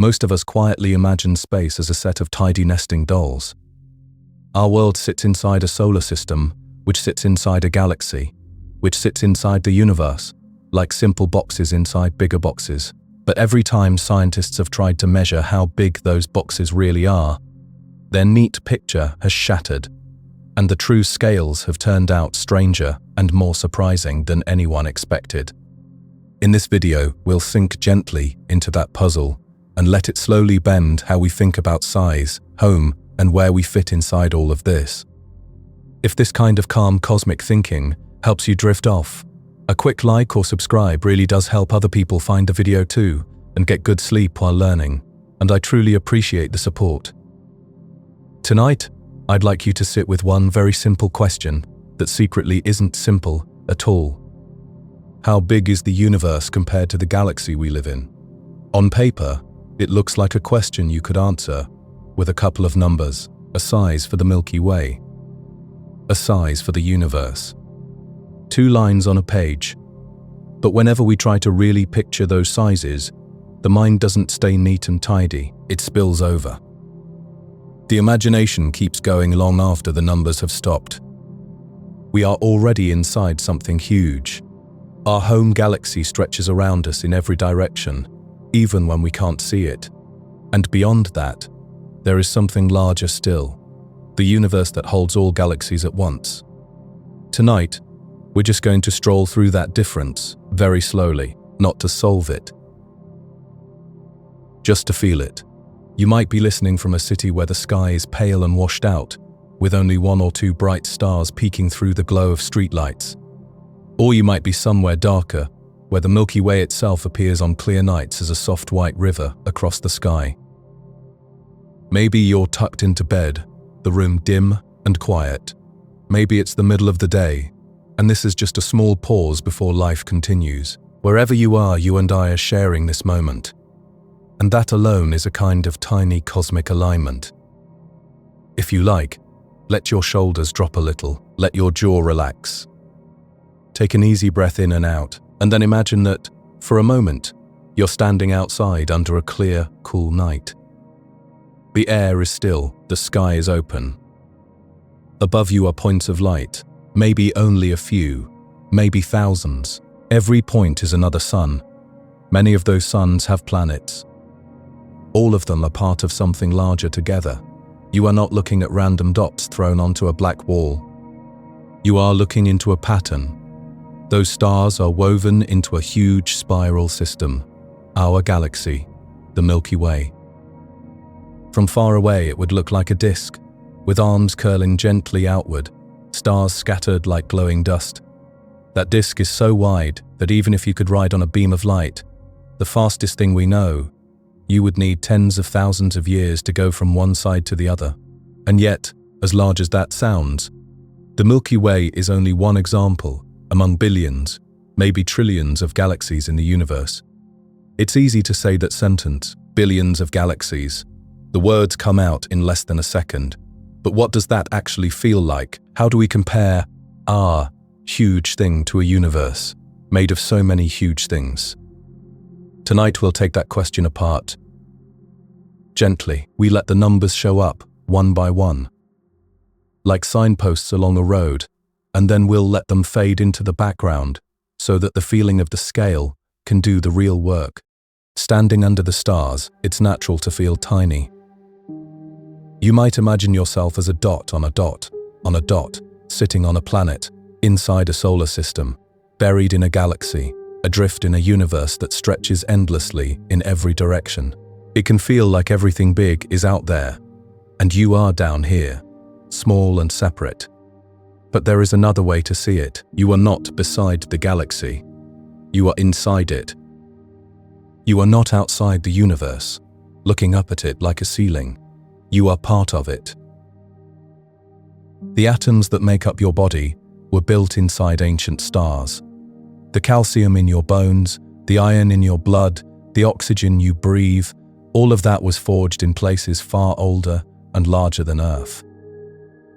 Most of us quietly imagine space as a set of tidy nesting dolls. Our world sits inside a solar system, which sits inside a galaxy, which sits inside the universe, like simple boxes inside bigger boxes. But every time scientists have tried to measure how big those boxes really are, their neat picture has shattered, and the true scales have turned out stranger and more surprising than anyone expected. In this video, we'll sink gently into that puzzle and let it slowly bend how we think about size, home, and where we fit inside all of this. If this kind of calm cosmic thinking helps you drift off, a quick like or subscribe really does help other people find the video too and get good sleep while learning, and I truly appreciate the support. Tonight, I'd like you to sit with one very simple question that secretly isn't simple at all. How big is the universe compared to the galaxy we live in? On paper, it looks like a question you could answer with a couple of numbers, a size for the Milky Way, a size for the universe. 2 lines on a page. But whenever we try to really picture those sizes, the mind doesn't stay neat and tidy, it spills over. The imagination keeps going long after the numbers have stopped. We are already inside something huge. Our home galaxy stretches around us in every direction, even when we can't see it. And beyond that, there is something larger still, the universe that holds all galaxies at once. Tonight, we're just going to stroll through that difference very slowly, not to solve it, just to feel it. You might be listening from a city where the sky is pale and washed out, with only 1 or 2 bright stars peeking through the glow of streetlights. Or you might be somewhere darker, where the Milky Way itself appears on clear nights as a soft white river across the sky. Maybe you're tucked into bed, the room dim and quiet. Maybe it's the middle of the day, and this is just a small pause before life continues. Wherever you are, you and I are sharing this moment. And that alone is a kind of tiny cosmic alignment. If you like, let your shoulders drop a little, let your jaw relax. Take an easy breath in and out, and then imagine that, for a moment, you're standing outside under a clear, cool night. The air is still, the sky is open. Above you are points of light, maybe only a few, maybe thousands. Every point is another sun. Many of those suns have planets. All of them are part of something larger together. You are not looking at random dots thrown onto a black wall. You are looking into a pattern. Those stars are woven into a huge spiral system, our galaxy, the Milky Way. From far away, it would look like a disk, with arms curling gently outward, stars scattered like glowing dust. That disk is so wide that even if you could ride on a beam of light, the fastest thing we know, you would need tens of thousands of years to go from one side to the other. And yet, as large as that sounds, the Milky Way is only one example among billions, maybe trillions of galaxies in the universe. It's easy to say that sentence, billions of galaxies. The words come out in less than a second. But what does that actually feel like? How do we compare our huge thing to a universe made of so many huge things? Tonight we'll take that question apart. Gently, we let the numbers show up, one by one, like signposts along a road, and then we'll let them fade into the background so that the feeling of the scale can do the real work. Standing under the stars, it's natural to feel tiny. You might imagine yourself as a dot on a dot, on a dot, sitting on a planet, inside a solar system, buried in a galaxy, adrift in a universe that stretches endlessly in every direction. It can feel like everything big is out there, and you are down here, small and separate. But there is another way to see it. You are not beside the galaxy. You are inside it. You are not outside the universe, looking up at it like a ceiling. You are part of it. The atoms that make up your body were built inside ancient stars. The calcium in your bones, the iron in your blood, the oxygen you breathe, all of that was forged in places far older and larger than Earth.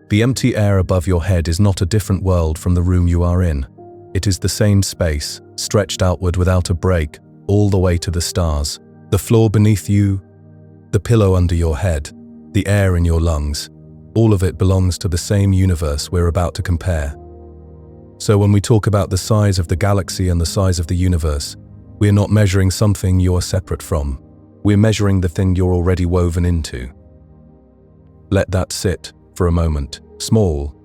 The empty air above your head is not a different world from the room you are in. It is the same space, stretched outward without a break, all the way to the stars. The floor beneath you, The pillow under your head, the air in your lungs, all of it belongs to the same universe we're about to compare. So when we talk about the size of the galaxy and the size of the universe, we're not measuring something you're separate from. We're measuring the thing you're already woven into. Let that sit for a moment. Small,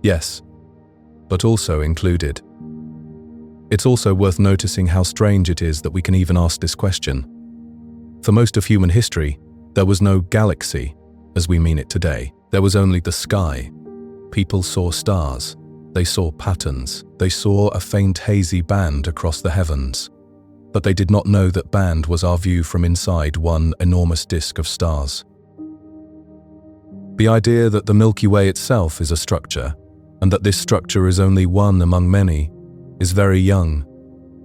yes, but also included. It's also worth noticing how strange it is that we can even ask this question. For most of human history, there was no galaxy as we mean it today. There was only the sky. People saw stars. They saw patterns. They saw a faint hazy band across the heavens. But they did not know that band was our view from inside one enormous disk of stars. The idea that the Milky Way itself is a structure, and that this structure is only one among many, is very young.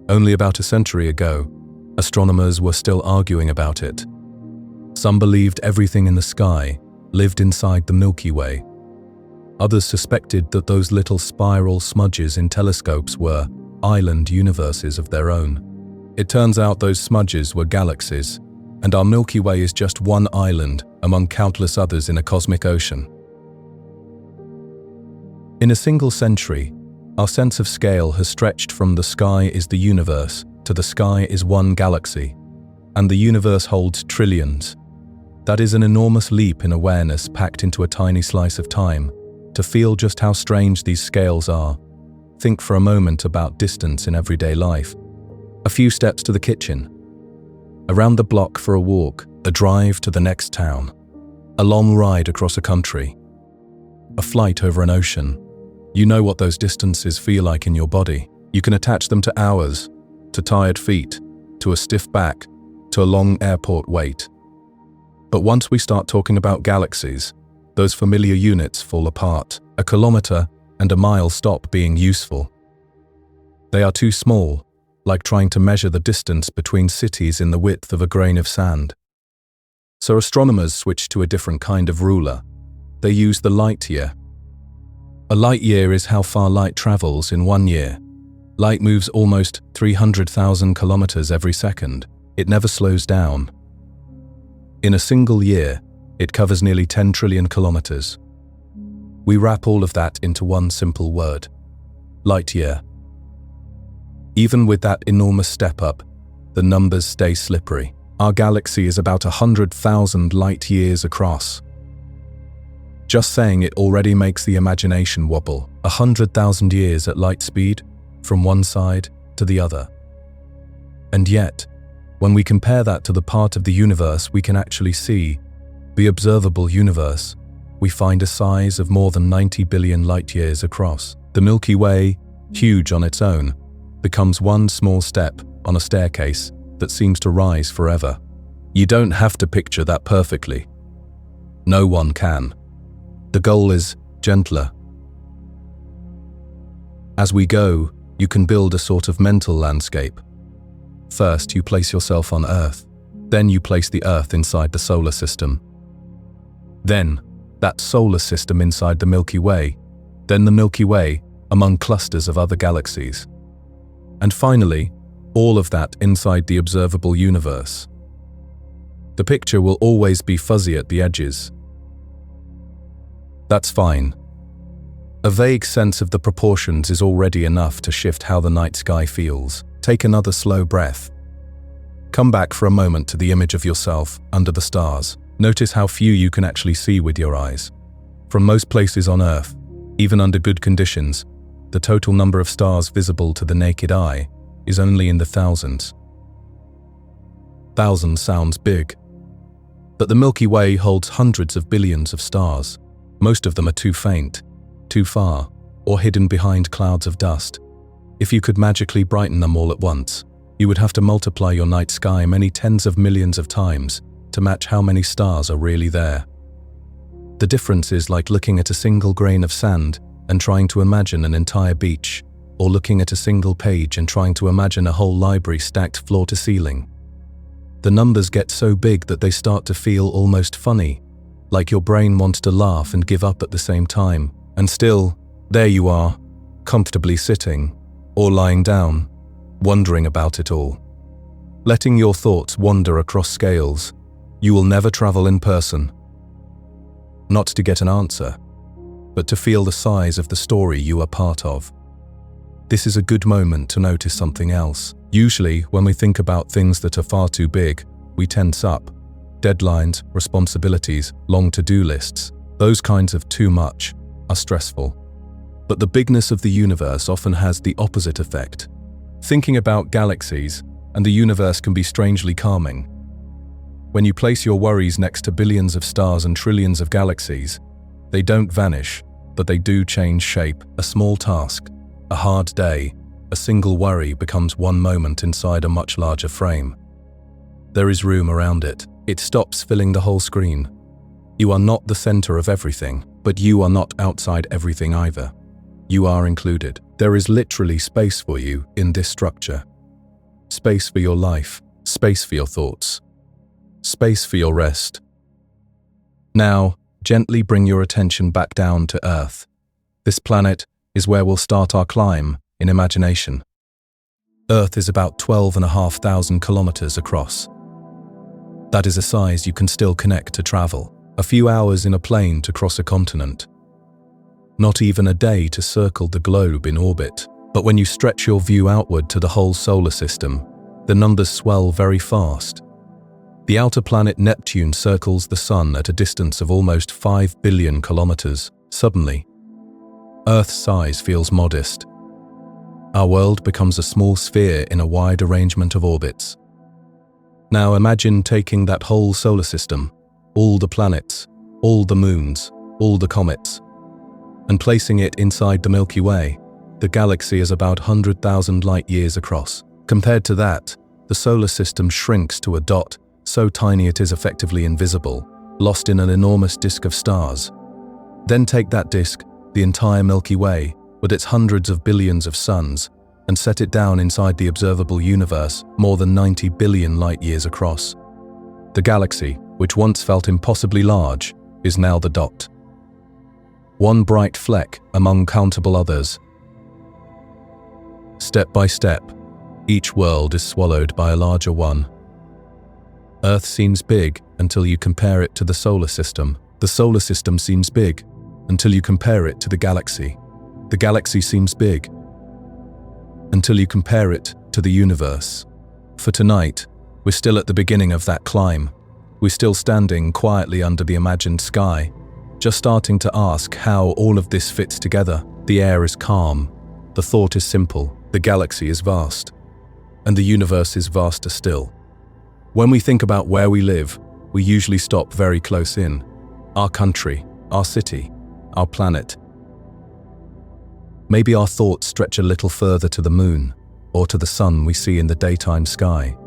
Only about a century ago, astronomers were still arguing about it. Some believed everything in the sky lived inside the Milky Way. Others suspected that those little spiral smudges in telescopes were island universes of their own. It turns out those smudges were galaxies, and our Milky Way is just one island among countless others in a cosmic ocean. In a single century, our sense of scale has stretched from the sky is the universe to the sky is one galaxy, and the universe holds trillions. That is an enormous leap in awareness packed into a tiny slice of time. To feel just how strange these scales are, think for a moment about distance in everyday life. A few steps to the kitchen, around the block for a walk, a drive to the next town, a long ride across a country, a flight over an ocean. You know what those distances feel like in your body. You can attach them to hours, to tired feet, to a stiff back, to a long airport wait. But once we start talking about galaxies, those familiar units fall apart. A kilometer and a mile stop being useful. They are too small, like trying to measure the distance between cities in the width of a grain of sand. So astronomers switch to a different kind of ruler. They use the light year. A light year is how far light travels in 1 year. Light moves almost 300,000 kilometers every second. It never slows down. In a single year, it covers nearly 10 trillion kilometers. We wrap all of that into one simple word: light year. Even with that enormous step up, the numbers stay slippery. Our galaxy is about 100,000 light years across. Just saying it already makes the imagination wobble. 100,000 years at light speed, from one side to the other. And yet, when we compare that to the part of the universe we can actually see, the observable universe, we find a size of more than 90 billion light-years across. The Milky Way, huge on its own, becomes one small step on a staircase that seems to rise forever. You don't have to picture that perfectly. No one can. The goal is gentler. As we go, you can build a sort of mental landscape. First, you place yourself on Earth. Then you place the Earth inside the solar system. Then, that solar system inside the Milky Way. Then the Milky Way among clusters of other galaxies. And finally, all of that inside the observable universe. The picture will always be fuzzy at the edges. That's fine. A vague sense of the proportions is already enough to shift how the night sky feels. Take another slow breath. Come back for a moment to the image of yourself under the stars. Notice how few you can actually see with your eyes. From most places on Earth, even under good conditions, the total number of stars visible to the naked eye is only in the thousands. Thousands sounds big. But the Milky Way holds hundreds of billions of stars. Most of them are too faint, too far, or hidden behind clouds of dust. If you could magically brighten them all at once, you would have to multiply your night sky many tens of millions of times to match how many stars are really there. The difference is like looking at a single grain of sand and trying to imagine an entire beach, or looking at a single page and trying to imagine a whole library stacked floor to ceiling. The numbers get so big that they start to feel almost funny, like your brain wants to laugh and give up at the same time. And still, there you are, comfortably sitting, or lying down, wondering about it all. Letting your thoughts wander across scales, You will never travel in person. Not to get an answer, but to feel the size of the story you are part of. This is a good moment to notice something else. Usually, when we think about things that are far too big, we tense up. Deadlines, responsibilities, long to-do lists, those kinds of too much are stressful. But the bigness of the universe often has the opposite effect. Thinking about galaxies and the universe can be strangely calming. When you place your worries next to billions of stars and trillions of galaxies, they don't vanish, but they do change shape. A small task, a hard day, a single worry becomes one moment inside a much larger frame. There is room around it. It stops filling the whole screen. You are not the center of everything, but you are not outside everything either. You are included. There is literally space for you in this structure. Space for your life, space for your thoughts, space for your rest. Now, gently bring your attention back down to Earth. This planet is where we'll start our climb in imagination. Earth is about 12,500 kilometers across. That is a size you can still connect to travel. A few hours in a plane to cross a continent. Not even a day to circle the globe in orbit. But when you stretch your view outward to the whole solar system, the numbers swell very fast. The outer planet Neptune circles the Sun at a distance of almost 5 billion kilometers. Suddenly, Earth's size feels modest. Our world becomes a small sphere in a wide arrangement of orbits. Now imagine taking that whole solar system, all the planets, all the moons, all the comets, and placing it inside the Milky Way. The galaxy is about 100,000 light-years across. Compared to that, the solar system shrinks to a dot, so tiny it is effectively invisible, lost in an enormous disk of stars. Then take that disk, the entire Milky Way, with its hundreds of billions of suns, and set it down inside the observable universe, more than 90 billion light-years across. The galaxy, which once felt impossibly large, is now the dot. One bright fleck among countable others. Step by step, each world is swallowed by a larger one. Earth seems big until you compare it to the solar system. The solar system seems big until you compare it to the galaxy. The galaxy seems big until you compare it to the universe. For tonight, we're still at the beginning of that climb. We're still standing quietly under the imagined sky, just starting to ask how all of this fits together. The air is calm. The thought is simple. The galaxy is vast. And the universe is vaster still. When we think about where we live, we usually stop very close in. Our country, our city, our planet. Maybe our thoughts stretch a little further to the moon, or to the sun we see in the daytime sky.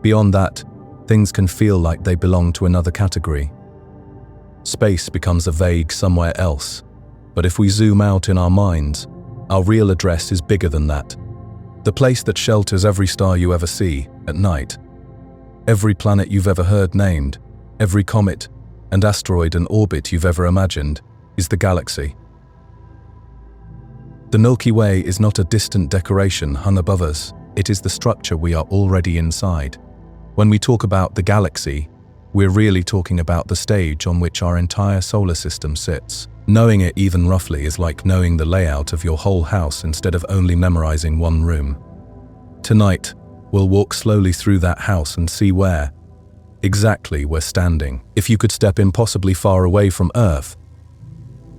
Beyond that, things can feel like they belong to another category. Space becomes a vague somewhere else, but if we zoom out in our minds, our real address is bigger than that. The place that shelters every star you ever see at night, every planet you've ever heard named, every comet and asteroid and orbit you've ever imagined, is the galaxy. The Milky Way is not a distant decoration hung above us, it is the structure we are already inside. When we talk about the galaxy, we're really talking about the stage on which our entire solar system sits. Knowing it even roughly is like knowing the layout of your whole house instead of only memorizing one room. Tonight, we'll walk slowly through that house and see where exactly we're standing. If you could step impossibly far away from Earth,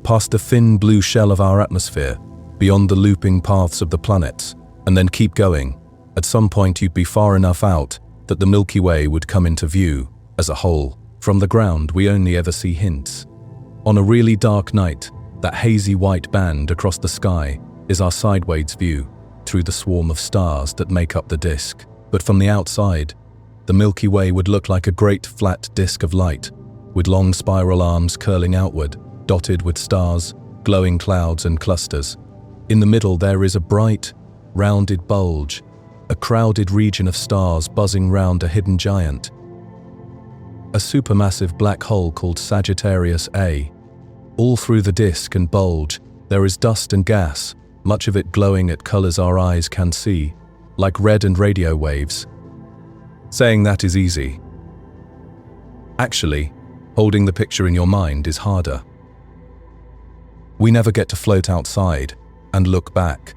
past the thin blue shell of our atmosphere, beyond the looping paths of the planets, and then keep going, at some point you'd be far enough out that the Milky Way would come into view as a whole. From the ground, we only ever see hints. On a really dark night, that hazy white band across the sky is our sideways view through the swarm of stars that make up the disk. But from the outside, the Milky Way would look like a great flat disk of light, with long spiral arms curling outward, dotted with stars, glowing clouds and clusters. In the middle there is a bright, rounded bulge, a crowded region of stars buzzing round a hidden giant. A supermassive black hole called Sagittarius A. All through the disk and bulge, there is dust and gas, much of it glowing at colors our eyes can see, like red and radio waves. Saying that is easy. Actually, holding the picture in your mind is harder. We never get to float outside and look back,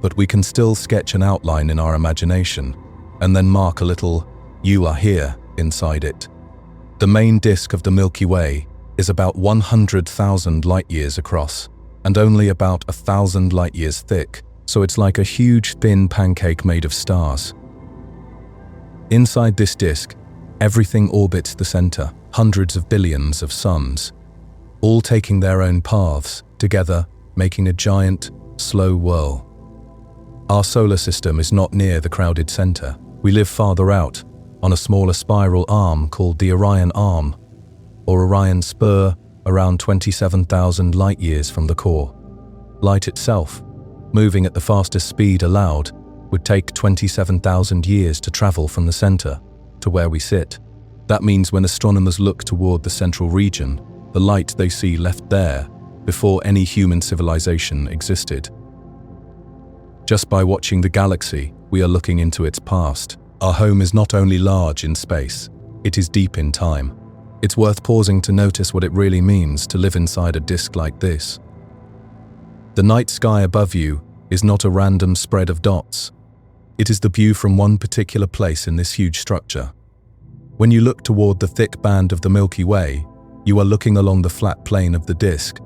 but we can still sketch an outline in our imagination and then mark a little "you are here" inside it. The main disk of the Milky Way is about 100,000 light-years across and only about 1,000 light-years thick, so it's like a huge thin pancake made of stars. Inside this disk, everything orbits the center, hundreds of billions of suns, all taking their own paths, together making a giant, slow whirl. Our solar system is not near the crowded center. We live farther out, on a smaller spiral arm called the Orion Arm, or Orion Spur, around 27,000 light-years from the core. Light itself, moving at the fastest speed allowed, would take 27,000 years to travel from the center to where we sit. That means when astronomers look toward the central region, the light they see left there before any human civilization existed. Just by watching the galaxy, we are looking into its past. Our home is not only large in space, it is deep in time. It's worth pausing to notice what it really means to live inside a disk like this. The night sky above you is not a random spread of dots. It is the view from one particular place in this huge structure. When you look toward the thick band of the Milky Way, you are looking along the flat plane of the disk,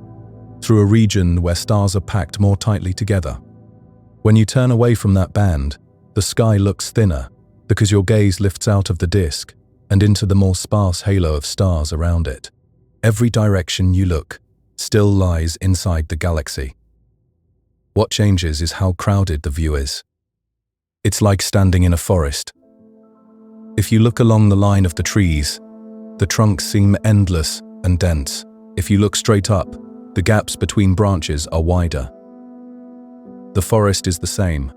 through a region where stars are packed more tightly together. When you turn away from that band, the sky looks thinner because your gaze lifts out of the disk and into the more sparse halo of stars around it. Every direction you look still lies inside the galaxy. What changes is how crowded the view is. It's like standing in a forest. If you look along the line of the trees, the trunks seem endless and dense. If you look straight up, the gaps between branches are wider. The forest is the same,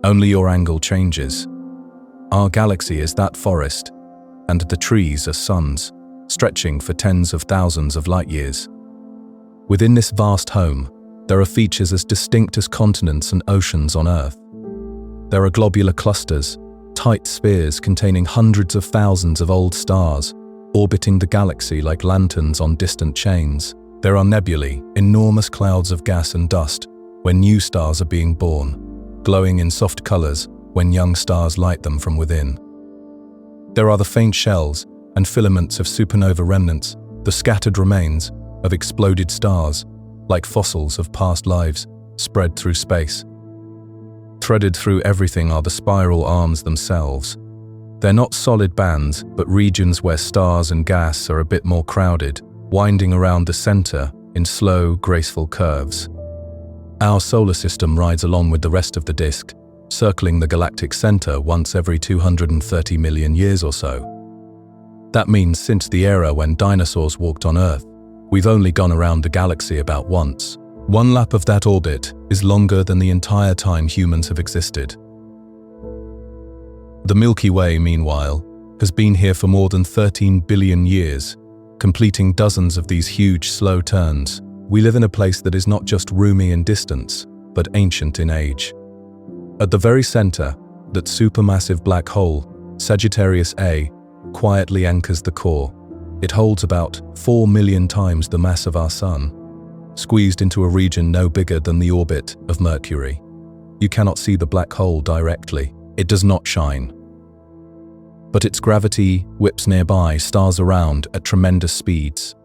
only your angle changes. Our galaxy is that forest, and the trees are suns, stretching for tens of thousands of light-years. Within this vast home, there are features as distinct as continents and oceans on Earth. There are globular clusters, tight spheres containing hundreds of thousands of old stars, orbiting the galaxy like lanterns on distant chains. There are nebulae, enormous clouds of gas and dust, where new stars are being born, glowing in soft colors when young stars light them from within. There are the faint shells and filaments of supernova remnants, the scattered remains of exploded stars, like fossils of past lives spread through space. Threaded through everything are the spiral arms themselves. They're not solid bands, but regions where stars and gas are a bit more crowded, winding around the center in slow, graceful curves. Our solar system rides along with the rest of the disk, circling the galactic center once every 230 million years or so. That means since the era when dinosaurs walked on Earth, we've only gone around the galaxy about once. One lap of that orbit is longer than the entire time humans have existed. The Milky Way, meanwhile, has been here for more than 13 billion years, completing dozens of these huge, slow turns. We live in a place that is not just roomy in distance, but ancient in age. At the very center, that supermassive black hole, Sagittarius A, quietly anchors the core. It holds about 4 million times the mass of our Sun, squeezed into a region no bigger than the orbit of Mercury. You cannot see the black hole directly. It does not shine. But its gravity whips nearby stars around at tremendous speeds.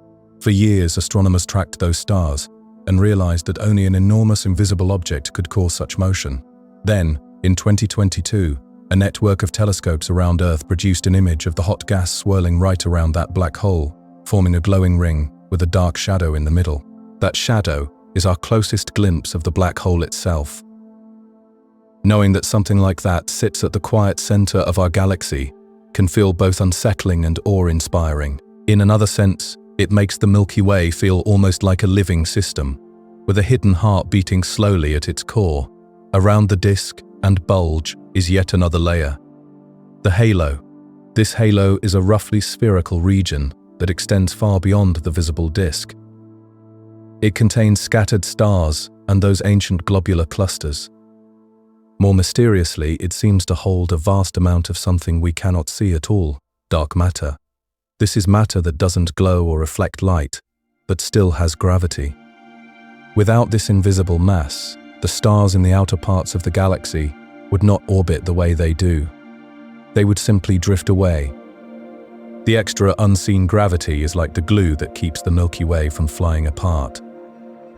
For years, astronomers tracked those stars and realized that only an enormous invisible object could cause such motion. Then, in 2022, a network of telescopes around Earth produced an image of the hot gas swirling right around that black hole, forming a glowing ring with a dark shadow in the middle. That shadow is our closest glimpse of the black hole itself. Knowing that something like that sits at the quiet center of our galaxy can feel both unsettling and awe-inspiring. In another sense, it makes the Milky Way feel almost like a living system, with a hidden heart beating slowly at its core. Around the disk and bulge is yet another layer. The halo. This halo is a roughly spherical region that extends far beyond the visible disk. It contains scattered stars and those ancient globular clusters. More mysteriously, it seems to hold a vast amount of something we cannot see at all, dark matter. This is matter that doesn't glow or reflect light, but still has gravity. Without this invisible mass, the stars in the outer parts of the galaxy would not orbit the way they do. They would simply drift away. The extra unseen gravity is like the glue that keeps the Milky Way from flying apart.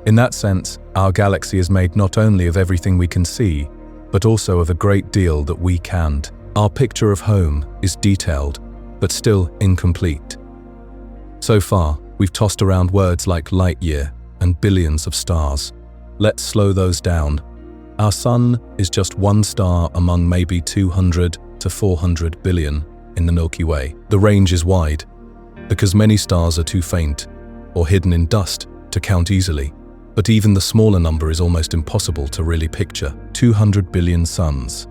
In that sense, our galaxy is made not only of everything we can see, but also of a great deal that we can't. Our picture of home is detailed, but still incomplete. So far, we've tossed around words like light year and billions of stars. Let's slow those down. Our sun is just one star among maybe 200 to 400 billion in the Milky Way. The range is wide, because many stars are too faint or hidden in dust to count easily. But even the smaller number is almost impossible to really picture. 200 billion suns.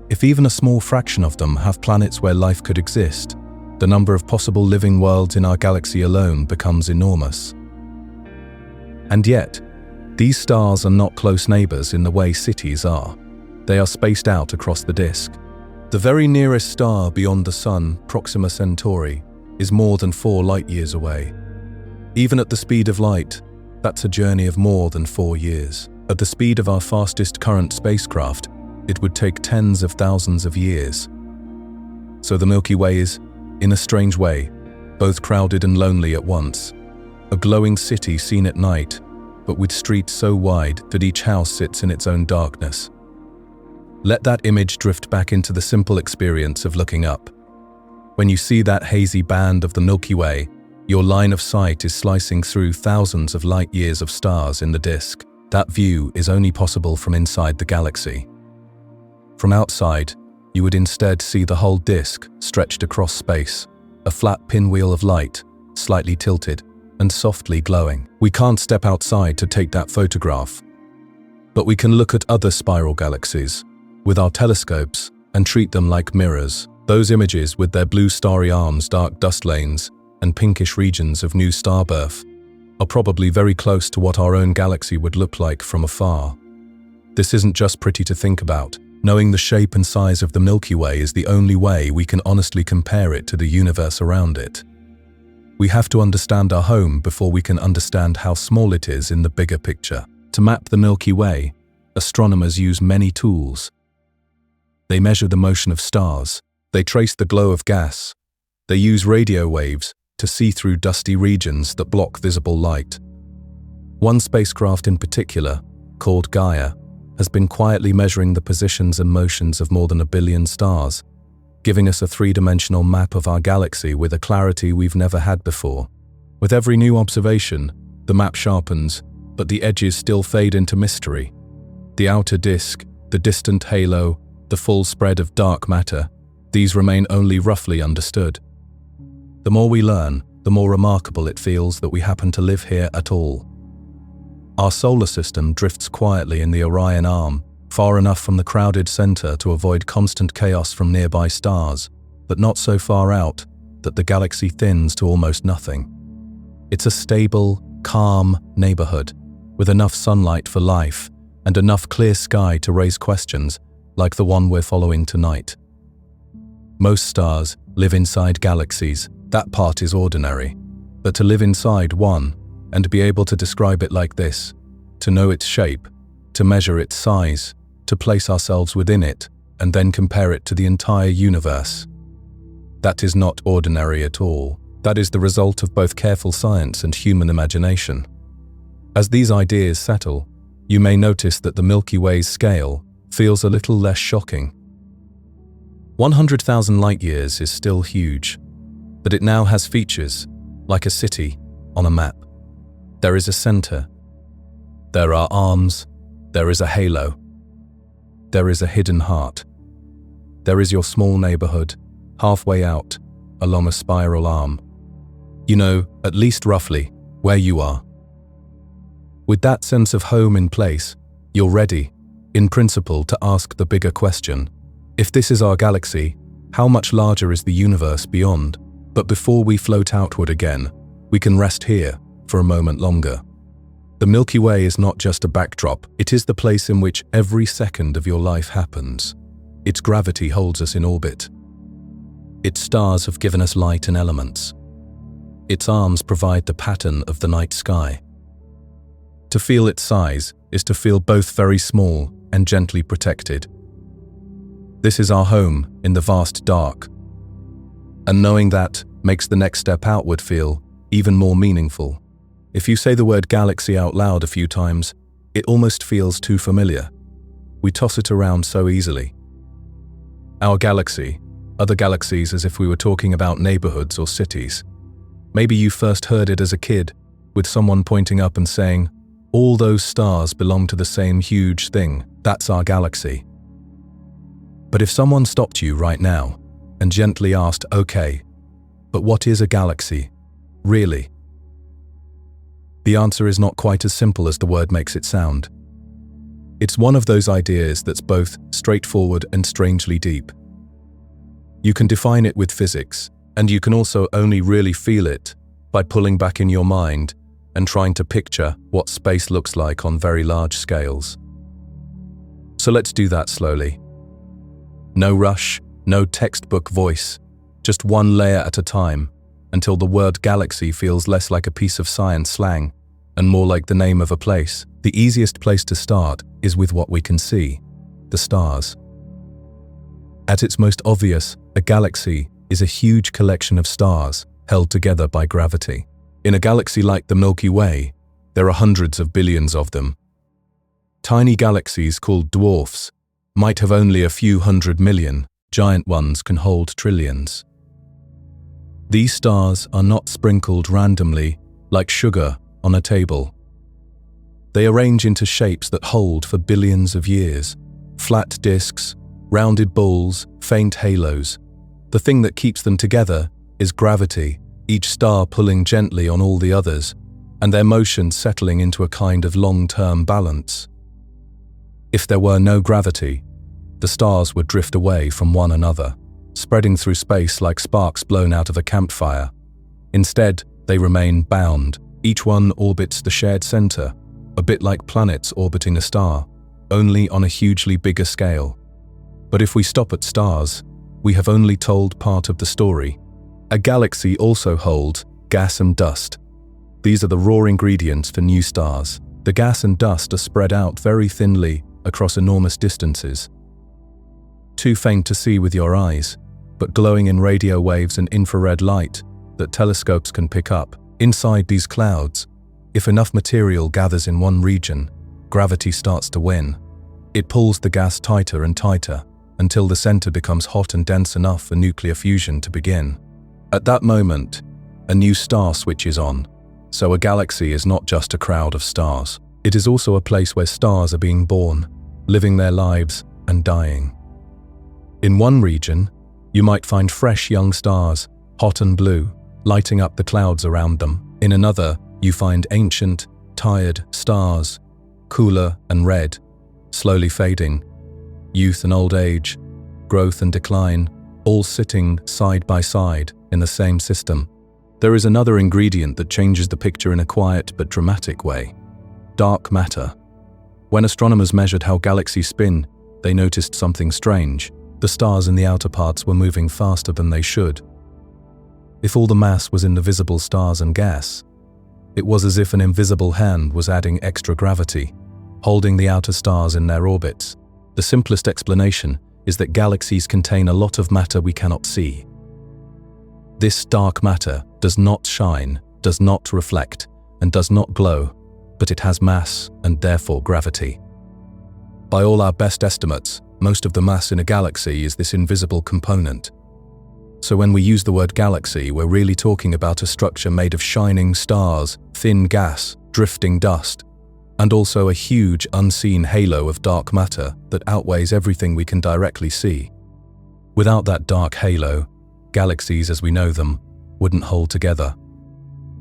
If even a small fraction of them have planets where life could exist, the number of possible living worlds in our galaxy alone becomes enormous. And yet, these stars are not close neighbors in the way cities are. They are spaced out across the disk. The very nearest star beyond the Sun, Proxima Centauri, is more than 4 light-years away. Even at the speed of light, that's a journey of more than 4 years. At the speed of our fastest current spacecraft, it would take tens of thousands of years. So the Milky Way is, in a strange way, both crowded and lonely at once. A glowing city seen at night, but with streets so wide that each house sits in its own darkness. Let that image drift back into the simple experience of looking up. When you see that hazy band of the Milky Way, your line of sight is slicing through thousands of light-years of stars in the disk. That view is only possible from inside the galaxy. From outside, you would instead see the whole disk stretched across space, a flat pinwheel of light, slightly tilted and softly glowing. We can't step outside to take that photograph, but we can look at other spiral galaxies with our telescopes and treat them like mirrors. Those images with their blue starry arms, dark dust lanes, and pinkish regions of new star birth are probably very close to what our own galaxy would look like from afar. This isn't just pretty to think about. Knowing the shape and size of the Milky Way is the only way we can honestly compare it to the universe around it. We have to understand our home before we can understand how small it is in the bigger picture. To map the Milky Way, astronomers use many tools. They measure the motion of stars, they trace the glow of gas, they use radio waves to see through dusty regions that block visible light. One spacecraft in particular, called Gaia, has been quietly measuring the positions and motions of more than 1 billion stars, giving us a 3-dimensional map of our galaxy with a clarity we've never had before. With every new observation, the map sharpens, but the edges still fade into mystery. The outer disk, the distant halo, the full spread of dark matter, these remain only roughly understood. The more we learn, the more remarkable it feels that we happen to live here at all. Our solar system drifts quietly in the Orion Arm, far enough from the crowded center to avoid constant chaos from nearby stars, but not so far out that the galaxy thins to almost nothing. It's a stable, calm neighborhood, with enough sunlight for life and enough clear sky to raise questions like the one we're following tonight. Most stars live inside galaxies. That part is ordinary. But to live inside one, and to be able to describe it like this, to know its shape, to measure its size, to place ourselves within it, and then compare it to the entire universe. That is not ordinary at all. That is the result of both careful science and human imagination. As these ideas settle, you may notice that the Milky Way's scale feels a little less shocking. 100,000 light-years is still huge, but it now has features, like a city on a map. There is a center. There are arms. There is a halo. There is a hidden heart. There is your small neighborhood, halfway out, along a spiral arm. You know, at least roughly, where you are. With that sense of home in place, you're ready, in principle, to ask the bigger question. If this is our galaxy, how much larger is the universe beyond? But before we float outward again, we can rest here for a moment longer. The Milky Way is not just a backdrop, it is the place in which every second of your life happens. Its gravity holds us in orbit. Its stars have given us light and elements. Its arms provide the pattern of the night sky. To feel its size is to feel both very small and gently protected. This is our home in the vast dark. And knowing that makes the next step outward feel even more meaningful. If you say the word galaxy out loud a few times, it almost feels too familiar. We toss it around so easily. Our galaxy, other galaxies as if we were talking about neighborhoods or cities. Maybe you first heard it as a kid, with someone pointing up and saying, "All those stars belong to the same huge thing, that's our galaxy." But if someone stopped you right now and gently asked, "Okay, but what is a galaxy, really?" The answer is not quite as simple as the word makes it sound. It's one of those ideas that's both straightforward and strangely deep. You can define it with physics, and you can also only really feel it by pulling back in your mind and trying to picture what space looks like on very large scales. So let's do that slowly. No rush, no textbook voice, just one layer at a time, until the word galaxy feels less like a piece of science slang and more like the name of a place. The easiest place to start is with what we can see, the stars. At its most obvious, a galaxy is a huge collection of stars held together by gravity. In a galaxy like the Milky Way, there are hundreds of billions of them. Tiny galaxies called dwarfs might have only a few 100 million, giant ones can hold trillions. These stars are not sprinkled randomly like sugar on a table. They arrange into shapes that hold for billions of years. Flat disks, rounded balls, faint halos. The thing that keeps them together is gravity, each star pulling gently on all the others, and their motion settling into a kind of long-term balance. If there were no gravity, the stars would drift away from one another, spreading through space like sparks blown out of a campfire. Instead, they remain bound. Each one orbits the shared center, a bit like planets orbiting a star, only on a hugely bigger scale. But if we stop at stars, we have only told part of the story. A galaxy also holds gas and dust. These are the raw ingredients for new stars. The gas and dust are spread out very thinly across enormous distances. Too faint to see with your eyes, but glowing in radio waves and infrared light that telescopes can pick up. Inside these clouds, if enough material gathers in one region, gravity starts to win. It pulls the gas tighter and tighter until the center becomes hot and dense enough for nuclear fusion to begin. At that moment, a new star switches on. So a galaxy is not just a crowd of stars. It is also a place where stars are being born, living their lives and dying. In one region, you might find fresh young stars, hot and blue, lighting up the clouds around them. In another, you find ancient, tired stars, cooler and red, slowly fading. Youth and old age, growth and decline, all sitting side by side in the same system. There is another ingredient that changes the picture in a quiet but dramatic way: dark matter. When astronomers measured how galaxies spin, they noticed something strange. The stars in the outer parts were moving faster than they should. If all the mass was in the visible stars and gas, it was as if an invisible hand was adding extra gravity, holding the outer stars in their orbits. The simplest explanation is that galaxies contain a lot of matter we cannot see. This dark matter does not shine, does not reflect, and does not glow, but it has mass and therefore gravity. By all our best estimates, most of the mass in a galaxy is this invisible component. So when we use the word galaxy, we're really talking about a structure made of shining stars, thin gas, drifting dust, and also a huge unseen halo of dark matter that outweighs everything we can directly see. Without that dark halo, galaxies as we know them wouldn't hold together.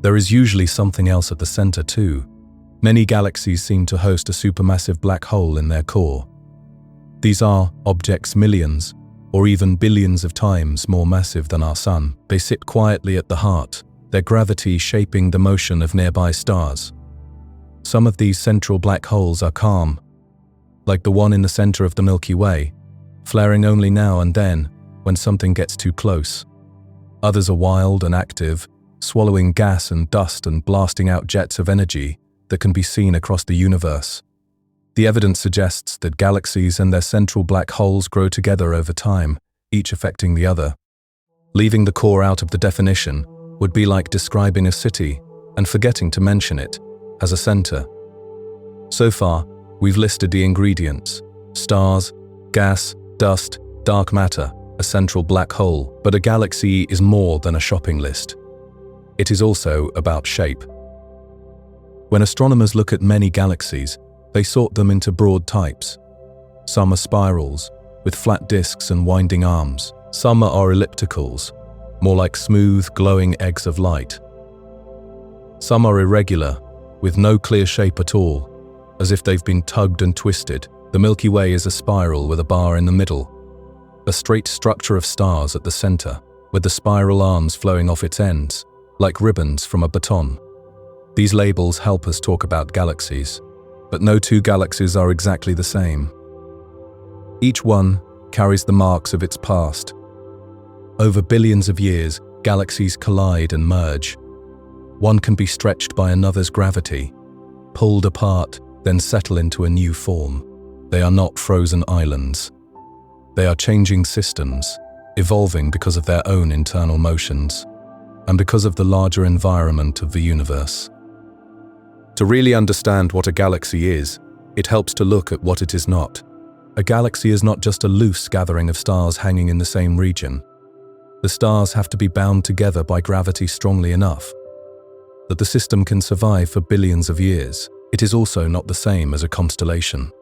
There is usually something else at the center too. Many galaxies seem to host a supermassive black hole in their core. These are objects millions, or even billions of times more massive than our Sun. They sit quietly at the heart, their gravity shaping the motion of nearby stars. Some of these central black holes are calm, like the one in the center of the Milky Way, flaring only now and then when something gets too close. Others are wild and active, swallowing gas and dust and blasting out jets of energy that can be seen across the universe. The evidence suggests that galaxies and their central black holes grow together over time, each affecting the other. Leaving the core out of the definition would be like describing a city and forgetting to mention it as a center. So far, we've listed the ingredients: stars, gas, dust, dark matter, a central black hole. But a galaxy is more than a shopping list. It is also about shape. When astronomers look at many galaxies, they sort them into broad types. Some are spirals, with flat disks and winding arms. Some are ellipticals, more like smooth, glowing eggs of light. Some are irregular, with no clear shape at all, as if they've been tugged and twisted. The Milky Way is a spiral with a bar in the middle, a straight structure of stars at the center, with the spiral arms flowing off its ends, like ribbons from a baton. These labels help us talk about galaxies, but no two galaxies are exactly the same. Each one carries the marks of its past. Over billions of years, galaxies collide and merge. One can be stretched by another's gravity, pulled apart, then settle into a new form. They are not frozen islands. They are changing systems, evolving because of their own internal motions, and because of the larger environment of the universe. To really understand what a galaxy is, it helps to look at what it is not. A galaxy is not just a loose gathering of stars hanging in the same region. The stars have to be bound together by gravity strongly enough that the system can survive for billions of years. It is also not the same as a constellation.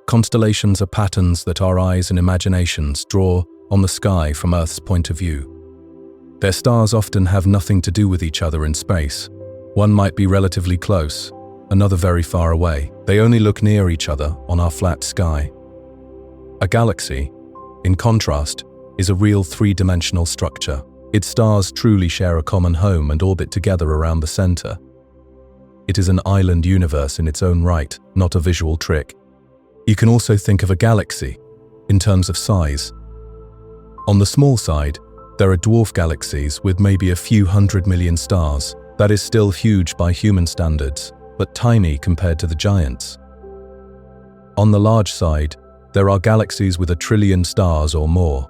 Constellations are patterns that our eyes and imaginations draw on the sky from Earth's point of view. Their stars often have nothing to do with each other in space. One might be relatively close, another very far away. They only look near each other on our flat sky. A galaxy, in contrast, is a real three-dimensional structure. Its stars truly share a common home and orbit together around the center. It is an island universe in its own right, not a visual trick. You can also think of a galaxy in terms of size. On the small side, there are dwarf galaxies with maybe a few 100 million stars. That is still huge by human standards, but tiny compared to the giants. On the large side, there are galaxies with 1 trillion stars or more,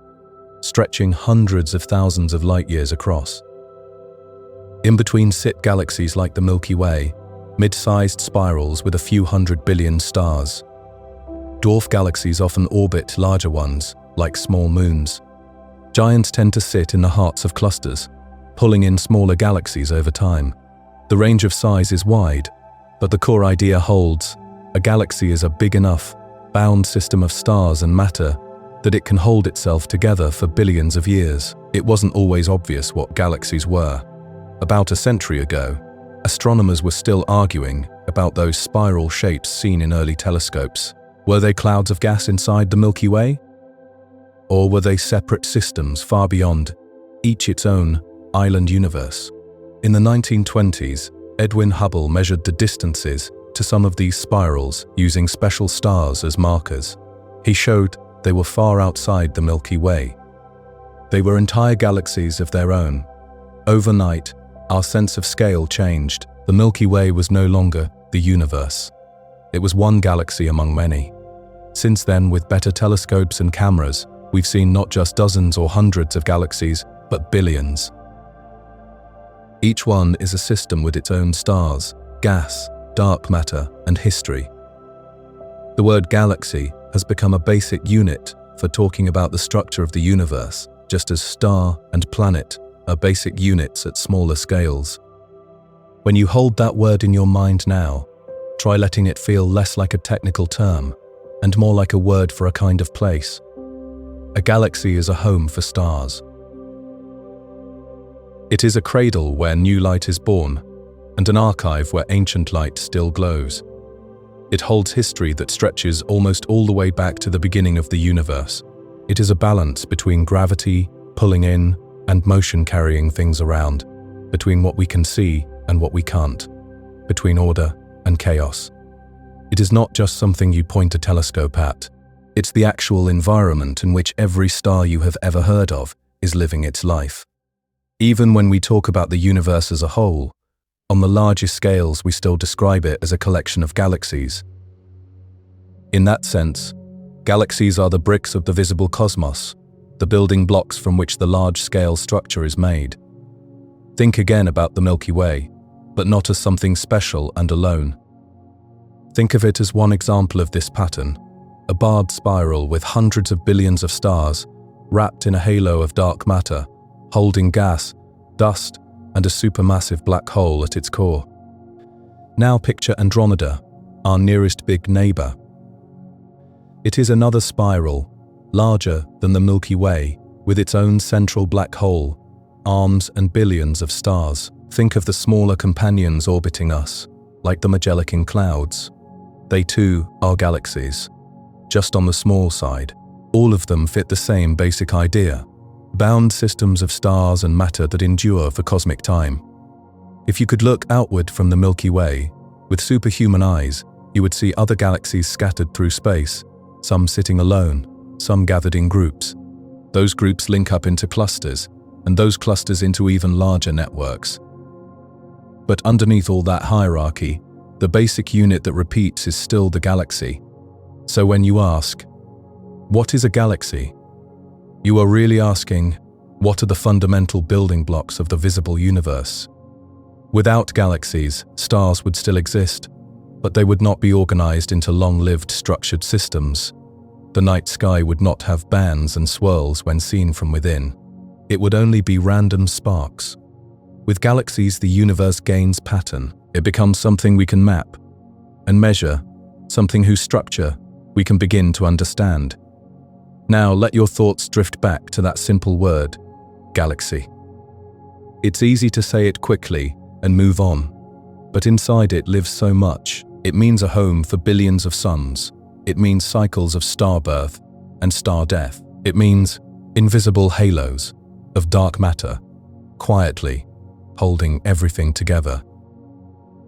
stretching hundreds of thousands of light-years across. In between sit galaxies like the Milky Way, mid-sized spirals with a few 100 billion stars. Dwarf galaxies often orbit larger ones, like small moons. Giants tend to sit in the hearts of clusters, pulling in smaller galaxies over time. The range of size is wide, but the core idea holds. A galaxy is a big enough, bound system of stars and matter that it can hold itself together for billions of years. It wasn't always obvious what galaxies were. About a century ago, astronomers were still arguing about those spiral shapes seen in early telescopes. Were they clouds of gas inside the Milky Way? Or were they separate systems far beyond, each its own island universe? In the 1920s, Edwin Hubble measured the distances to some of these spirals using special stars as markers. He showed they were far outside the Milky Way. They were entire galaxies of their own. Overnight, our sense of scale changed. The Milky Way was no longer the universe. It was one galaxy among many. Since then, with better telescopes and cameras, we've seen not just dozens or hundreds of galaxies, but billions. Each one is a system with its own stars, gas, dark matter, and history. The word galaxy has become a basic unit for talking about the structure of the universe, just as star and planet are basic units at smaller scales. When you hold that word in your mind now, try letting it feel less like a technical term and more like a word for a kind of place. A galaxy is a home for stars. It is a cradle where new light is born, and an archive where ancient light still glows. It holds history that stretches almost all the way back to the beginning of the universe. It is a balance between gravity, pulling in, and motion carrying things around, between what we can see and what we can't, between order and chaos. It is not just something you point a telescope at. It's the actual environment in which every star you have ever heard of is living its life. Even when we talk about the universe as a whole, on the largest scales we still describe it as a collection of galaxies. In that sense, galaxies are the bricks of the visible cosmos, the building blocks from which the large-scale structure is made. Think again about the Milky Way, but not as something special and alone. Think of it as one example of this pattern, a barred spiral with hundreds of billions of stars wrapped in a halo of dark matter, holding gas, dust, and a supermassive black hole at its core. Now picture Andromeda, our nearest big neighbor. It is another spiral, larger than the Milky Way, with its own central black hole, arms and billions of stars. Think of the smaller companions orbiting us, like the Magellan Clouds. They too are galaxies, just on the small side. All of them fit the same basic idea: bound systems of stars and matter that endure for cosmic time. If you could look outward from the Milky Way, with superhuman eyes, you would see other galaxies scattered through space, some sitting alone, some gathered in groups. Those groups link up into clusters, and those clusters into even larger networks. But underneath all that hierarchy, the basic unit that repeats is still the galaxy. So when you ask, what is a galaxy? You are really asking, what are the fundamental building blocks of the visible universe? Without galaxies, stars would still exist, but they would not be organized into long-lived structured systems. The night sky would not have bands and swirls when seen from within. It would only be random sparks. With galaxies, the universe gains pattern. It becomes something we can map and measure, something whose structure we can begin to understand. Now let your thoughts drift back to that simple word, galaxy. It's easy to say it quickly and move on, but inside it lives so much. It means a home for billions of suns. It means cycles of star birth and star death. It means invisible halos of dark matter, quietly holding everything together.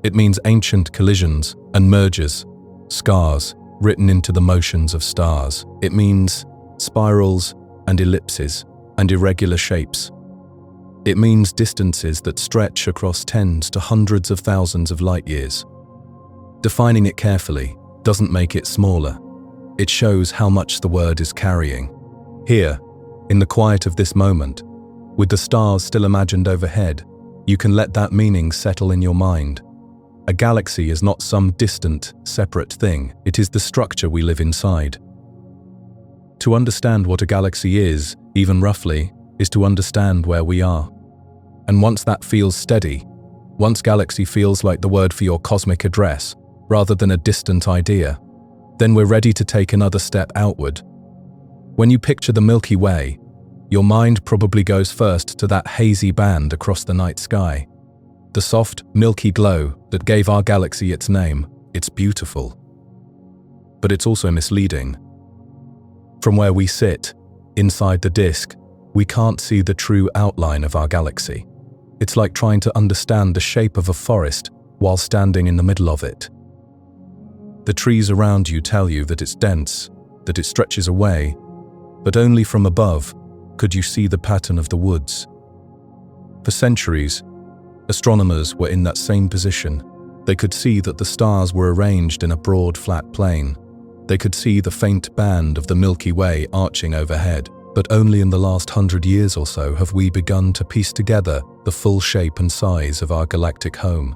It means ancient collisions and mergers, scars written into the motions of stars. It means spirals and ellipses and irregular shapes. It means distances that stretch across tens to hundreds of thousands of light years. Defining it carefully doesn't make it smaller. It shows how much the word is carrying. Here, in the quiet of this moment, with the stars still imagined overhead, you can let that meaning settle in your mind. A galaxy is not some distant, separate thing. It is the structure we live inside. To understand what a galaxy is, even roughly, is to understand where we are. And once that feels steady, once galaxy feels like the word for your cosmic address, rather than a distant idea, then we're ready to take another step outward. When you picture the Milky Way, your mind probably goes first to that hazy band across the night sky. The soft, milky glow that gave our galaxy its name. It's beautiful. But it's also misleading. From where we sit, inside the disk, we can't see the true outline of our galaxy. It's like trying to understand the shape of a forest while standing in the middle of it. The trees around you tell you that it's dense, that it stretches away, but only from above could you see the pattern of the woods. For centuries, astronomers were in that same position. They could see that the stars were arranged in a broad, flat plane. They could see the faint band of the Milky Way arching overhead. But only in the last 100 years or so have we begun to piece together the full shape and size of our galactic home.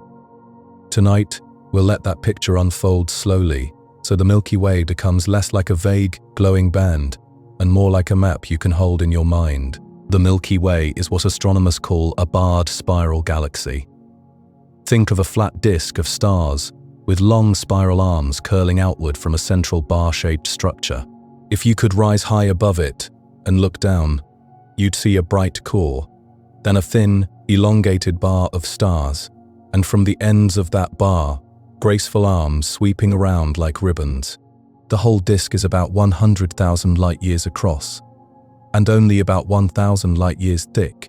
Tonight, we'll let that picture unfold slowly, so the Milky Way becomes less like a vague, glowing band and more like a map you can hold in your mind. The Milky Way is what astronomers call a barred spiral galaxy. Think of a flat disk of stars with long spiral arms curling outward from a central bar-shaped structure. If you could rise high above it and look down, you'd see a bright core, then a thin, elongated bar of stars, and from the ends of that bar, graceful arms sweeping around like ribbons. The whole disk is about 100,000 light-years across, and only about 1,000 light-years thick.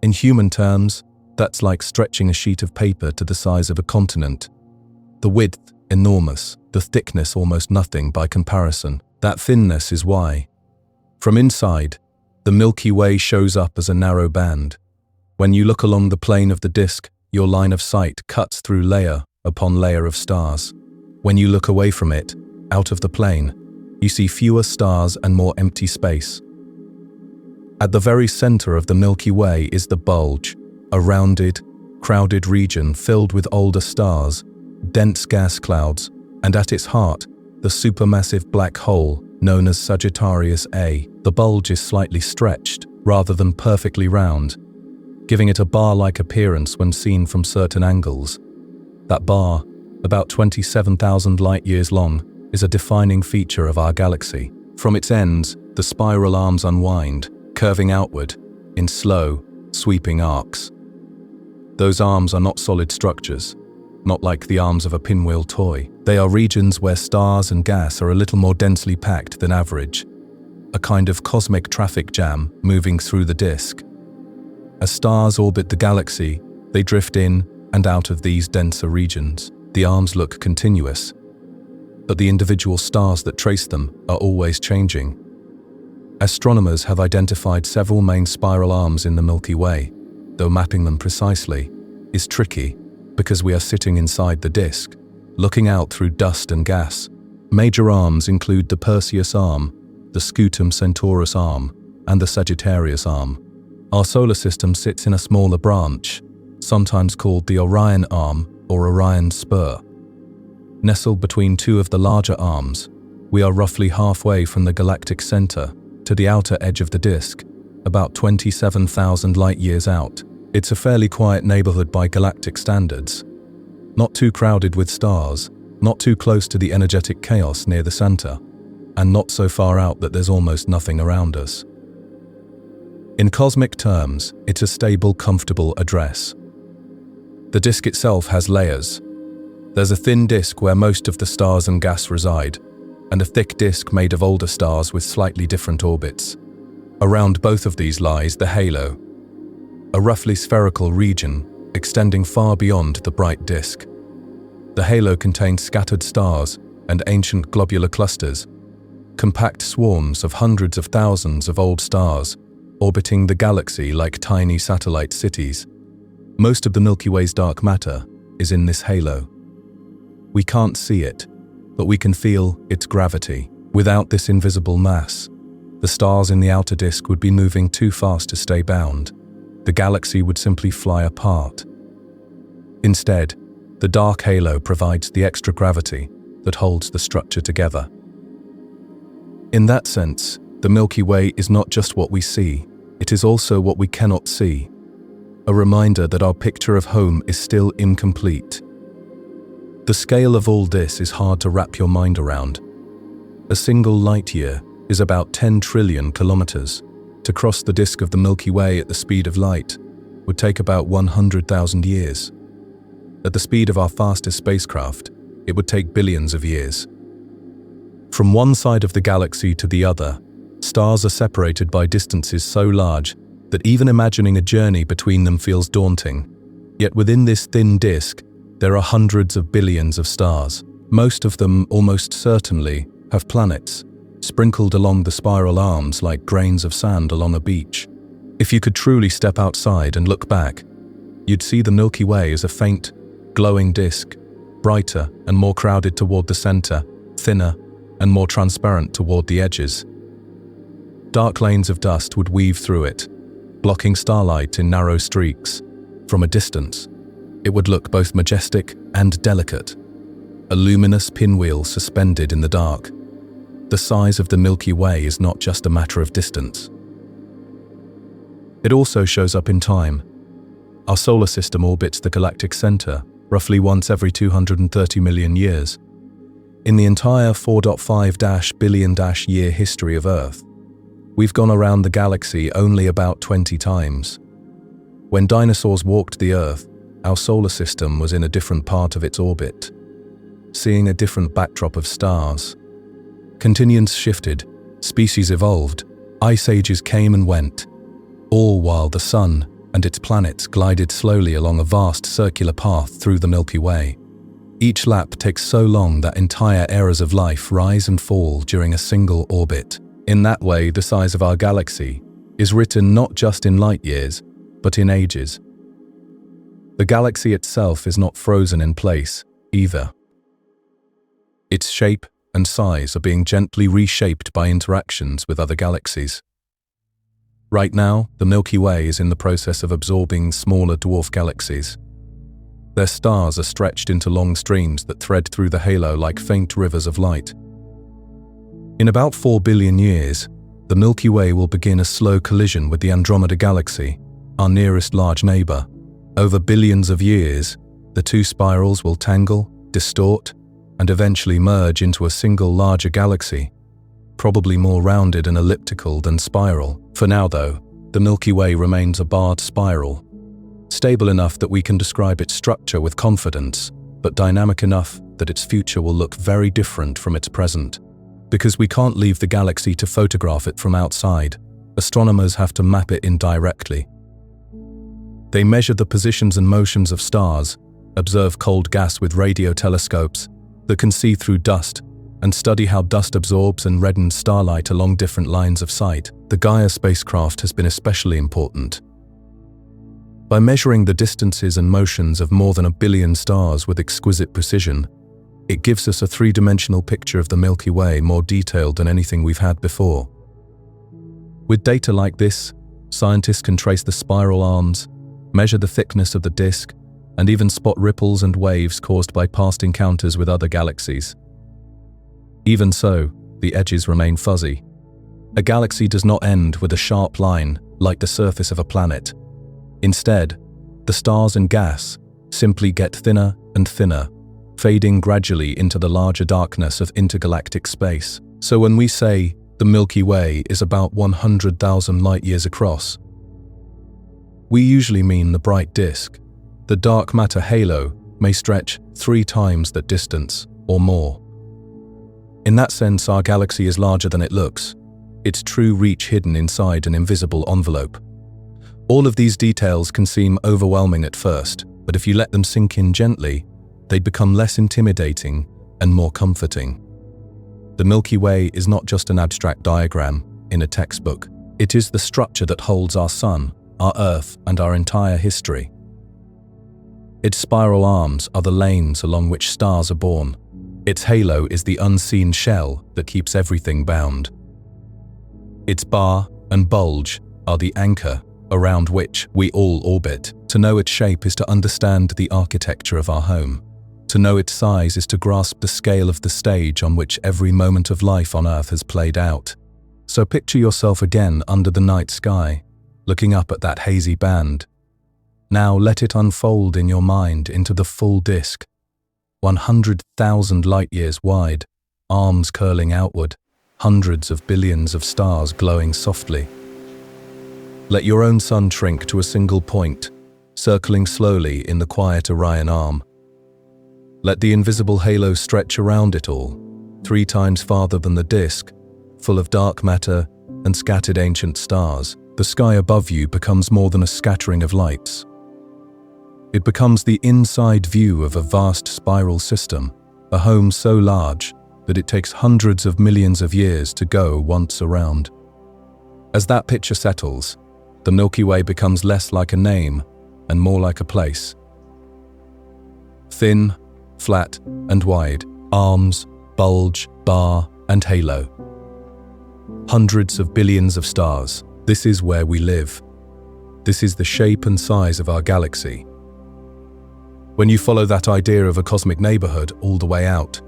In human terms, that's like stretching a sheet of paper to the size of a continent. The width, enormous, the thickness almost nothing by comparison. That thinness is why. From inside, the Milky Way shows up as a narrow band. When you look along the plane of the disk, your line of sight cuts through layer upon layer of stars. When you look away from it, out of the plane, you see fewer stars and more empty space. At the very center of the Milky Way is the bulge, a rounded, crowded region filled with older stars, dense gas clouds, and at its heart, the supermassive black hole known as Sagittarius A. The bulge is slightly stretched, rather than perfectly round, giving it a bar-like appearance when seen from certain angles. That bar, about 27,000 light-years long, is a defining feature of our galaxy. From its ends, the spiral arms unwind, curving outward, in slow, sweeping arcs. Those arms are not solid structures, not like the arms of a pinwheel toy. They are regions where stars and gas are a little more densely packed than average, a kind of cosmic traffic jam moving through the disk. As stars orbit the galaxy, they drift in and out of these denser regions. The arms look continuous, but the individual stars that trace them are always changing. Astronomers have identified several main spiral arms in the Milky Way, though mapping them precisely is tricky because we are sitting inside the disk, looking out through dust and gas. Major arms include the Perseus arm, the Scutum Centaurus arm, and the Sagittarius arm. Our solar system sits in a smaller branch, sometimes called the Orion arm or Orion's spur. Nestled between two of the larger arms, we are roughly halfway from the galactic center to the outer edge of the disk, about 27,000 light-years out. It's a fairly quiet neighborhood by galactic standards. Not too crowded with stars, not too close to the energetic chaos near the center, and not so far out that there's almost nothing around us. In cosmic terms, it's a stable, comfortable address. The disk itself has layers. There's a thin disk where most of the stars and gas reside, and a thick disk made of older stars with slightly different orbits. Around both of these lies the halo, a roughly spherical region extending far beyond the bright disk. The halo contains scattered stars and ancient globular clusters, compact swarms of hundreds of thousands of old stars orbiting the galaxy like tiny satellite cities. Most of the Milky Way's dark matter is in this halo. We can't see it, but we can feel its gravity. Without this invisible mass, the stars in the outer disk would be moving too fast to stay bound. The galaxy would simply fly apart. Instead, the dark halo provides the extra gravity that holds the structure together. In that sense, the Milky Way is not just what we see, it is also what we cannot see. A reminder that our picture of home is still incomplete. The scale of all this is hard to wrap your mind around. A single light year is about 10 trillion kilometers. To cross the disk of the Milky Way at the speed of light would take about 100,000 years. At the speed of our fastest spacecraft, it would take billions of years. From one side of the galaxy to the other, stars are separated by distances so large that even imagining a journey between them feels daunting. Yet within this thin disk, there are hundreds of billions of stars. Most of them almost certainly have planets, sprinkled along the spiral arms like grains of sand along a beach. If you could truly step outside and look back, you'd see the Milky Way as a faint, glowing disk, brighter and more crowded toward the center, thinner and more transparent toward the edges. Dark lanes of dust would weave through it, blocking starlight in narrow streaks. From a distance, it would look both majestic and delicate, a luminous pinwheel suspended in the dark. The size of the Milky Way is not just a matter of distance. It also shows up in time. Our solar system orbits the galactic center roughly once every 230 million years. In the entire 4.5 billion year history of Earth, we've gone around the galaxy only about 20 times. When dinosaurs walked the Earth, our solar system was in a different part of its orbit, seeing a different backdrop of stars. Continents shifted, species evolved, ice ages came and went, all while the Sun and its planets glided slowly along a vast circular path through the Milky Way. Each lap takes so long that entire eras of life rise and fall during a single orbit. In that way, the size of our galaxy is written not just in light years, but in ages. The galaxy itself is not frozen in place, either. Its shape and size are being gently reshaped by interactions with other galaxies. Right now, the Milky Way is in the process of absorbing smaller dwarf galaxies. Their stars are stretched into long streams that thread through the halo like faint rivers of light. In about 4 billion years, the Milky Way will begin a slow collision with the Andromeda Galaxy, our nearest large neighbor. Over billions of years, the two spirals will tangle, distort, and eventually merge into a single larger galaxy, probably more rounded and elliptical than spiral. For now, though, the Milky Way remains a barred spiral, stable enough that we can describe its structure with confidence, but dynamic enough that its future will look very different from its present. Because we can't leave the galaxy to photograph it from outside, astronomers have to map it in directly. They measure the positions and motions of stars, observe cold gas with radio telescopes that can see through dust, and study how dust absorbs and reddens starlight along different lines of sight. The Gaia spacecraft has been especially important. By measuring the distances and motions of more than 1 billion stars with exquisite precision, it gives us a three-dimensional picture of the Milky Way more detailed than anything we've had before. With data like this, scientists can trace the spiral arms, measure the thickness of the disk, and even spot ripples and waves caused by past encounters with other galaxies. Even so, the edges remain fuzzy. A galaxy does not end with a sharp line like the surface of a planet. Instead, the stars and gas simply get thinner and thinner, fading gradually into the larger darkness of intergalactic space. So when we say the Milky Way is about 100,000 light-years across, we usually mean the bright disk. The dark matter halo may stretch 3 times that distance or more. In that sense, our galaxy is larger than it looks, its true reach hidden inside an invisible envelope. All of these details can seem overwhelming at first, but if you let them sink in gently, they become less intimidating and more comforting. The Milky Way is not just an abstract diagram in a textbook. It is the structure that holds our Sun, our Earth, and our entire history. Its spiral arms are the lanes along which stars are born. Its halo is the unseen shell that keeps everything bound. Its bar and bulge are the anchor around which we all orbit. To know its shape is to understand the architecture of our home. To know its size is to grasp the scale of the stage on which every moment of life on Earth has played out. So picture yourself again under the night sky, looking up at that hazy band. Now let it unfold in your mind into the full disk, 100,000 light-years wide, arms curling outward, hundreds of billions of stars glowing softly. Let your own sun shrink to a single point, circling slowly in the quiet Orion arm. Let the invisible halo stretch around it all, 3 times farther than the disk, full of dark matter and scattered ancient stars. The sky above you becomes more than a scattering of lights. It becomes the inside view of a vast spiral system, a home so large that it takes hundreds of millions of years to go once around. As that picture settles, the Milky Way becomes less like a name and more like a place. Thin, flat, and wide, arms, bulge, bar, and halo. Hundreds of billions of stars. This is where we live. This is the shape and size of our galaxy. When you follow that idea of a cosmic neighborhood all the way out,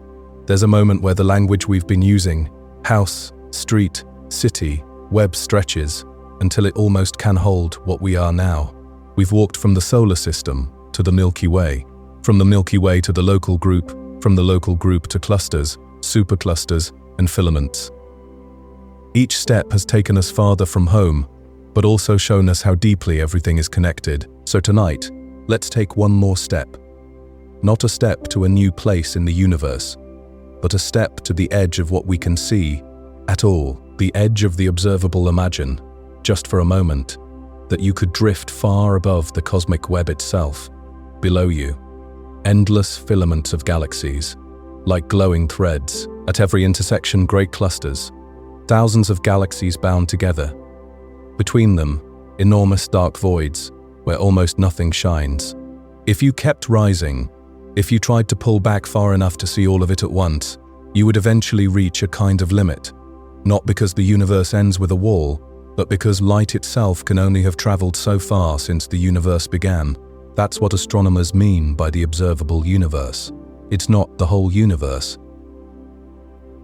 there's a moment where the language we've been using, house, street, city, web stretches until it almost can hold what we are now. We've walked from the solar system to the Milky Way, from the Milky Way to the local group, from the local group to clusters, superclusters, and filaments. Each step has taken us farther from home, but also shown us how deeply everything is connected. So tonight, let's take one more step. Not a step to a new place in the universe, but a step to the edge of what we can see at all, the edge of the observable. Imagine, just for a moment, that you could drift far above the cosmic web itself. Below you, endless filaments of galaxies, like glowing threads. At every intersection, great clusters, thousands of galaxies bound together. Between them, enormous dark voids, where almost nothing shines. If you kept rising, if you tried to pull back far enough to see all of it at once, you would eventually reach a kind of limit, not because the universe ends with a wall, but because light itself can only have traveled so far since the universe began. That's what astronomers mean by the observable universe. It's not the whole universe.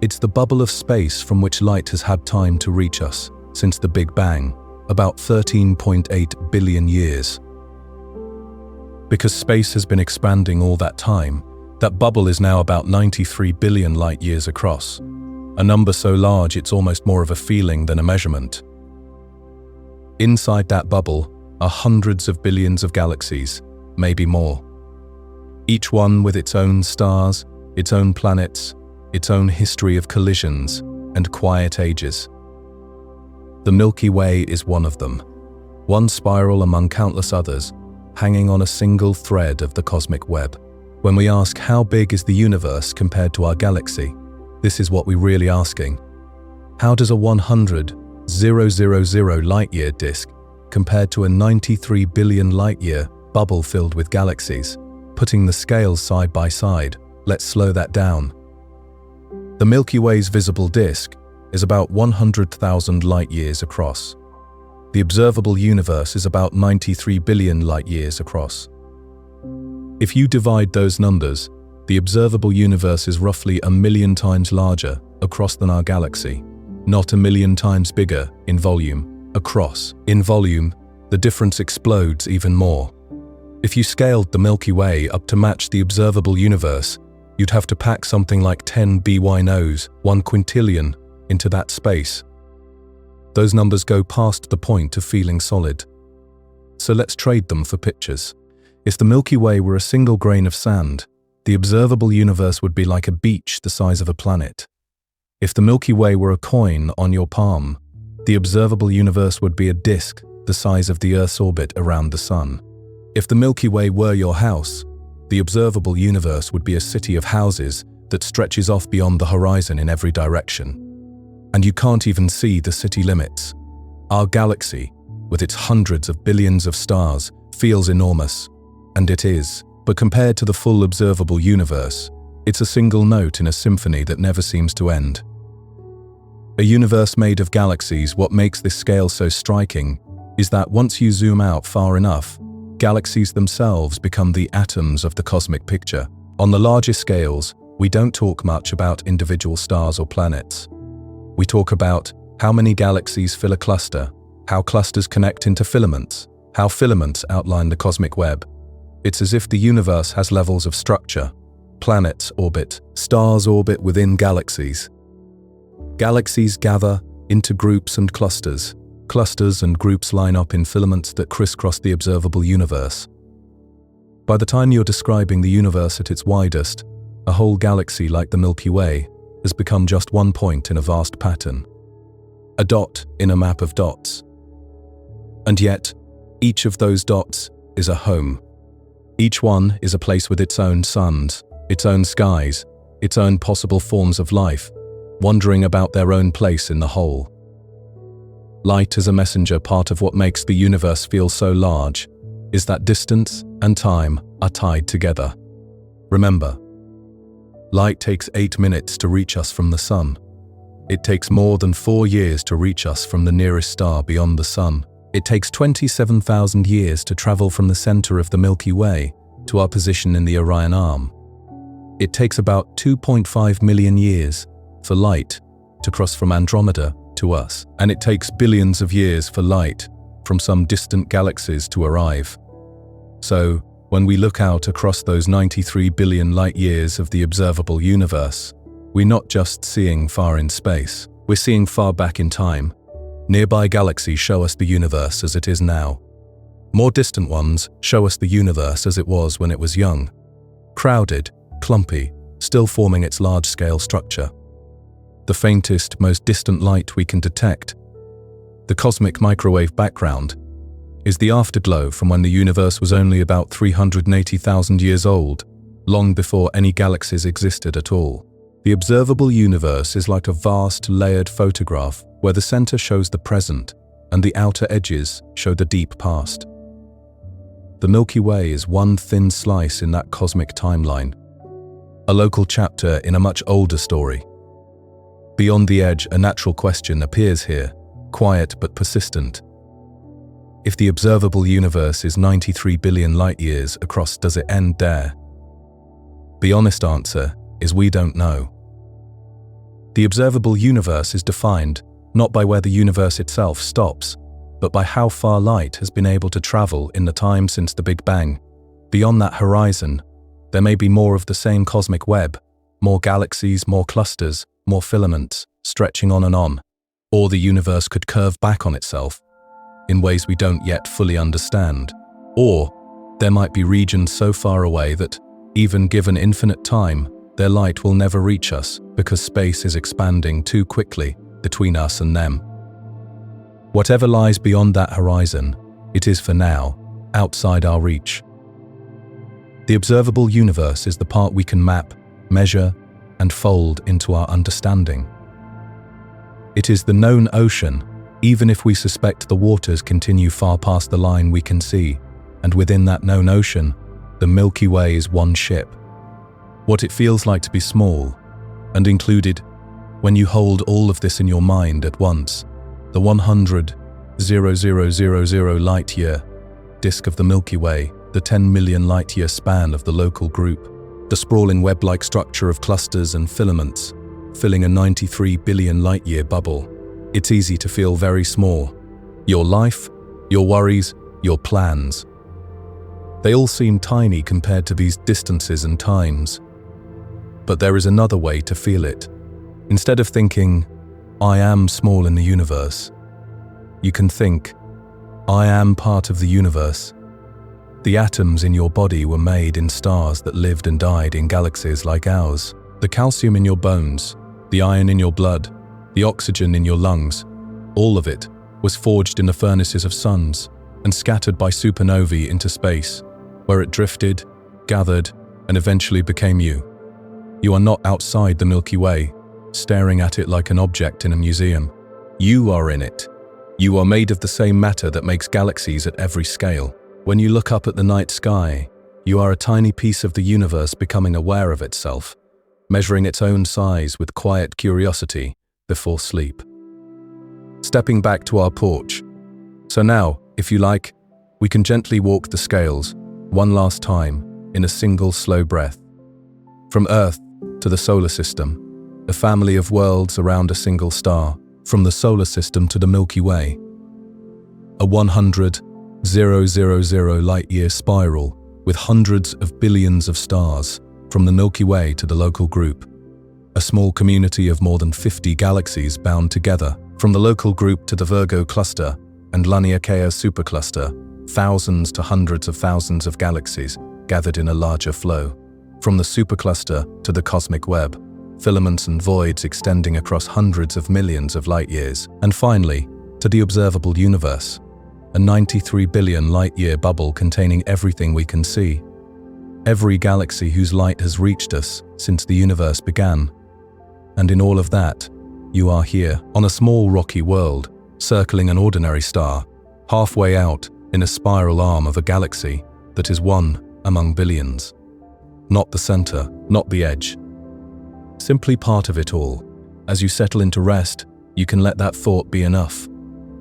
It's the bubble of space from which light has had time to reach us since the Big Bang, about 13.8 billion years. Because space has been expanding all that time, that bubble is now about 93 billion light years across, a number so large it's almost more of a feeling than a measurement. Inside that bubble are hundreds of billions of galaxies, maybe more. Each one with its own stars, its own planets, its own history of collisions and quiet ages. The Milky Way is one of them, one spiral among countless others, hanging on a single thread of the cosmic web. When we ask how big is the universe compared to our galaxy, this is what we're really asking. How does a 100,000 light-year disk compared to a 93 billion light-year bubble filled with galaxies? Putting the scales side by side, let's slow that down. The Milky Way's visible disk is about 100,000 light-years across. The observable universe is about 93 billion light-years across. If you divide those numbers, the observable universe is roughly 1,000,000 times larger across than our galaxy, not 1,000,000 times bigger in volume, across. In volume, the difference explodes even more. If you scaled the Milky Way up to match the observable universe, you'd have to pack something like 10 BYNOs, 1 quintillion, into that space. Those numbers go past the point of feeling solid. So let's trade them for pictures. If the Milky Way were a single grain of sand, the observable universe would be like a beach the size of a planet. If the Milky Way were a coin on your palm, the observable universe would be a disk the size of the Earth's orbit around the Sun. If the Milky Way were your house, the observable universe would be a city of houses that stretches off beyond the horizon in every direction. And you can't even see the city limits. Our galaxy, with its hundreds of billions of stars, feels enormous. And it is. But compared to the full observable universe, it's a single note in a symphony that never seems to end. A universe made of galaxies. What makes this scale so striking is that once you zoom out far enough, galaxies themselves become the atoms of the cosmic picture. On the larger scales, we don't talk much about individual stars or planets. We talk about how many galaxies fill a cluster, how clusters connect into filaments, how filaments outline the cosmic web. It's as if the universe has levels of structure. Planets orbit, stars orbit within galaxies. Galaxies gather into groups and clusters. Clusters and groups line up in filaments that crisscross the observable universe. By the time you're describing the universe at its widest, a whole galaxy like the Milky Way has become just one point in a vast pattern. A dot in a map of dots. And yet, each of those dots is a home. Each one is a place with its own suns, its own skies, its own possible forms of life, wondering about their own place in the whole. Light as a messenger. Part of what makes the universe feel so large is that distance and time are tied together. Remember, light takes 8 minutes to reach us from the sun. It takes more than 4 years to reach us from the nearest star beyond the sun. It takes 27,000 years to travel from the center of the Milky Way to our position in the Orion Arm. It takes about 2.5 million years for light to cross from Andromeda to us, and it takes billions of years for light from some distant galaxies to arrive. So, when we look out across those 93 billion light years of the observable universe, we're not just seeing far in space, we're seeing far back in time. Nearby galaxies show us the universe as it is now. More distant ones show us the universe as it was when it was young. Crowded, clumpy, still forming its large-scale structure. The faintest, most distant light we can detect, the cosmic microwave background, is the afterglow from when the universe was only about 380,000 years old, long before any galaxies existed at all. The observable universe is like a vast, layered photograph where the center shows the present and the outer edges show the deep past. The Milky Way is one thin slice in that cosmic timeline, a local chapter in a much older story. Beyond the edge, a natural question appears here, quiet but persistent. If the observable universe is 93 billion light-years across, does it end there? The honest answer is we don't know. The observable universe is defined not by where the universe itself stops, but by how far light has been able to travel in the time since the Big Bang. Beyond that horizon, there may be more of the same cosmic web, more galaxies, more clusters, more filaments, stretching on and on. Or the universe could curve back on itself, in ways we don't yet fully understand. Or there might be regions so far away that, even given infinite time, their light will never reach us because space is expanding too quickly between us and them. Whatever lies beyond that horizon, it is for now outside our reach. The observable universe is the part we can map, measure, and fold into our understanding. It is the known ocean, even if we suspect the waters continue far past the line we can see, and within that known ocean, the Milky Way is one ship. What it feels like to be small, and included, when you hold all of this in your mind at once, the 100,000 light-year disk of the Milky Way, the 10 million light-year span of the local group, the sprawling web-like structure of clusters and filaments, filling a 93 billion light-year bubble. It's easy to feel very small. Your life, your worries, your plans. They all seem tiny compared to these distances and times. But there is another way to feel it. Instead of thinking, I am small in the universe, you can think, I am part of the universe. The atoms in your body were made in stars that lived and died in galaxies like ours. The calcium in your bones, the iron in your blood, the oxygen in your lungs, all of it was forged in the furnaces of suns and scattered by supernovae into space, where it drifted, gathered, and eventually became you. You are not outside the Milky Way, staring at it like an object in a museum. You are in it. You are made of the same matter that makes galaxies at every scale. When you look up at the night sky, you are a tiny piece of the universe becoming aware of itself, measuring its own size with quiet curiosity before sleep. Stepping back to our porch. So now, if you like, we can gently walk the scales, one last time, in a single slow breath. From Earth to the solar system, a family of worlds around a single star, from the solar system to the Milky Way. A 100,000 light-year spiral with hundreds of billions of stars, from the Milky Way to the local group. A small community of more than 50 galaxies bound together, from the local group to the Virgo cluster and Laniakea supercluster, thousands to hundreds of thousands of galaxies gathered in a larger flow. From the supercluster to the cosmic web, filaments and voids extending across hundreds of millions of light-years. And finally, to the observable universe, a 93 billion light-year bubble containing everything we can see. Every galaxy whose light has reached us since the universe began. And in all of that, you are here, on a small rocky world, circling an ordinary star, halfway out in a spiral arm of a galaxy that is one among billions. Not the center, not the edge. Simply part of it all. As you settle into rest, you can let that thought be enough.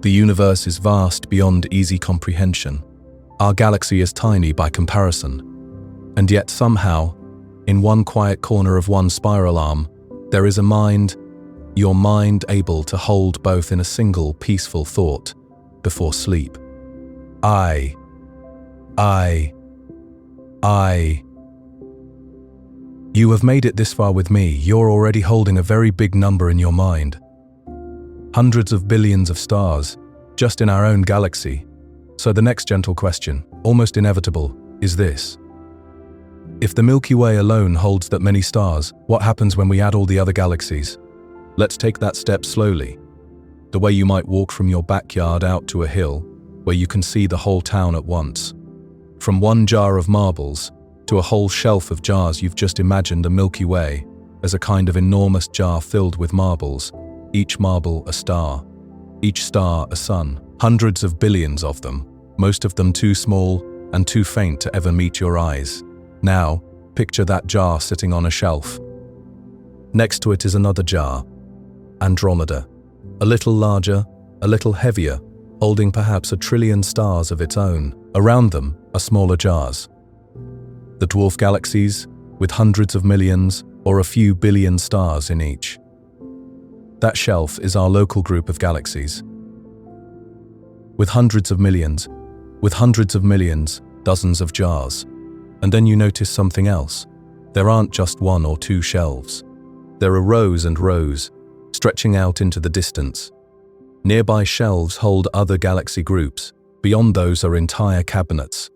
The universe is vast beyond easy comprehension. Our galaxy is tiny by comparison. And yet somehow, in one quiet corner of one spiral arm, there is a mind, your mind able to hold both in a single peaceful thought before sleep. I. You have made it this far with me. You're already holding a very big number in your mind. Hundreds of billions of stars, just in our own galaxy. So the next gentle question, almost inevitable, is this. If the Milky Way alone holds that many stars, what happens when we add all the other galaxies? Let's take that step slowly. The way you might walk from your backyard out to a hill, where you can see the whole town at once. From one jar of marbles, to a whole shelf of jars, you've just imagined the Milky Way as a kind of enormous jar filled with marbles, each marble a star, each star a sun, hundreds of billions of them, most of them too small, and too faint to ever meet your eyes. Now, picture that jar sitting on a shelf. Next to it is another jar, Andromeda, a little larger, a little heavier, holding perhaps 1 trillion stars of its own. Around them are smaller jars. The dwarf galaxies, with hundreds of millions or a few billion stars in each. That shelf is our local group of galaxies. With hundreds of millions, dozens of jars. And then you notice something else. There aren't just 1 or 2 shelves. There are rows and rows, stretching out into the distance. Nearby shelves hold other galaxy groups. Beyond those are entire cabinets,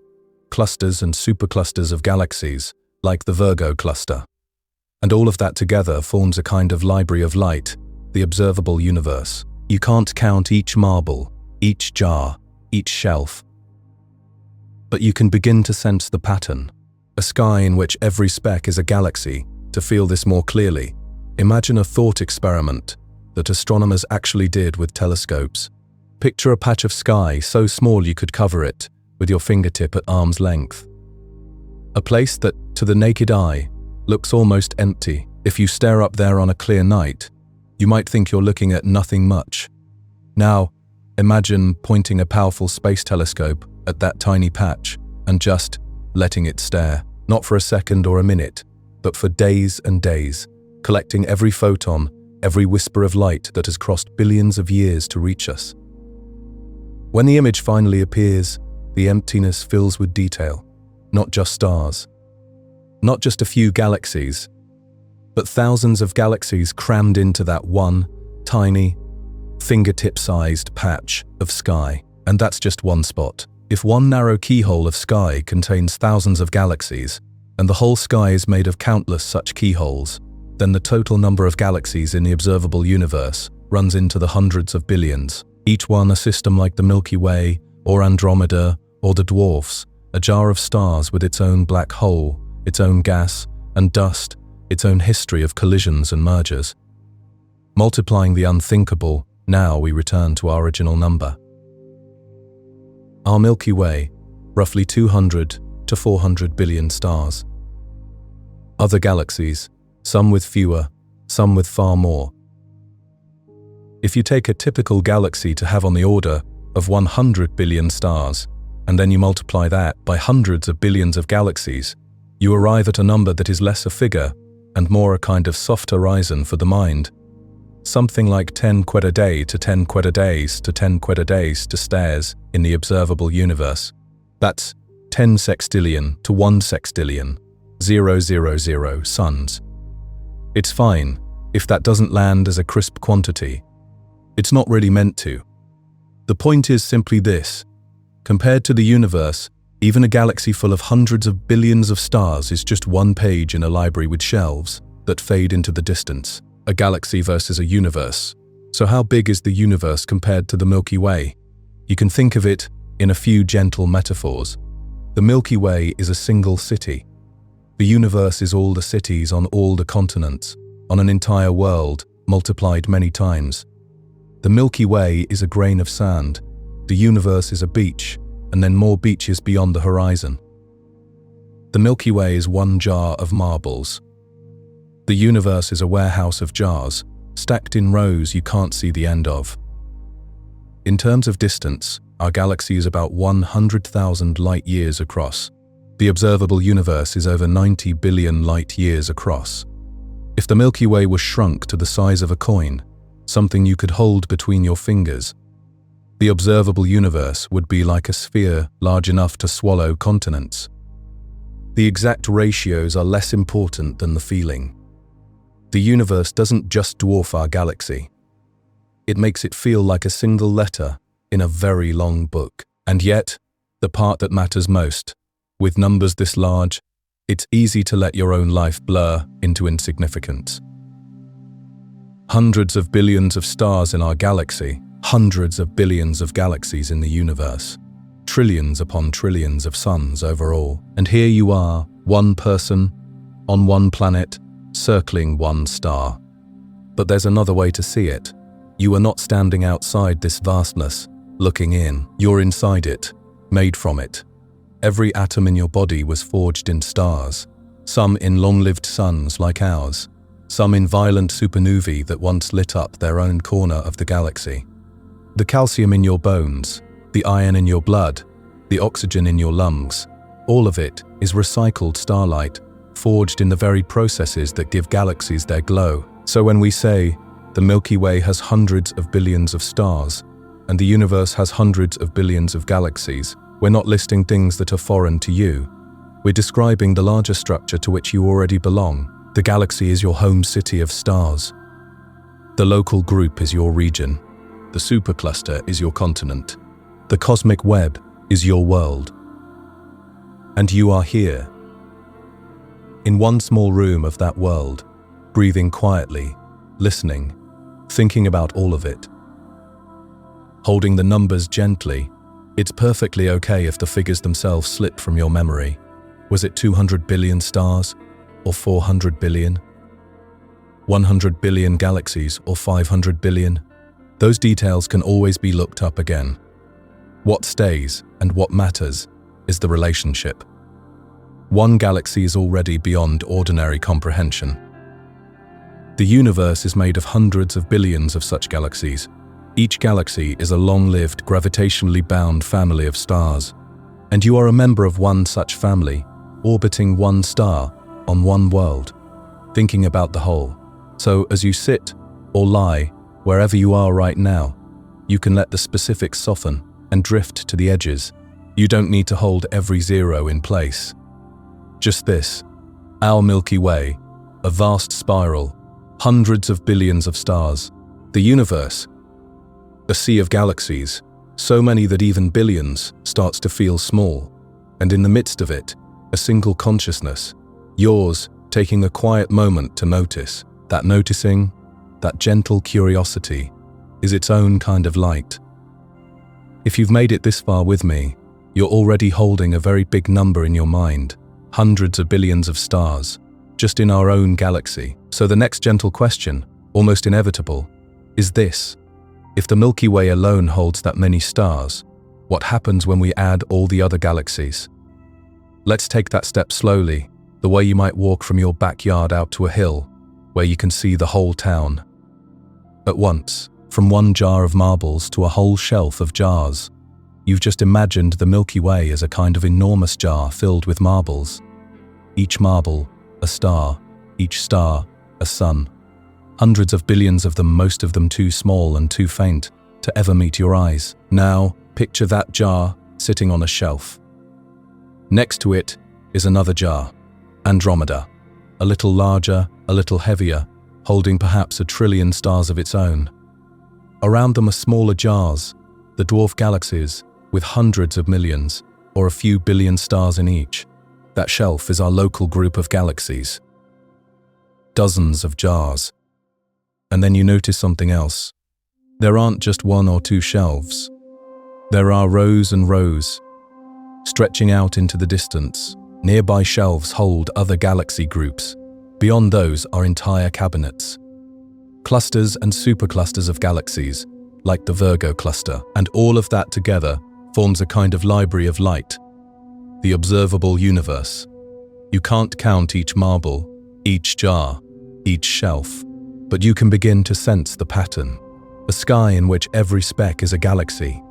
clusters and superclusters of galaxies, like the Virgo cluster. And all of that together forms a kind of library of light, the observable universe. You can't count each marble, each jar, each shelf. But you can begin to sense the pattern. A sky in which every speck is a galaxy. To feel this more clearly, imagine a thought experiment that astronomers actually did with telescopes. Picture a patch of sky so small you could cover it with your fingertip at arm's length. A place that, to the naked eye, looks almost empty. If you stare up there on a clear night, you might think you're looking at nothing much. Now, imagine pointing a powerful space telescope at that tiny patch and just letting it stare, not for a second or a minute, but for days and days, collecting every photon, every whisper of light that has crossed billions of years to reach us. When the image finally appears, the emptiness fills with detail, not just stars, not just a few galaxies, but thousands of galaxies crammed into that one, tiny, fingertip-sized patch of sky. And that's just one spot. If one narrow keyhole of sky contains thousands of galaxies, and the whole sky is made of countless such keyholes, then the total number of galaxies in the observable universe runs into the hundreds of billions, each one a system like the Milky Way, or Andromeda, or the dwarfs, a jar of stars with its own black hole, its own gas and dust, its own history of collisions and mergers. Multiplying the unthinkable, now we return to our original number. Our Milky Way, roughly 200 to 400 billion stars. Other galaxies, some with fewer, some with far more. If you take a typical galaxy to have on the order of 100 billion stars, and then you multiply that by hundreds of billions of galaxies, you arrive at a number that is less a figure and more a kind of soft horizon for the mind. Something like 10 quid a day to 10 quid a days to 10 quid a days to stairs in the observable universe. That's 10 sextillion to 1 sextillion, 000 suns. It's fine if that doesn't land as a crisp quantity. It's not really meant to. The point is simply this. Compared to the universe, even a galaxy full of hundreds of billions of stars is just one page in a library with shelves that fade into the distance. A galaxy versus a universe. So how big is the universe compared to the Milky Way? You can think of it in a few gentle metaphors. The Milky Way is a single city. The universe is all the cities on all the continents, on an entire world, multiplied many times. The Milky Way is a grain of sand. The universe is a beach, and then more beaches beyond the horizon. The Milky Way is one jar of marbles. The universe is a warehouse of jars, stacked in rows you can't see the end of. In terms of distance, our galaxy is about 100,000 light-years across. The observable universe is over 90 billion light-years across. If the Milky Way was shrunk to the size of a coin, something you could hold between your fingers, the observable universe would be like a sphere large enough to swallow continents. The exact ratios are less important than the feeling. The universe doesn't just dwarf our galaxy. It makes it feel like a single letter in a very long book. And yet, the part that matters most, with numbers this large, it's easy to let your own life blur into insignificance. Hundreds of billions of stars in our galaxy, hundreds of billions of galaxies in the universe, trillions upon trillions of suns overall. And here you are, one person, on one planet, circling one star. But there's another way to see it. You are not standing outside this vastness, looking in. You're inside it, made from it. Every atom in your body was forged in stars, some in long-lived suns like ours, some in violent supernovae that once lit up their own corner of the galaxy. The calcium in your bones, the iron in your blood, the oxygen in your lungs, all of it is recycled starlight, forged in the very processes that give galaxies their glow. So when we say, the Milky Way has hundreds of billions of stars, and the universe has hundreds of billions of galaxies, we're not listing things that are foreign to you. We're describing the larger structure to which you already belong. The galaxy is your home city of stars. The local group is your region. The supercluster is your continent. The cosmic web is your world. And you are here, in one small room of that world, breathing quietly, listening, thinking about all of it. Holding the numbers gently, it's perfectly okay if the figures themselves slip from your memory. Was it 200 billion stars, or 400 billion? 100 billion galaxies, or 500 billion? Those details can always be looked up again. What stays, and what matters, is the relationship. One galaxy is already beyond ordinary comprehension. The universe is made of hundreds of billions of such galaxies. Each galaxy is a long-lived, gravitationally bound family of stars, and you are a member of one such family, orbiting one star on one world, thinking about the whole. So as you sit or lie wherever you are right now, you can let the specifics soften and drift to the edges. You don't need to hold every zero in place. Just this, our Milky Way, a vast spiral, hundreds of billions of stars, the universe, a sea of galaxies, so many that even billions starts to feel small, and in the midst of it, a single consciousness, yours taking a quiet moment to notice. That noticing, that gentle curiosity, is its own kind of light. If you've made it this far with me, you're already holding a very big number in your mind, hundreds of billions of stars, just in our own galaxy. So the next gentle question, almost inevitable, is this: if the Milky Way alone holds that many stars, what happens when we add all the other galaxies? Let's take that step slowly, the way you might walk from your backyard out to a hill, where you can see the whole town. At once, from one jar of marbles to a whole shelf of jars, you've just imagined the Milky Way as a kind of enormous jar filled with marbles. Each marble, a star, each star, a sun. Hundreds of billions of them, most of them too small and too faint to ever meet your eyes. Now, picture that jar sitting on a shelf. Next to it is another jar, Andromeda, a little larger, a little heavier, holding perhaps 1 trillion stars of its own. Around them are smaller jars, the dwarf galaxies, with hundreds of millions, or a few billion stars in each. That shelf is our local group of galaxies. Dozens of jars. And then you notice something else. There aren't just 1 or 2 shelves. There are rows and rows, stretching out into the distance. Nearby shelves hold other galaxy groups. Beyond those are entire cabinets. Clusters and superclusters of galaxies, like the Virgo cluster. And all of that together forms a kind of library of light, the observable universe. You can't count each marble, each jar, each shelf, but you can begin to sense the pattern, a sky in which every speck is a galaxy.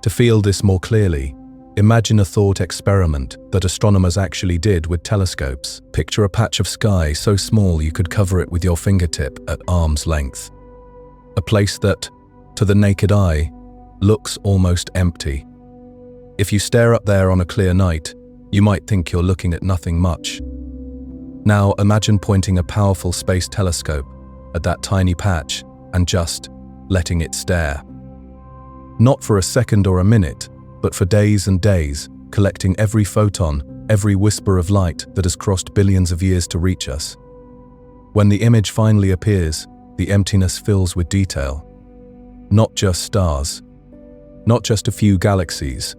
To feel this more clearly, imagine a thought experiment that astronomers actually did with telescopes. Picture a patch of sky so small you could cover it with your fingertip at arm's length. A place that, to the naked eye, looks almost empty. If you stare up there on a clear night, you might think you're looking at nothing much. Now imagine pointing a powerful space telescope at that tiny patch and just letting it stare. Not for a second or a minute, but for days and days, collecting every photon, every whisper of light that has crossed billions of years to reach us. When the image finally appears, the emptiness fills with detail. Not just stars, not just a few galaxies,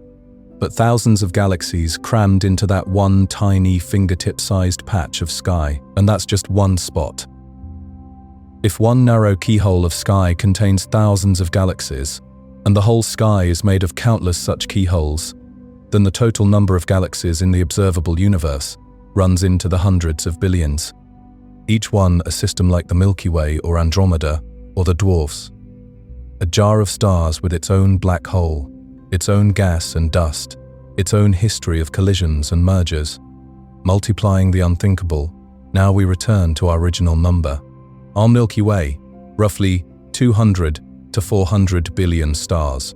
but thousands of galaxies crammed into that one tiny fingertip-sized patch of sky, and that's just one spot. If one narrow keyhole of sky contains thousands of galaxies, and the whole sky is made of countless such keyholes, then the total number of galaxies in the observable universe runs into the hundreds of billions. Each one a system like the Milky Way or Andromeda or the dwarfs. A jar of stars with its own black hole, its own gas and dust, its own history of collisions and mergers. Multiplying the unthinkable, now we return to our original number. Our Milky Way, roughly 200 to 400 billion stars.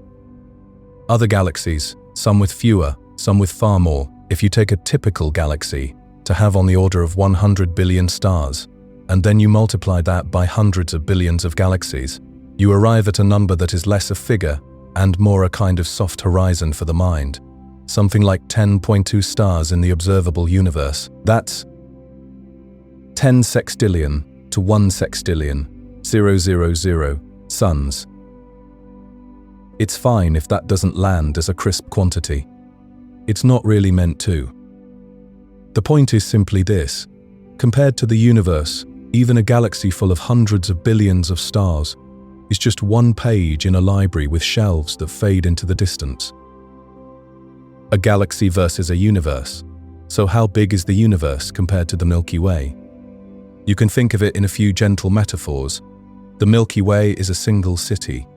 Other galaxies, some with fewer, some with far more. If you take a typical galaxy to have on the order of 100 billion stars, and then you multiply that by hundreds of billions of galaxies, you arrive at a number that is less a figure and more a kind of soft horizon for the mind. Something like 10.2 stars in the observable universe. That's 10 sextillion to 1 sextillion, 000 suns. It's fine if that doesn't land as a crisp quantity. It's not really meant to. The point is simply this: compared to the universe, even a galaxy full of hundreds of billions of stars is just one page in a library with shelves that fade into the distance. A galaxy versus a universe. So how big is the universe compared to the Milky Way? You can think of it in a few gentle metaphors. The Milky Way is a single city.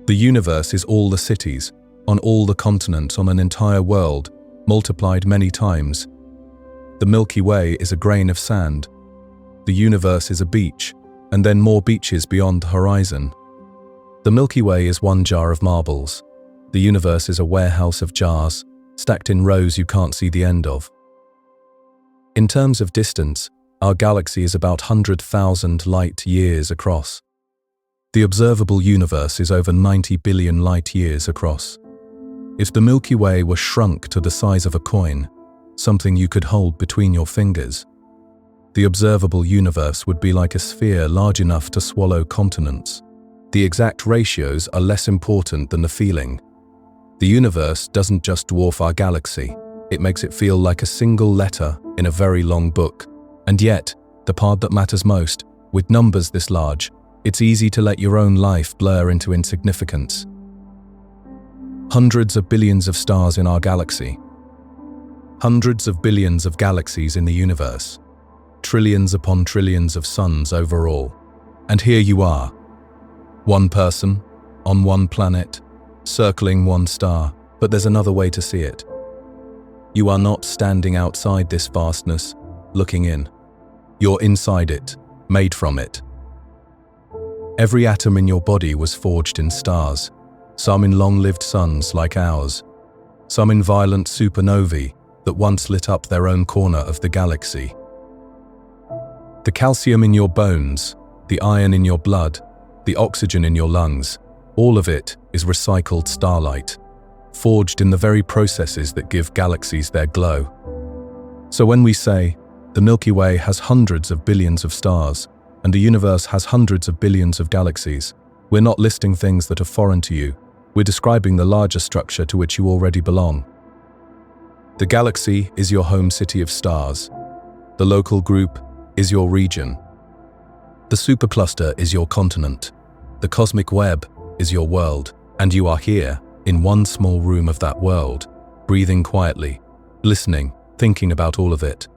The universe is all the cities, on all the continents, on an entire world, multiplied many times. The Milky Way is a grain of sand. The universe is a beach, and then more beaches beyond the horizon. The Milky Way is one jar of marbles. The universe is a warehouse of jars, stacked in rows you can't see the end of. In terms of distance, our galaxy is about 100,000 light years across. The observable universe is over 90 billion light years across. If the Milky Way were shrunk to the size of a coin, something you could hold between your fingers, the observable universe would be like a sphere large enough to swallow continents. The exact ratios are less important than the feeling. The universe doesn't just dwarf our galaxy, it makes it feel like a single letter in a very long book. And yet, the part that matters most, with numbers this large, it's easy to let your own life blur into insignificance. Hundreds of billions of stars in our galaxy. Hundreds of billions of galaxies in the universe. Trillions upon trillions of suns overall. And here you are. One person, on one planet, circling one star, but there's another way to see it. You are not standing outside this vastness, looking in. You're inside it, made from it. Every atom in your body was forged in stars, some in long-lived suns like ours, some in violent supernovae that once lit up their own corner of the galaxy. The calcium in your bones, the iron in your blood, the oxygen in your lungs, all of it is recycled starlight, forged in the very processes that give galaxies their glow. So when we say, the Milky Way has hundreds of billions of stars, and the universe has hundreds of billions of galaxies, we're not listing things that are foreign to you, we're describing the larger structure to which you already belong. The galaxy is your home city of stars. The local group is your region. The supercluster is your continent. The cosmic web is your world, and you are here, in one small room of that world, breathing quietly, listening, thinking about all of it.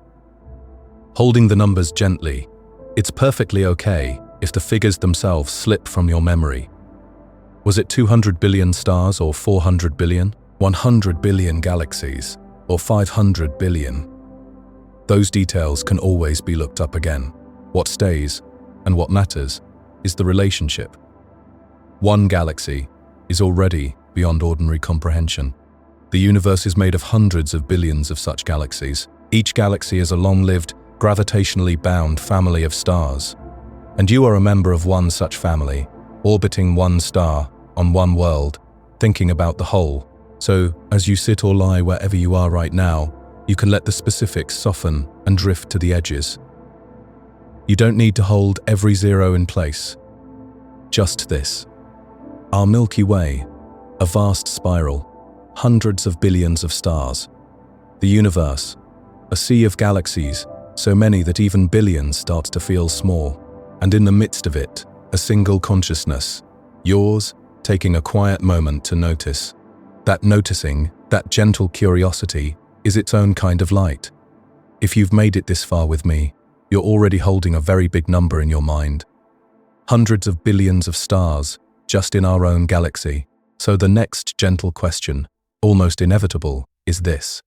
Holding the numbers gently, it's perfectly okay if the figures themselves slip from your memory. Was it 200 billion stars or 400 billion? 100 billion galaxies or 500 billion? Those details can always be looked up again. What stays, and what matters, is the relationship. One galaxy is already beyond ordinary comprehension. The universe is made of hundreds of billions of such galaxies. Each galaxy is a long-lived, gravitationally bound family of stars. And you are a member of one such family, orbiting one star, on one world, thinking about the whole. So, as you sit or lie wherever you are right now, you can let the specifics soften and drift to the edges. You don't need to hold every zero in place. Just this. Our Milky Way, a vast spiral, hundreds of billions of stars. The universe, a sea of galaxies, so many that even billions start to feel small. And in the midst of it, a single consciousness, yours, taking a quiet moment to notice. That noticing That gentle curiosity is its own kind of light. If you've made it this far with me, you're already holding a very big number in your mind. Hundreds of billions of stars just in our own galaxy. So the next gentle question, almost inevitable, is this.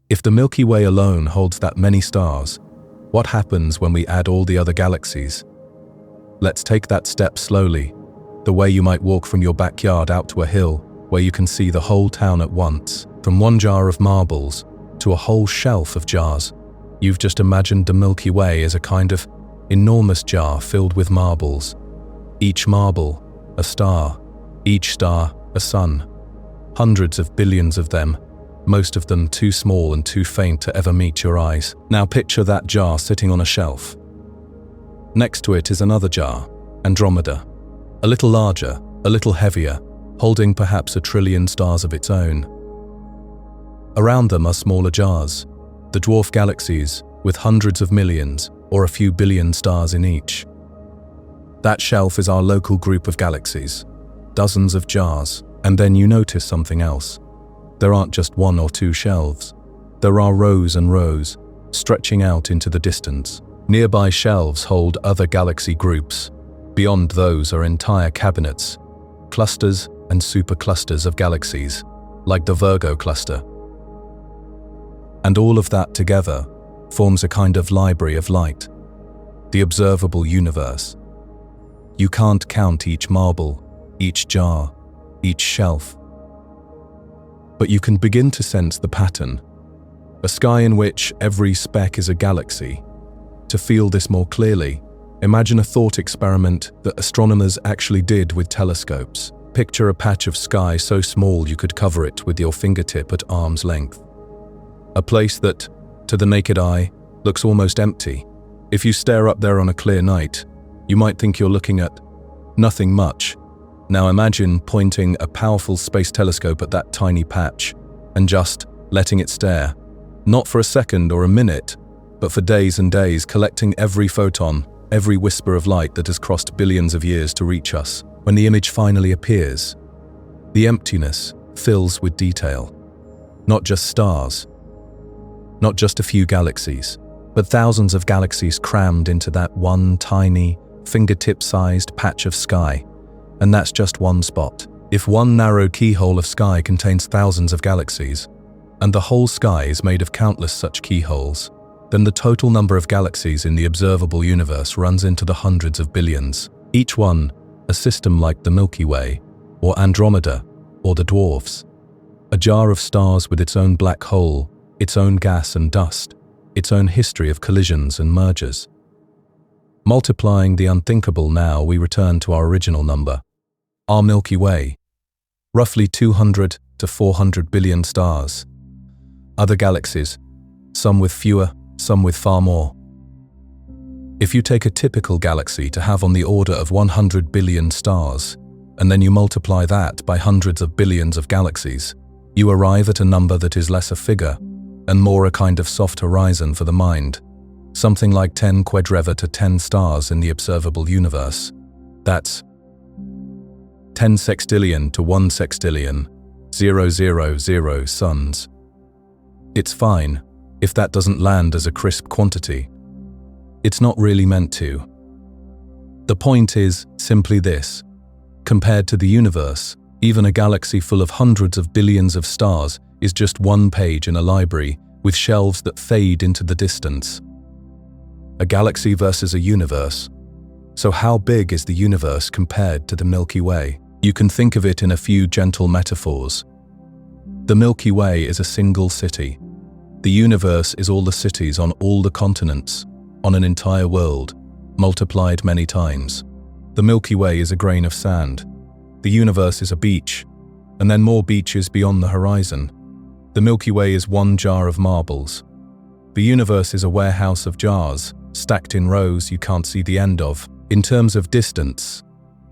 If the Milky Way alone holds that many stars, what happens when we add all the other galaxies? Let's take that step slowly, the way you might walk from your backyard out to a hill where you can see the whole town at once, from one jar of marbles to a whole shelf of jars. You've just imagined the Milky Way as a kind of enormous jar filled with marbles. Each marble, a star. Each star, a sun. Hundreds of billions of them, most of them too small and too faint to ever meet your eyes. Now picture that jar sitting on a shelf. Next to it is another jar, Andromeda. A little larger, a little heavier, holding perhaps 1 trillion stars of its own. Around them are smaller jars, the dwarf galaxies, with hundreds of millions or a few billion stars in each. That shelf is our local group of galaxies. Dozens of jars, and then you notice something else. There aren't just 1 or 2 shelves. There are rows and rows, stretching out into the distance. Nearby shelves hold other galaxy groups. Beyond those are entire cabinets, clusters and superclusters of galaxies, like the Virgo cluster. And all of that together forms a kind of library of light, the observable universe. You can't count each marble, each jar, each shelf. But you can begin to sense the pattern, a sky in which every speck is a galaxy. To feel this more clearly, imagine a thought experiment that astronomers actually did with telescopes. Picture a patch of sky so small you could cover it with your fingertip at arm's length. A place that, to the naked eye, looks almost empty. If you stare up there on a clear night, you might think you're looking at nothing much. Now imagine pointing a powerful space telescope at that tiny patch and just letting it stare, not for a second or a minute, but for days and days, collecting every photon, every whisper of light that has crossed billions of years to reach us. When the image finally appears, the emptiness fills with detail. Not just stars, not just a few galaxies, but thousands of galaxies crammed into that one tiny, fingertip-sized patch of sky. And that's just one spot. If one narrow keyhole of sky contains thousands of galaxies, and the whole sky is made of countless such keyholes, then the total number of galaxies in the observable universe runs into the hundreds of billions. Each one, a system like the Milky Way, or Andromeda, or the dwarfs. A jar of stars with its own black hole, its own gas and dust, its own history of collisions and mergers. Multiplying the unthinkable now, we return to our original number. Our Milky Way, roughly 200 to 400 billion stars. Other galaxies, some with fewer, some with far more. If you take a typical galaxy to have on the order of 100 billion stars, and then you multiply that by hundreds of billions of galaxies, you arrive at a number that is less a figure and more a kind of soft horizon for the mind, something like 10 quadreva to 10 stars in the observable universe. That's 10 sextillion to 1 sextillion, 000 suns. It's fine if that doesn't land as a crisp quantity. It's not really meant to. The point is simply this. Compared to the universe, even a galaxy full of hundreds of billions of stars is just one page in a library with shelves that fade into the distance. A galaxy versus a universe. So how big is the universe compared to the Milky Way? You can think of it in a few gentle metaphors. The Milky Way is a single city. The universe is all the cities on all the continents, on an entire world, multiplied many times. The Milky Way is a grain of sand. The universe is a beach, and then more beaches beyond the horizon. The Milky Way is one jar of marbles. The universe is a warehouse of jars, stacked in rows you can't see the end of. In terms of distance,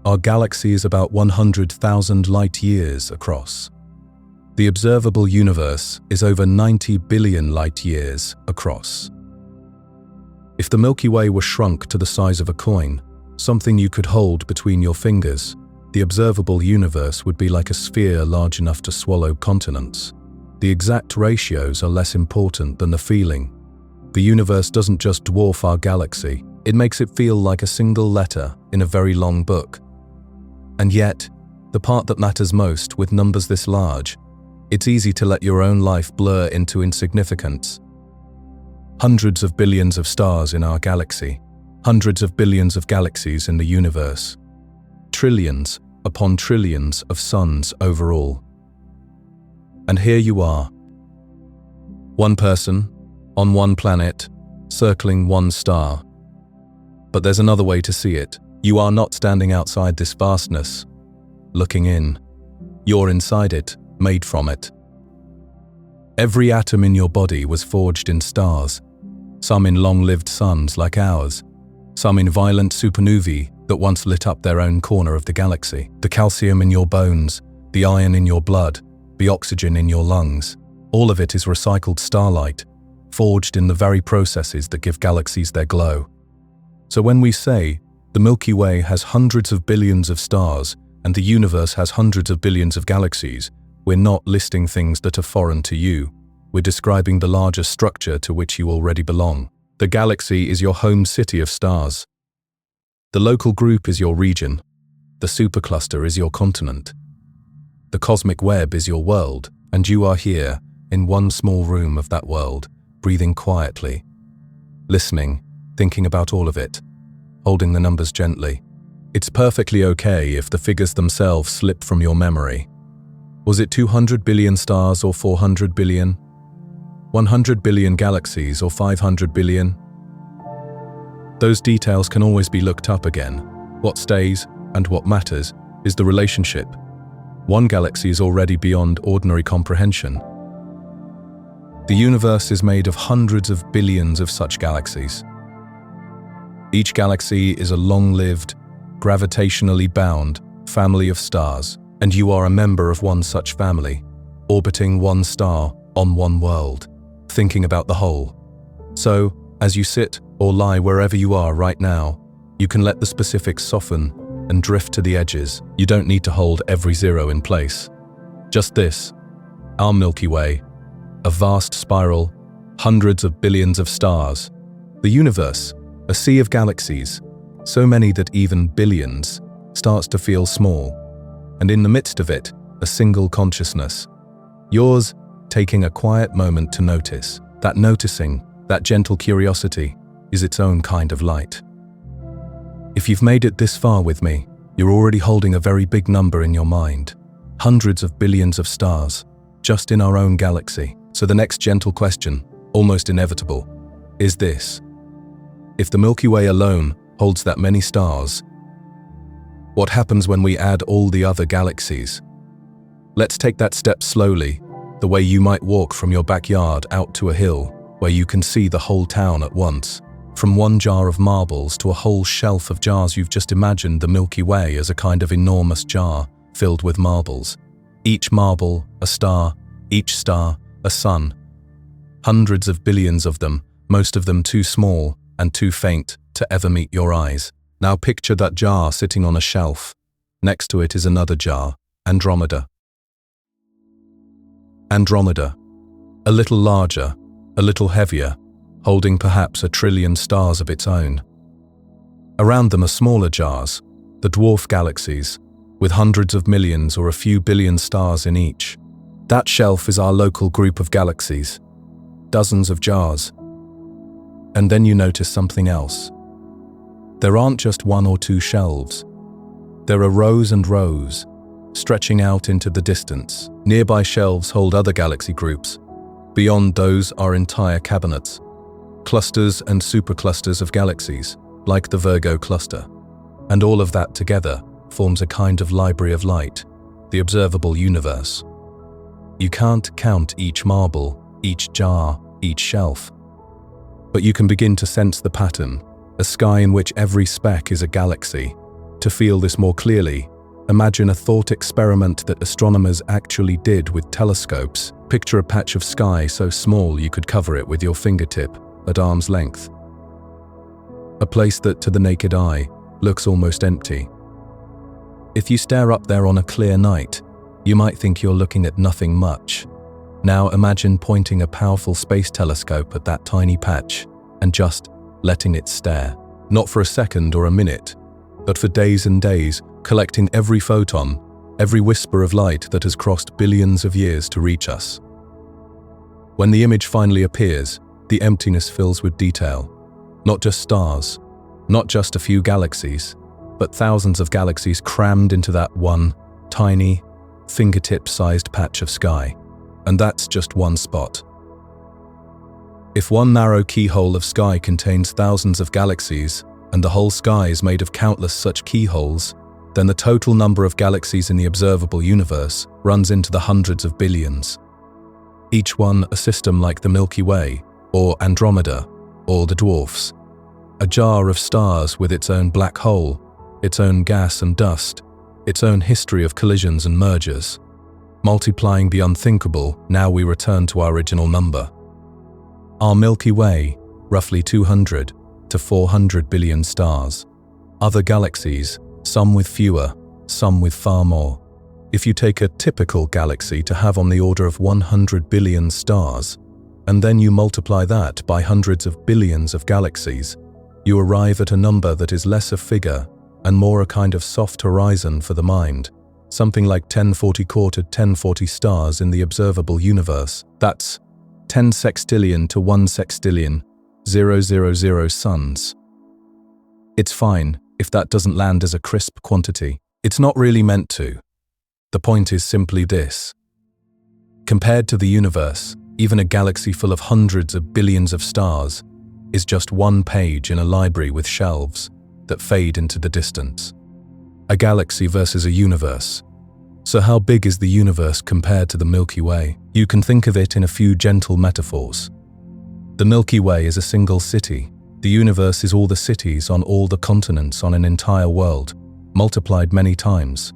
our galaxy is about 100,000 light-years across. The observable universe is over 90 billion light-years across. If the Milky Way were shrunk to the size of a coin, something you could hold between your fingers, The observable universe would be like a sphere large enough to swallow continents. The exact ratios are less important than the feeling. The universe doesn't just dwarf our galaxy, it makes it feel like a single letter in a very long book. And yet, the part that matters most with numbers this large, it's easy to let your own life blur into insignificance. Hundreds of billions of stars in our galaxy, hundreds of billions of galaxies in the universe, trillions upon trillions of suns overall. And here you are. One person, on one planet, circling one star. But there's another way to see it. You are not standing outside this vastness, looking in. You're inside it, made from it. Every atom in your body was forged in stars, some in long-lived suns like ours, some in violent supernovae that once lit up their own corner of the galaxy. The calcium in your bones, the iron in your blood, the oxygen in your lungs, all of it is recycled starlight, forged in the very processes that give galaxies their glow. So when we say the Milky Way has hundreds of billions of stars and the universe has hundreds of billions of galaxies, we're not listing things that are foreign to you. We're describing the larger structure to which you already belong. The galaxy is your home city of stars. The local group is your region. The supercluster is your continent. The cosmic web is your world, and you are here, in one small room of that world, breathing quietly, listening, thinking about all of it, holding the numbers gently. It's perfectly okay if the figures themselves slip from your memory. Was it 200 billion stars or 400 billion? 100 billion galaxies or 500 billion? Those details can always be looked up again. What stays, and what matters, is the relationship. One galaxy is already beyond ordinary comprehension. The universe is made of hundreds of billions of such galaxies. Each galaxy is a long-lived, gravitationally bound family of stars, and you are a member of one such family, orbiting one star on one world, thinking about the whole. So, as you sit or lie wherever you are right now, you can let the specifics soften and drift to the edges. You don't need to hold every zero in place. Just this, our Milky Way, a vast spiral, hundreds of billions of stars. The universe, a sea of galaxies, so many that even billions, starts to feel small. And in the midst of it, a single consciousness. Yours, taking a quiet moment to notice. That noticing, that gentle curiosity, is its own kind of light. If you've made it this far with me, you're already holding a very big number in your mind. Hundreds of billions of stars, just in our own galaxy. So the next gentle question, almost inevitable, is this. If the Milky Way alone holds that many stars, what happens when we add all the other galaxies? Let's take that step slowly, the way you might walk from your backyard out to a hill, where you can see the whole town at once. From one jar of marbles to a whole shelf of jars, you've just imagined the Milky Way as a kind of enormous jar filled with marbles. Each marble, a star, each star, a sun. Hundreds of billions of them, most of them too small and too faint to ever meet your eyes. Now picture that jar sitting on a shelf. Next to it is another jar, Andromeda. Andromeda, a little larger, a little heavier, holding perhaps 1 trillion stars of its own. Around them are smaller jars, the dwarf galaxies, with hundreds of millions or a few billion stars in each. That shelf is our local group of galaxies, dozens of jars. And then you notice something else. There aren't just 1 or 2 shelves. There are rows and rows, stretching out into the distance. Nearby shelves hold other galaxy groups. Beyond those are entire cabinets, clusters and superclusters of galaxies, like the Virgo cluster. And all of that together forms a kind of library of light, the observable universe. You can't count each marble, each jar, each shelf. But you can begin to sense the pattern, a sky in which every speck is a galaxy. To feel this more clearly, imagine a thought experiment that astronomers actually did with telescopes. Picture a patch of sky so small you could cover it with your fingertip at arm's length. A place that, to the naked eye, looks almost empty. If you stare up there on a clear night, you might think you're looking at nothing much. Now imagine pointing a powerful space telescope at that tiny patch and just letting it stare. Not for a second or a minute, but for days and days, collecting every photon, every whisper of light that has crossed billions of years to reach us. When the image finally appears, the emptiness fills with detail. Not just stars, not just a few galaxies, but thousands of galaxies crammed into that one tiny, fingertip-sized patch of sky. And that's just one spot. If one narrow keyhole of sky contains thousands of galaxies, and the whole sky is made of countless such keyholes, then the total number of galaxies in the observable universe runs into the hundreds of billions. Each one a system like the Milky Way, or Andromeda, or the dwarfs. A jar of stars with its own black hole, its own gas and dust, its own history of collisions and mergers. Multiplying the unthinkable, now we return to our original number. Our Milky Way, roughly 200 to 400 billion stars. Other galaxies, some with fewer, some with far more. If you take a typical galaxy to have on the order of 100 billion stars, and then you multiply that by hundreds of billions of galaxies, you arrive at a number that is less a figure and more a kind of soft horizon for the mind. Something like 1040 quarter 1040 stars in the observable universe. That's 10 sextillion to 1 sextillion, 000 suns. It's fine if that doesn't land as a crisp quantity. It's not really meant to. The point is simply this. Compared to the universe, even a galaxy full of hundreds of billions of stars is just one page in a library with shelves that fade into the distance. A galaxy versus a universe. So how big is the universe compared to the Milky Way? You can think of it in a few gentle metaphors. The Milky Way is a single city. The universe is all the cities on all the continents on an entire world, multiplied many times.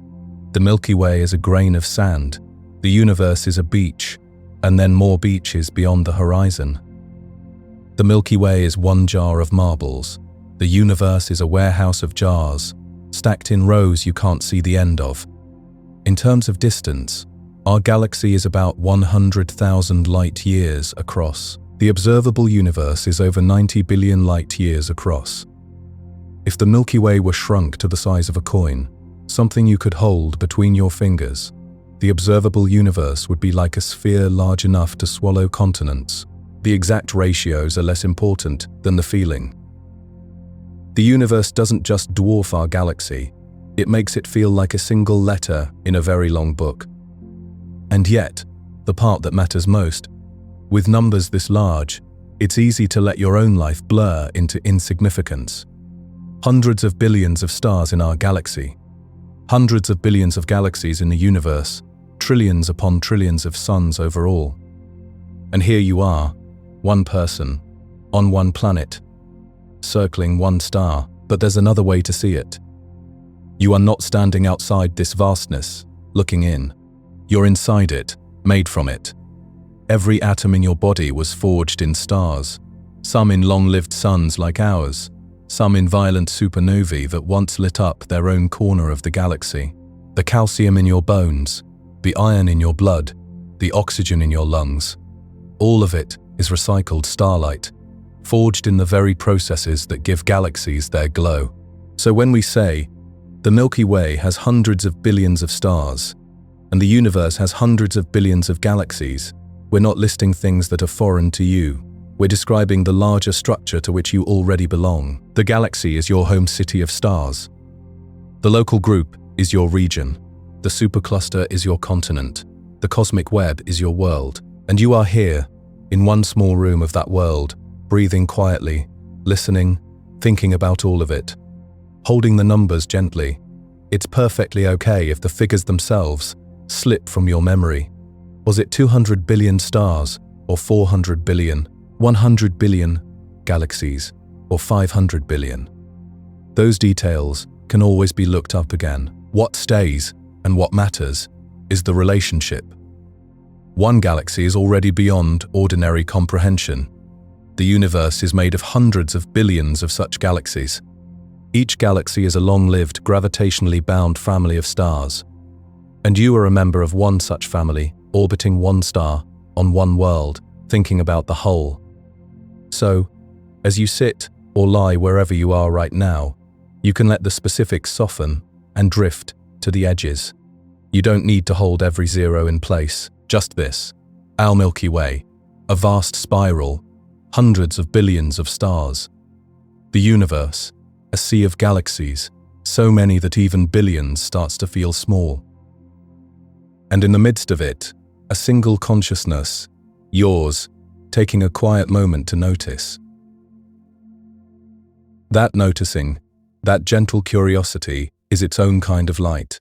The Milky Way is a grain of sand. The universe is a beach, and then more beaches beyond the horizon. The Milky Way is one jar of marbles. The universe is a warehouse of jars, stacked in rows you can't see the end of. In terms of distance, our galaxy is about 100,000 light years across. The observable universe is over 90 billion light years across. If the Milky Way were shrunk to the size of a coin, something you could hold between your fingers, the observable universe would be like a sphere large enough to swallow continents. The exact ratios are less important than the feeling. The universe doesn't just dwarf our galaxy, it makes it feel like a single letter in a very long book. And yet, the part that matters most, with numbers this large, it's easy to let your own life blur into insignificance. Hundreds of billions of stars in our galaxy, hundreds of billions of galaxies in the universe, trillions upon trillions of suns overall. And here you are, one person, on one planet, circling one star, but there's another way to see it. You are not standing outside this vastness, looking in. You're inside it, made from it. Every atom in your body was forged in stars, some in long-lived suns like ours, some in violent supernovae that once lit up their own corner of the galaxy. The calcium in your bones, the iron in your blood, the oxygen in your lungs, all of it is recycled starlight, forged in the very processes that give galaxies their glow. So when we say, the Milky Way has hundreds of billions of stars, and the universe has hundreds of billions of galaxies, we're not listing things that are foreign to you. We're describing the larger structure to which you already belong. The galaxy is your home city of stars. The local group is your region. The supercluster is your continent. The cosmic web is your world. And you are here, in one small room of that world, breathing quietly, listening, thinking about all of it, holding the numbers gently. It's perfectly okay if the figures themselves slip from your memory. Was it 200 billion stars, or 400 billion, 100 billion galaxies, or 500 billion? Those details can always be looked up again. What stays, and what matters, is the relationship. One galaxy is already beyond ordinary comprehension. The universe is made of hundreds of billions of such galaxies. Each galaxy is a long-lived, gravitationally bound family of stars. And you are a member of one such family, orbiting one star, on one world, thinking about the whole. So, as you sit or lie wherever you are right now, you can let the specifics soften and drift to the edges. You don't need to hold every zero in place, just this. Our Milky Way, a vast spiral, hundreds of billions of stars. The universe, a sea of galaxies, so many that even billions starts to feel small. And in the midst of it, a single consciousness, yours, taking a quiet moment to notice. That noticing, that gentle curiosity, is its own kind of light.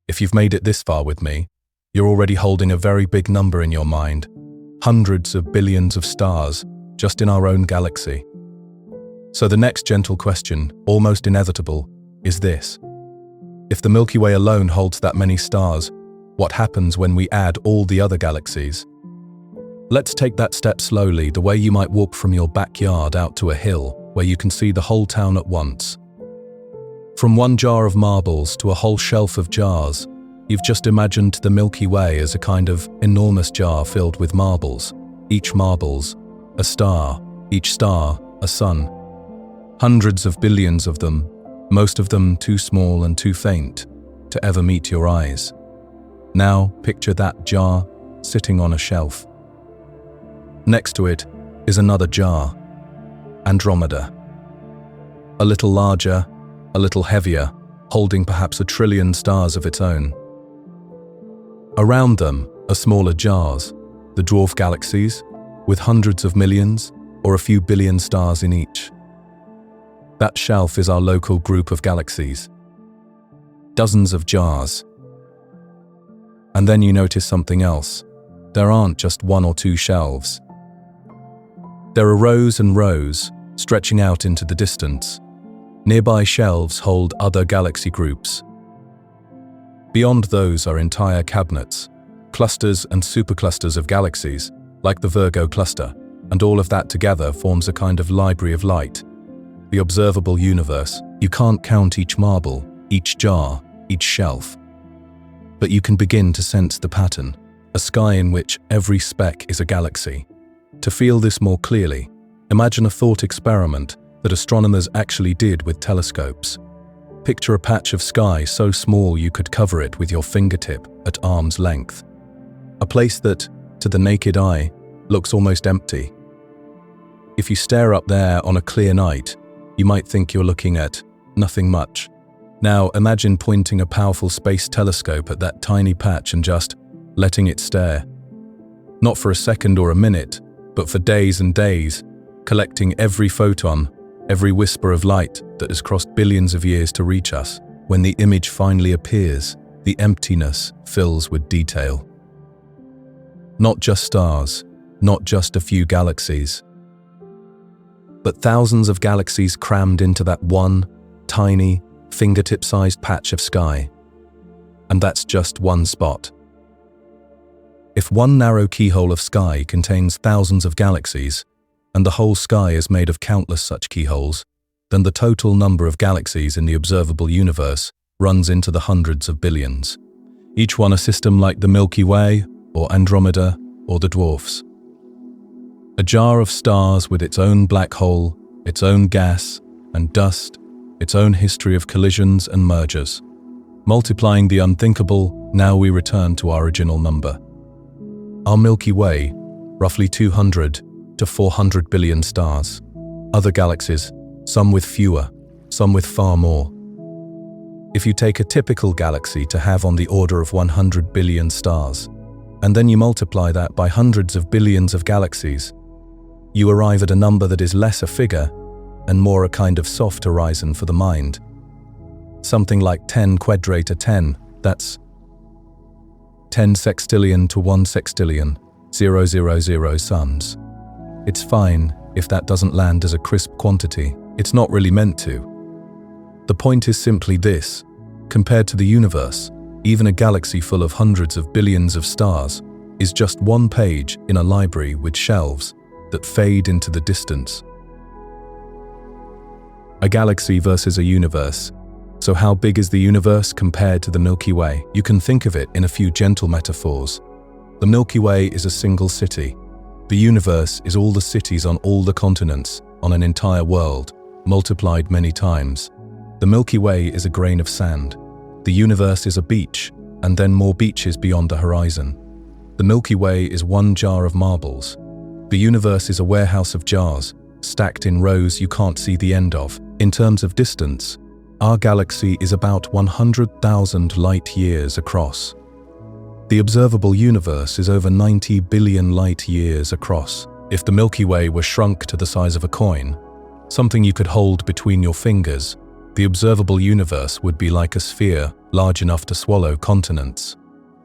If you've made it this far with me, you're already holding a very big number in your mind. Hundreds of billions of stars, just in our own galaxy. So the next gentle question, almost inevitable, is this. If the Milky Way alone holds that many stars, what happens when we add all the other galaxies? Let's take that step slowly, the way you might walk from your backyard out to a hill, where you can see the whole town at once. From one jar of marbles to a whole shelf of jars, you've just imagined the Milky Way as a kind of enormous jar filled with marbles. Each marbles, a star, each star, a sun. Hundreds of billions of them, most of them too small and too faint to ever meet your eyes. Now picture that jar sitting on a shelf. Next to it is another jar, Andromeda. A little larger, a little heavier, holding perhaps 1 trillion stars of its own. Around them are smaller jars, the dwarf galaxies, with hundreds of millions or a few billion stars in each. That shelf is our local group of galaxies. Dozens of jars. And then you notice something else. There aren't just 1 or 2 shelves. There are rows and rows, stretching out into the distance. Nearby shelves hold other galaxy groups. Beyond those are entire cabinets, clusters and superclusters of galaxies, like the Virgo cluster, and all of that together forms a kind of library of light. The observable universe. You can't count each marble, each jar, each shelf. But you can begin to sense the pattern, a sky in which every speck is a galaxy. To feel this more clearly, imagine a thought experiment that astronomers actually did with telescopes. Picture a patch of sky so small you could cover it with your fingertip at arm's length. A place that, to the naked eye, looks almost empty. If you stare up there on a clear night, you might think you're looking at nothing much. Now imagine pointing a powerful space telescope at that tiny patch and just letting it stare. Not for a second or a minute, but for days and days, collecting every photon, every whisper of light that has crossed billions of years to reach us. When the image finally appears, the emptiness fills with detail. Not just stars, not just a few galaxies, but thousands of galaxies crammed into that one, tiny, fingertip-sized patch of sky. And that's just one spot. If one narrow keyhole of sky contains thousands of galaxies, and the whole sky is made of countless such keyholes, then the total number of galaxies in the observable universe runs into the hundreds of billions. Each one a system like the Milky Way, or Andromeda, or the dwarfs. A jar of stars with its own black hole, its own gas and dust, its own history of collisions and mergers. Multiplying the unthinkable, now we return to our original number. Our Milky Way, roughly 200 to 400 billion stars. Other galaxies, some with fewer, some with far more. If you take a typical galaxy to have on the order of 100 billion stars, and then you multiply that by hundreds of billions of galaxies, you arrive at a number that is less a figure and more a kind of soft horizon for the mind. Something like 10 quadrate 10, that's 10 sextillion to 1 sextillion, 000 suns. It's fine if that doesn't land as a crisp quantity. It's not really meant to. The point is simply this: compared to the universe, even a galaxy full of hundreds of billions of stars is just one page in a library with shelves that fade into the distance. A galaxy versus a universe. So how big is the universe compared to the Milky Way? You can think of it in a few gentle metaphors. The Milky Way is a single city. The universe is all the cities on all the continents, on an entire world, multiplied many times. The Milky Way is a grain of sand. The universe is a beach, and then more beaches beyond the horizon. The Milky Way is one jar of marbles. The universe is a warehouse of jars, stacked in rows you can't see the end of. In terms of distance, our galaxy is about 100,000 light years across. The observable universe is over 90 billion light years across. If the Milky Way were shrunk to the size of a coin, something you could hold between your fingers, the observable universe would be like a sphere large enough to swallow continents.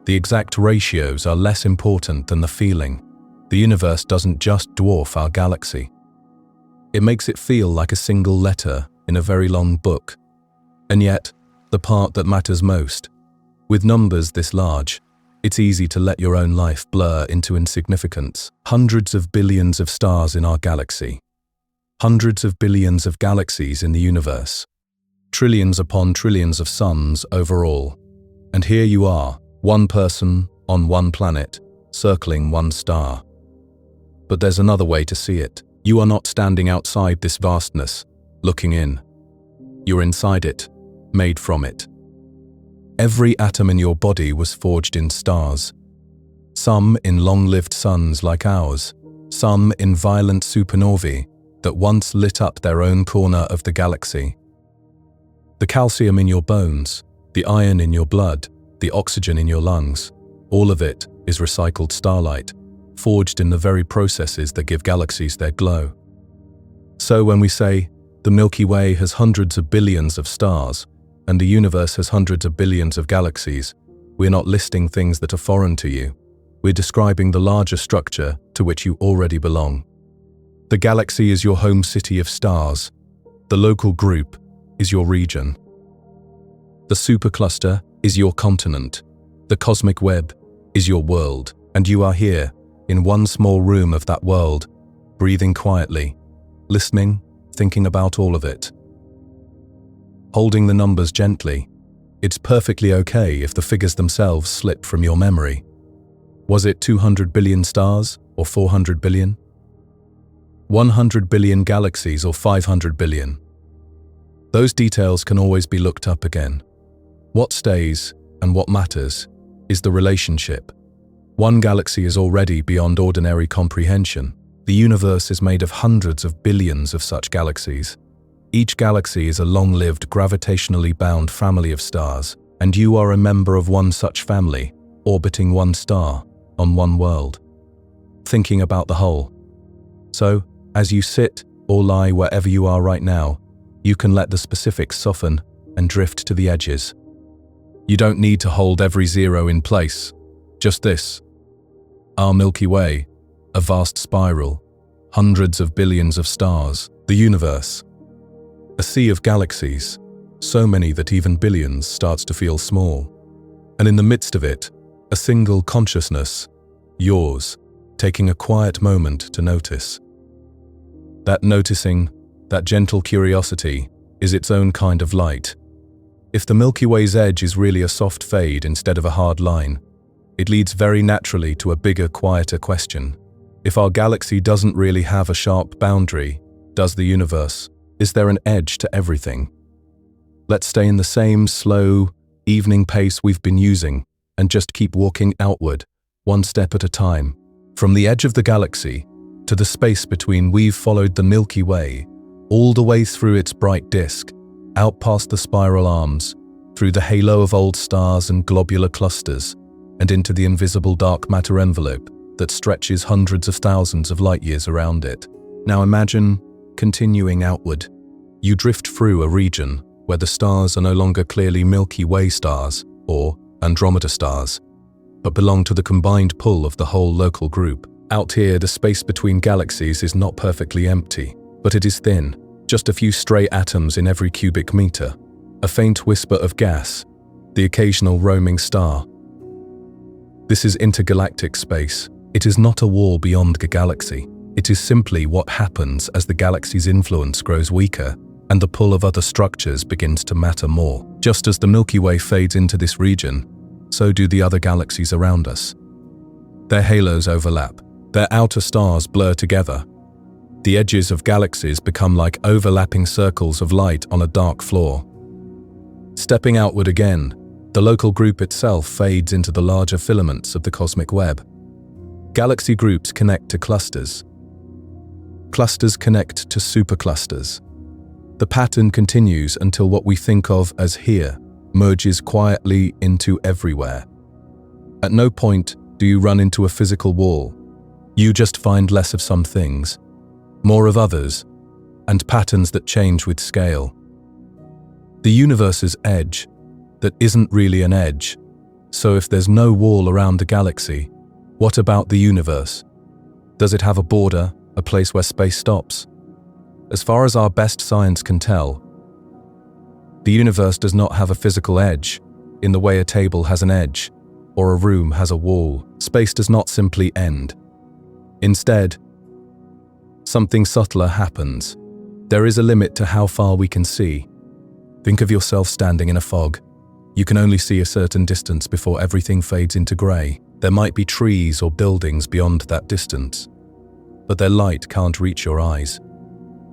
The exact ratios are less important than the feeling. The universe doesn't just dwarf our galaxy. It makes it feel like a single letter in a very long book. And yet, the part that matters most, with numbers this large, it's easy to let your own life blur into insignificance. Hundreds of billions of stars in our galaxy. Hundreds of billions of galaxies in the universe. Trillions upon trillions of suns overall. And here you are, one person on one planet, circling one star. But there's another way to see it. You are not standing outside this vastness, looking in. You're inside it, made from it. Every atom in your body was forged in stars. Some in long-lived suns like ours, some in violent supernovae that once lit up their own corner of the galaxy. The calcium in your bones, the iron in your blood, the oxygen in your lungs, all of it is recycled starlight, forged in the very processes that give galaxies their glow. So when we say, the Milky Way has hundreds of billions of stars, and the universe has hundreds of billions of galaxies, we're not listing things that are foreign to you. We're describing the larger structure to which you already belong. The galaxy is your home city of stars. The local group is your region. The supercluster is your continent. The cosmic web is your world, and you are here, in one small room of that world, breathing quietly, listening, thinking about all of it. Holding the numbers gently, it's perfectly okay if the figures themselves slip from your memory. Was it 200 billion stars or 400 billion? 100 billion galaxies or 500 billion? Those details can always be looked up again. What stays and what matters is the relationship. One galaxy is already beyond ordinary comprehension. The universe is made of hundreds of billions of such galaxies. Each galaxy is a long-lived, gravitationally bound family of stars, and you are a member of one such family, orbiting one star, on one world. Thinking about the whole. So, as you sit or lie wherever you are right now, you can let the specifics soften and drift to the edges. You don't need to hold every zero in place. Just this. Our Milky Way, a vast spiral, hundreds of billions of stars, the universe. A sea of galaxies, so many that even billions starts to feel small. And in the midst of it, a single consciousness, yours, taking a quiet moment to notice. That noticing, that gentle curiosity, is its own kind of light. If the Milky Way's edge is really a soft fade instead of a hard line, it leads very naturally to a bigger, quieter question. If our galaxy doesn't really have a sharp boundary, does the universe? Is there an edge to everything? Let's stay in the same slow, evening pace we've been using and just keep walking outward, one step at a time. From the edge of the galaxy to the space between, we've followed the Milky Way, all the way through its bright disk, out past the spiral arms, through the halo of old stars and globular clusters, and into the invisible dark matter envelope that stretches hundreds of thousands of light years around it. Now imagine continuing outward. You drift through a region where the stars are no longer clearly Milky Way stars or Andromeda stars, but belong to the combined pull of the whole local group. Out here, the space between galaxies is not perfectly empty, but it is thin, just a few stray atoms in every cubic meter, a faint whisper of gas, the occasional roaming star. This is intergalactic space. It is not a wall beyond the galaxy. It is simply what happens as the galaxy's influence grows weaker, and the pull of other structures begins to matter more. Just as the Milky Way fades into this region, so do the other galaxies around us. Their halos overlap, their outer stars blur together. The edges of galaxies become like overlapping circles of light on a dark floor. Stepping outward again, the local group itself fades into the larger filaments of the cosmic web. Galaxy groups connect to clusters. Clusters connect to superclusters. The pattern continues until what we think of as here merges quietly into everywhere. At no point do you run into a physical wall. You just find less of some things, more of others, and patterns that change with scale. The universe's edge that isn't really an edge. So if there's no wall around the galaxy, what about the universe? Does it have a border, a place where space stops? As far as our best science can tell, the universe does not have a physical edge, in the way a table has an edge, or a room has a wall. Space does not simply end. Instead, something subtler happens. There is a limit to how far we can see. Think of yourself standing in a fog. You can only see a certain distance before everything fades into grey. There might be trees or buildings beyond that distance, but their light can't reach your eyes.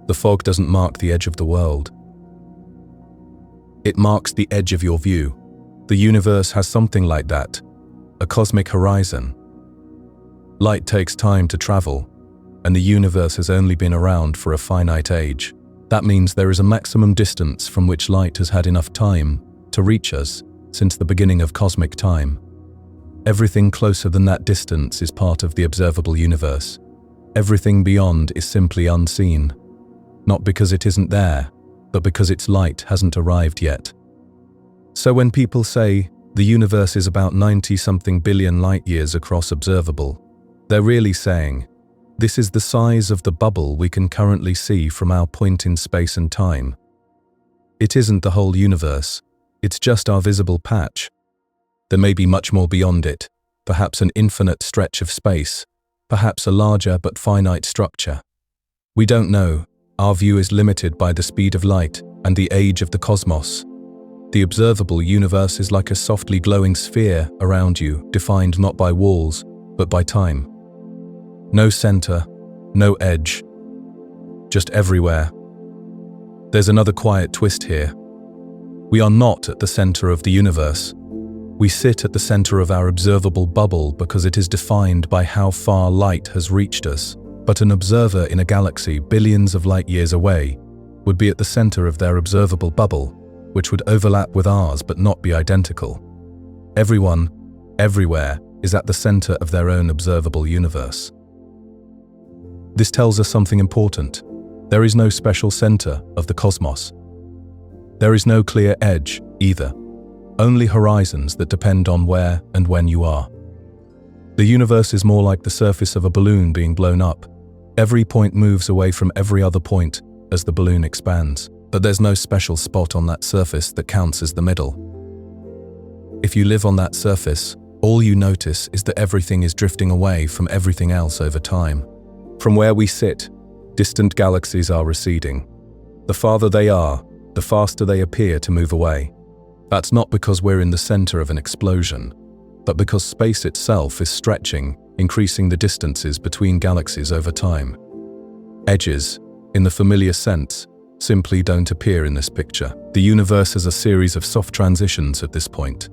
The fog doesn't mark the edge of the world. It marks the edge of your view. The universe has something like that, a cosmic horizon. Light takes time to travel, and the universe has only been around for a finite age. That means there is a maximum distance from which light has had enough time to reach us since the beginning of cosmic time. Everything closer than that distance is part of the observable universe. Everything beyond is simply unseen, not because it isn't there, but because its light hasn't arrived yet. So when people say the universe is about 90-something billion light-years across observable, they're really saying, this is the size of the bubble we can currently see from our point in space and time. It isn't the whole universe. It's just our visible patch. There may be much more beyond it, perhaps an infinite stretch of space, perhaps a larger but finite structure. We don't know. Our view is limited by the speed of light and the age of the cosmos. The observable universe is like a softly glowing sphere around you, defined not by walls, but by time. No center, no edge, just everywhere. There's another quiet twist here. We are not at the center of the universe. We sit at the center of our observable bubble because it is defined by how far light has reached us. But an observer in a galaxy billions of light years away would be at the center of their observable bubble, which would overlap with ours but not be identical. Everyone, everywhere, is at the center of their own observable universe. This tells us something important. There is no special center of the cosmos. There is no clear edge, either. Only horizons that depend on where and when you are. The universe is more like the surface of a balloon being blown up. Every point moves away from every other point as the balloon expands, but there's no special spot on that surface that counts as the middle. If you live on that surface, all you notice is that everything is drifting away from everything else over time. From where we sit, distant galaxies are receding. The farther they are, the faster they appear to move away. That's not because we're in the center of an explosion, but because space itself is stretching, increasing the distances between galaxies over time. Edges, in the familiar sense, simply don't appear in this picture. The universe is a series of soft transitions at this point.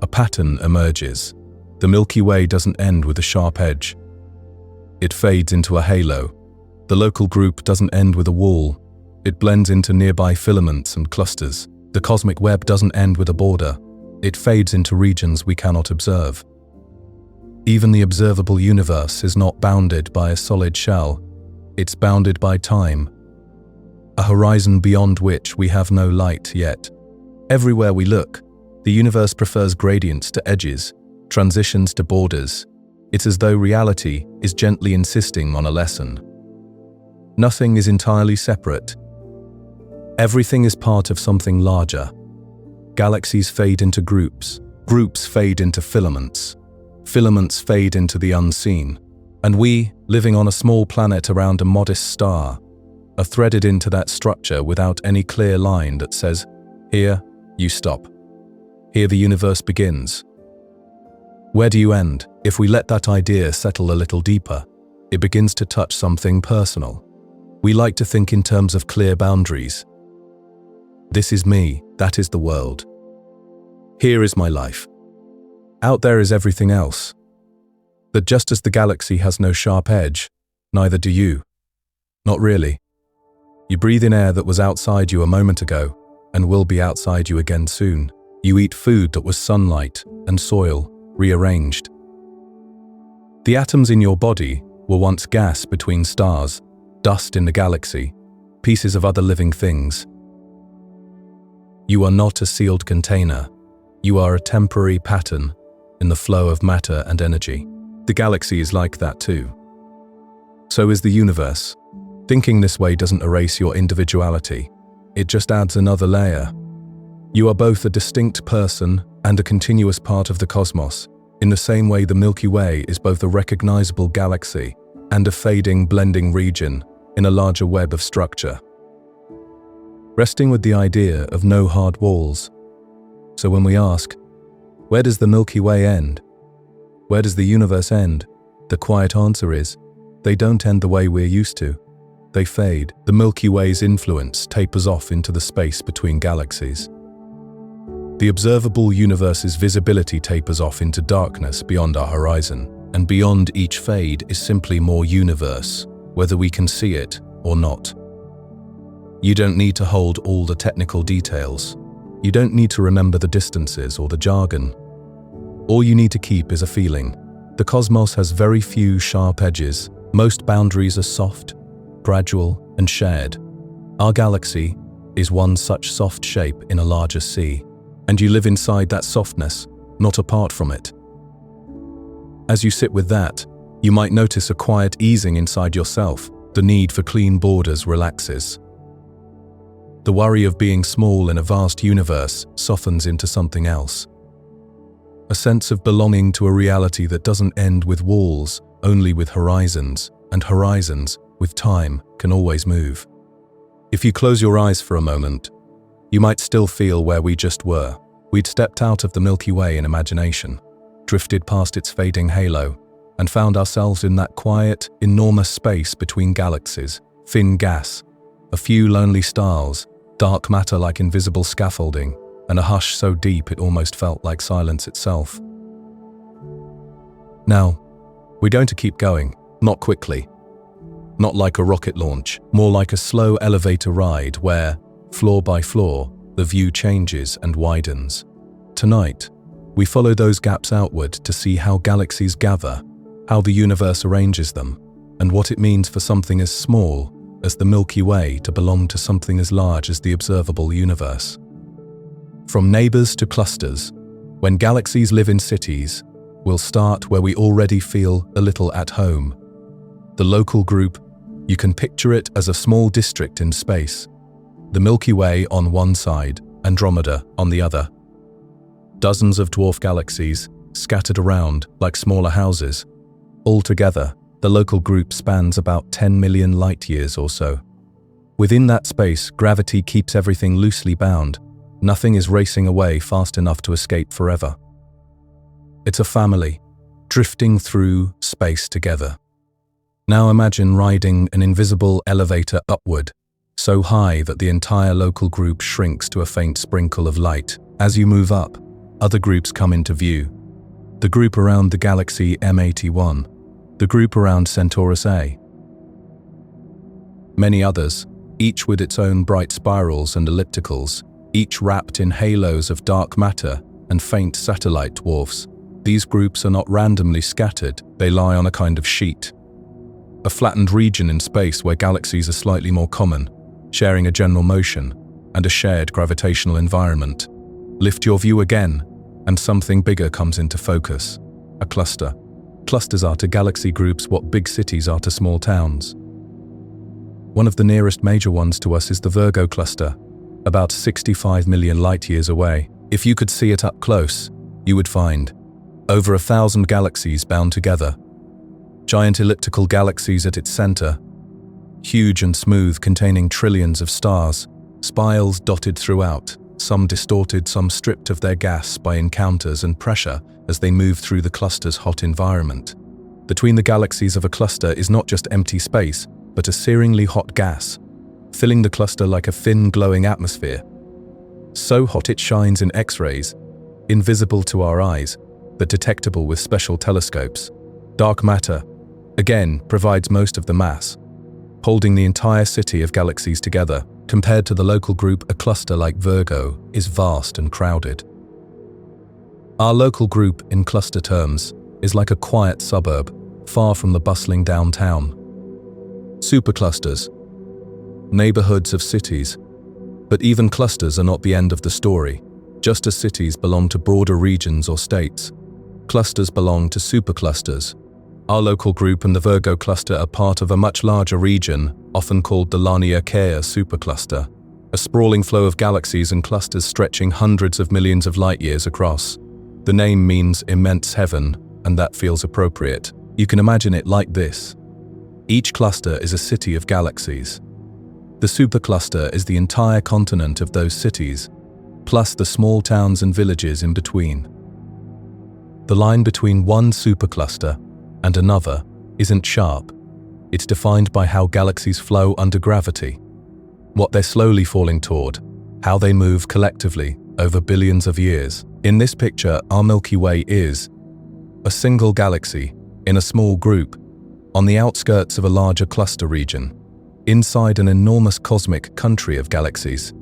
A pattern emerges. The Milky Way doesn't end with a sharp edge. It fades into a halo. The local group doesn't end with a wall. It blends into nearby filaments and clusters. The cosmic web doesn't end with a border. It fades into regions we cannot observe. Even the observable universe is not bounded by a solid shell. It's bounded by time, a horizon beyond which we have no light yet. Everywhere we look, the universe prefers gradients to edges, transitions to borders. It's as though reality is gently insisting on a lesson. Nothing is entirely separate. Everything is part of something larger. Galaxies fade into groups. Groups fade into filaments. Filaments fade into the unseen. And we, living on a small planet around a modest star, are threaded into that structure without any clear line that says, here, you stop. Here the universe begins. Where do you end? If we let that idea settle a little deeper, it begins to touch something personal. We like to think in terms of clear boundaries. This is me, that is the world. Here is my life. Out there is everything else. That just as the galaxy has no sharp edge, neither do you. Not really. You breathe in air that was outside you a moment ago and will be outside you again soon. You eat food that was sunlight and soil rearranged. The atoms in your body were once gas between stars, dust in the galaxy, pieces of other living things. You are not a sealed container. You are a temporary pattern in the flow of matter and energy. The galaxy is like that too. So is the universe. Thinking this way doesn't erase your individuality. It just adds another layer. You are both a distinct person and a continuous part of the cosmos, in the same way the Milky Way is both a recognizable galaxy and a fading, blending region in a larger web of structure. Resting with the idea of no hard walls. So when we ask, where does the Milky Way end? Where does the universe end? The quiet answer is, they don't end the way we're used to. They fade. The Milky Way's influence tapers off into the space between galaxies. The observable universe's visibility tapers off into darkness beyond our horizon, and beyond each fade is simply more universe, whether we can see it or not. You don't need to hold all the technical details. You don't need to remember the distances or the jargon. All you need to keep is a feeling. The cosmos has very few sharp edges. Most boundaries are soft, gradual, and shared. Our galaxy is one such soft shape in a larger sea, and you live inside that softness, not apart from it. As you sit with that, you might notice a quiet easing inside yourself. The need for clean borders relaxes. The worry of being small in a vast universe softens into something else. A sense of belonging to a reality that doesn't end with walls, only with horizons, and horizons, with time, can always move. If you close your eyes for a moment, you might still feel where we just were. We'd stepped out of the Milky Way in imagination, drifted past its fading halo, and found ourselves in that quiet, enormous space between galaxies, thin gas, a few lonely stars, dark matter like invisible scaffolding, and a hush so deep it almost felt like silence itself. Now, we're going to keep going, not quickly, not like a rocket launch, more like a slow elevator ride where, floor by floor, the view changes and widens. Tonight, we follow those gaps outward to see how galaxies gather, how the universe arranges them, and what it means for something as small as the Milky Way to belong to something as large as the observable universe. From neighbors to clusters, when galaxies live in cities, we'll start where we already feel a little at home. The local group, you can picture it as a small district in space. The Milky Way on one side, Andromeda on the other. Dozens of dwarf galaxies scattered around like smaller houses. Altogether, the local group spans about 10 million light-years or so. Within that space, gravity keeps everything loosely bound. Nothing is racing away fast enough to escape forever. It's a family, drifting through space together. Now imagine riding an invisible elevator upward, so high that the entire local group shrinks to a faint sprinkle of light. As you move up, other groups come into view. The group around the galaxy M81, the group around Centaurus A. Many others, each with its own bright spirals and ellipticals, each wrapped in halos of dark matter and faint satellite dwarfs. These groups are not randomly scattered, they lie on a kind of sheet. A flattened region in space where galaxies are slightly more common, sharing a general motion and a shared gravitational environment. Lift your view again, and something bigger comes into focus. A cluster. Clusters are to galaxy groups what big cities are to small towns. One of the nearest major ones to us is the Virgo cluster, about 65 million light-years away. If you could see it up close, you would find over 1,000 galaxies bound together. Giant elliptical galaxies at its center, huge and smooth, containing trillions of stars, spirals dotted throughout, some distorted, some stripped of their gas by encounters and pressure as they move through the cluster's hot environment. Between the galaxies of a cluster is not just empty space, but a searingly hot gas, filling the cluster like a thin, glowing atmosphere. So hot it shines in X-rays, invisible to our eyes, but detectable with special telescopes. Dark matter, again, provides most of the mass, holding the entire city of galaxies together. Compared to the local group, a cluster like Virgo is vast and crowded. Our local group, in cluster terms, is like a quiet suburb, far from the bustling downtown. Superclusters, neighborhoods of cities. But even clusters are not the end of the story. Just as cities belong to broader regions or states, clusters belong to superclusters. Our local group and the Virgo cluster are part of a much larger region, often called the Laniakea supercluster, a sprawling flow of galaxies and clusters stretching hundreds of millions of light-years across. The name means immense heaven, and that feels appropriate. You can imagine it like this. Each cluster is a city of galaxies. The supercluster is the entire continent of those cities, plus the small towns and villages in between. The line between one supercluster and another isn't sharp. It's defined by how galaxies flow under gravity, what they're slowly falling toward, how they move collectively over billions of years. In this picture, our Milky Way is a single galaxy in a small group on the outskirts of a larger cluster region, inside an enormous cosmic country of galaxies.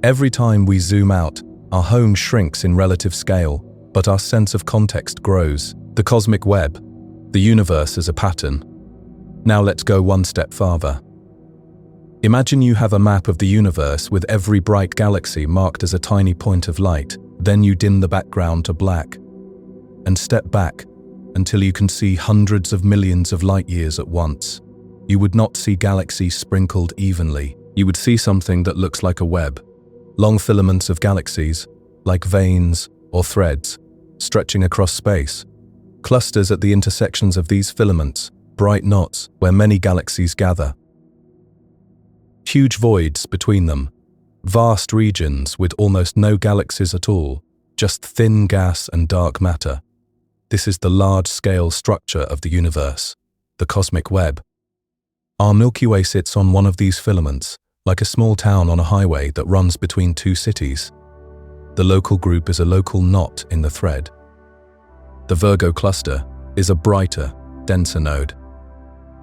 Every time we zoom out, our home shrinks in relative scale, but our sense of context grows. The cosmic web, the universe as a pattern. Now let's go one step farther. Imagine you have a map of the universe with every bright galaxy marked as a tiny point of light. Then you dim the background to black and step back until you can see hundreds of millions of light years at once. You would not see galaxies sprinkled evenly. You would see something that looks like a web. Long filaments of galaxies, like veins or threads, stretching across space. Clusters at the intersections of these filaments, bright knots where many galaxies gather. Huge voids between them, vast regions with almost no galaxies at all, just thin gas and dark matter. This is the large-scale structure of the universe, the cosmic web. Our Milky Way sits on one of these filaments, like a small town on a highway that runs between two cities. The local group is a local knot in the thread. The Virgo cluster is a brighter, denser node.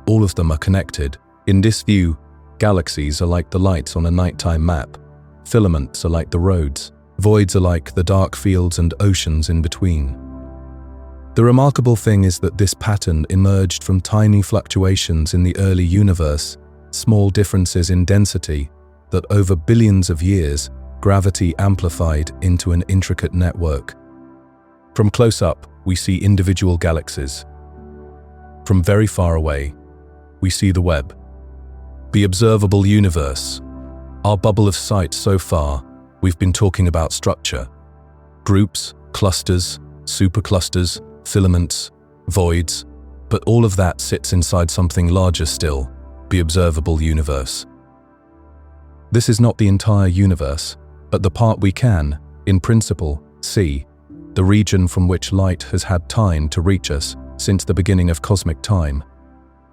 All of them are connected. In this view, galaxies are like the lights on a nighttime map. Filaments are like the roads. Voids are like the dark fields and oceans in between. The remarkable thing is that this pattern emerged from tiny fluctuations in the early universe, small differences in density that over billions of years, gravity amplified into an intricate network. From close up, we see individual galaxies. From very far away, we see the web. The observable universe. Our bubble of sight so far, we've been talking about structure. Groups, clusters, superclusters, filaments, voids, but all of that sits inside something larger still, the observable universe. This is not the entire universe, but the part we can, in principle, see, the region from which light has had time to reach us since the beginning of cosmic time.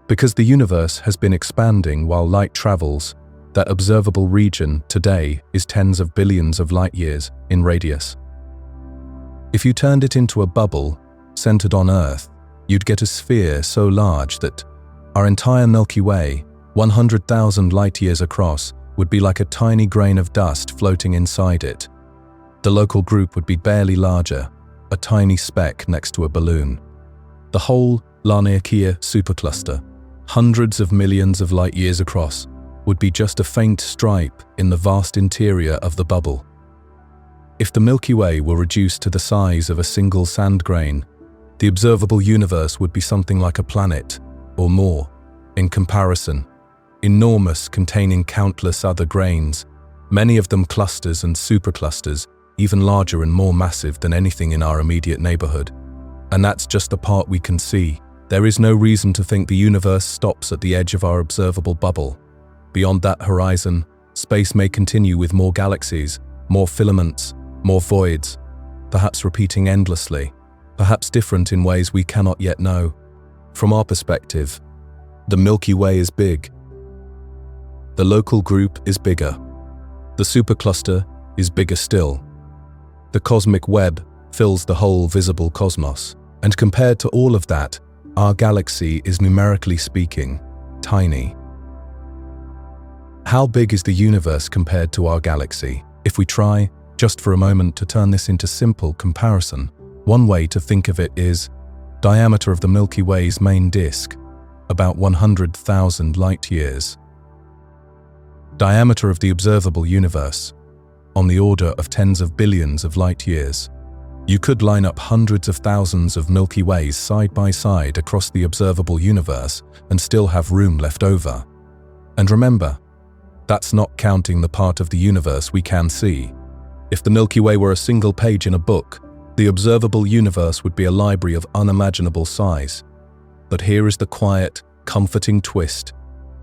Because the universe has been expanding while light travels, that observable region today is tens of billions of light years in radius. If you turned it into a bubble centered on Earth, you'd get a sphere so large that our entire Milky Way, 100,000 light years across, would be like a tiny grain of dust floating inside it. The local group would be barely larger, a tiny speck next to a balloon. The whole Laniakea supercluster, hundreds of millions of light years across, would be just a faint stripe in the vast interior of the bubble. If the Milky Way were reduced to the size of a single sand grain, the observable universe would be something like a planet, or more, in comparison. Enormous, containing countless other grains, many of them clusters and superclusters, even larger and more massive than anything in our immediate neighborhood. And that's just the part we can see. There is no reason to think the universe stops at the edge of our observable bubble. Beyond that horizon, space may continue with more galaxies, more filaments, more voids, perhaps repeating endlessly, perhaps different in ways we cannot yet know. From our perspective, the Milky Way is big. The local group is bigger. The supercluster is bigger still. The cosmic web fills the whole visible cosmos. And compared to all of that, our galaxy is, numerically speaking, tiny. How big is the universe compared to our galaxy? If we try, just for a moment, to turn this into simple comparison, one way to think of it is diameter of the Milky Way's main disk, about 100,000 light-years. Diameter of the observable universe, on the order of tens of billions of light-years. You could line up hundreds of thousands of Milky Ways side by side across the observable universe and still have room left over. And remember, that's not counting the part of the universe we can see. If the Milky Way were a single page in a book, the observable universe would be a library of unimaginable size. But here is the quiet, comforting twist.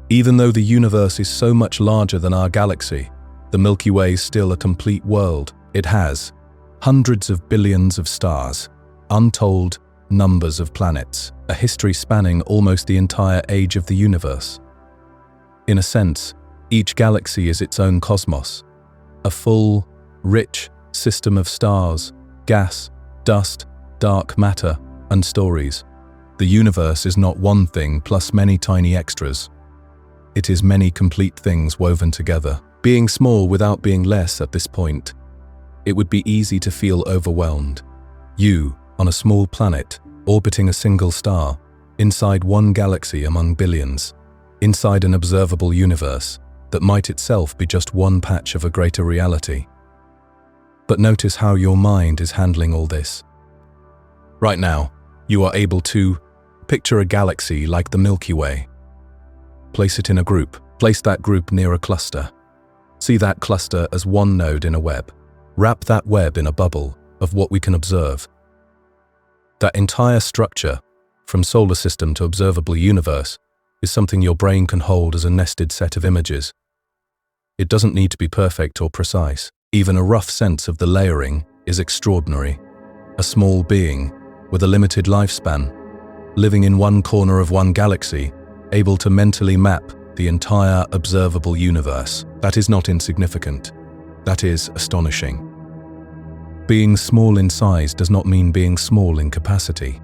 Even though the universe is so much larger than our galaxy, the Milky Way is still a complete world. It has hundreds of billions of stars, untold numbers of planets, a history spanning almost the entire age of the universe. In a sense, each galaxy is its own cosmos, a full, rich system of stars, gas, dust, dark matter, and stories. The universe is not one thing plus many tiny extras. It is many complete things woven together. Being small without being less at this point, it would be easy to feel overwhelmed. You, on a small planet, orbiting a single star, inside one galaxy among billions, inside an observable universe that might itself be just one patch of a greater reality. But notice how your mind is handling all this. Right now, you are able to picture a galaxy like the Milky Way. Place it in a group. Place that group near a cluster. See that cluster as one node in a web. Wrap that web in a bubble of what we can observe. That entire structure, from solar system to observable universe, is something your brain can hold as a nested set of images. It doesn't need to be perfect or precise. Even a rough sense of the layering is extraordinary. A small being with a limited lifespan, living in one corner of one galaxy, able to mentally map the entire observable universe. That is not insignificant. That is astonishing. Being small in size does not mean being small in capacity.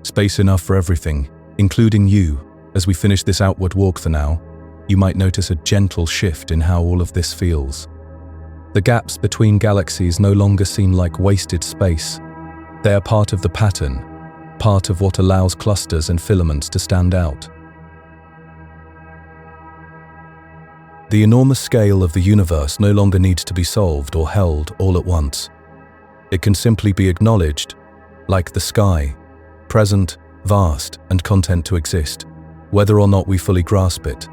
Space enough for everything, including you. As we finish this outward walk for now, you might notice a gentle shift in how all of this feels. The gaps between galaxies no longer seem like wasted space. They are part of the pattern, part of what allows clusters and filaments to stand out. The enormous scale of the universe no longer needs to be solved or held all at once. It can simply be acknowledged, like the sky, present, vast, and content to exist, whether or not we fully grasp it.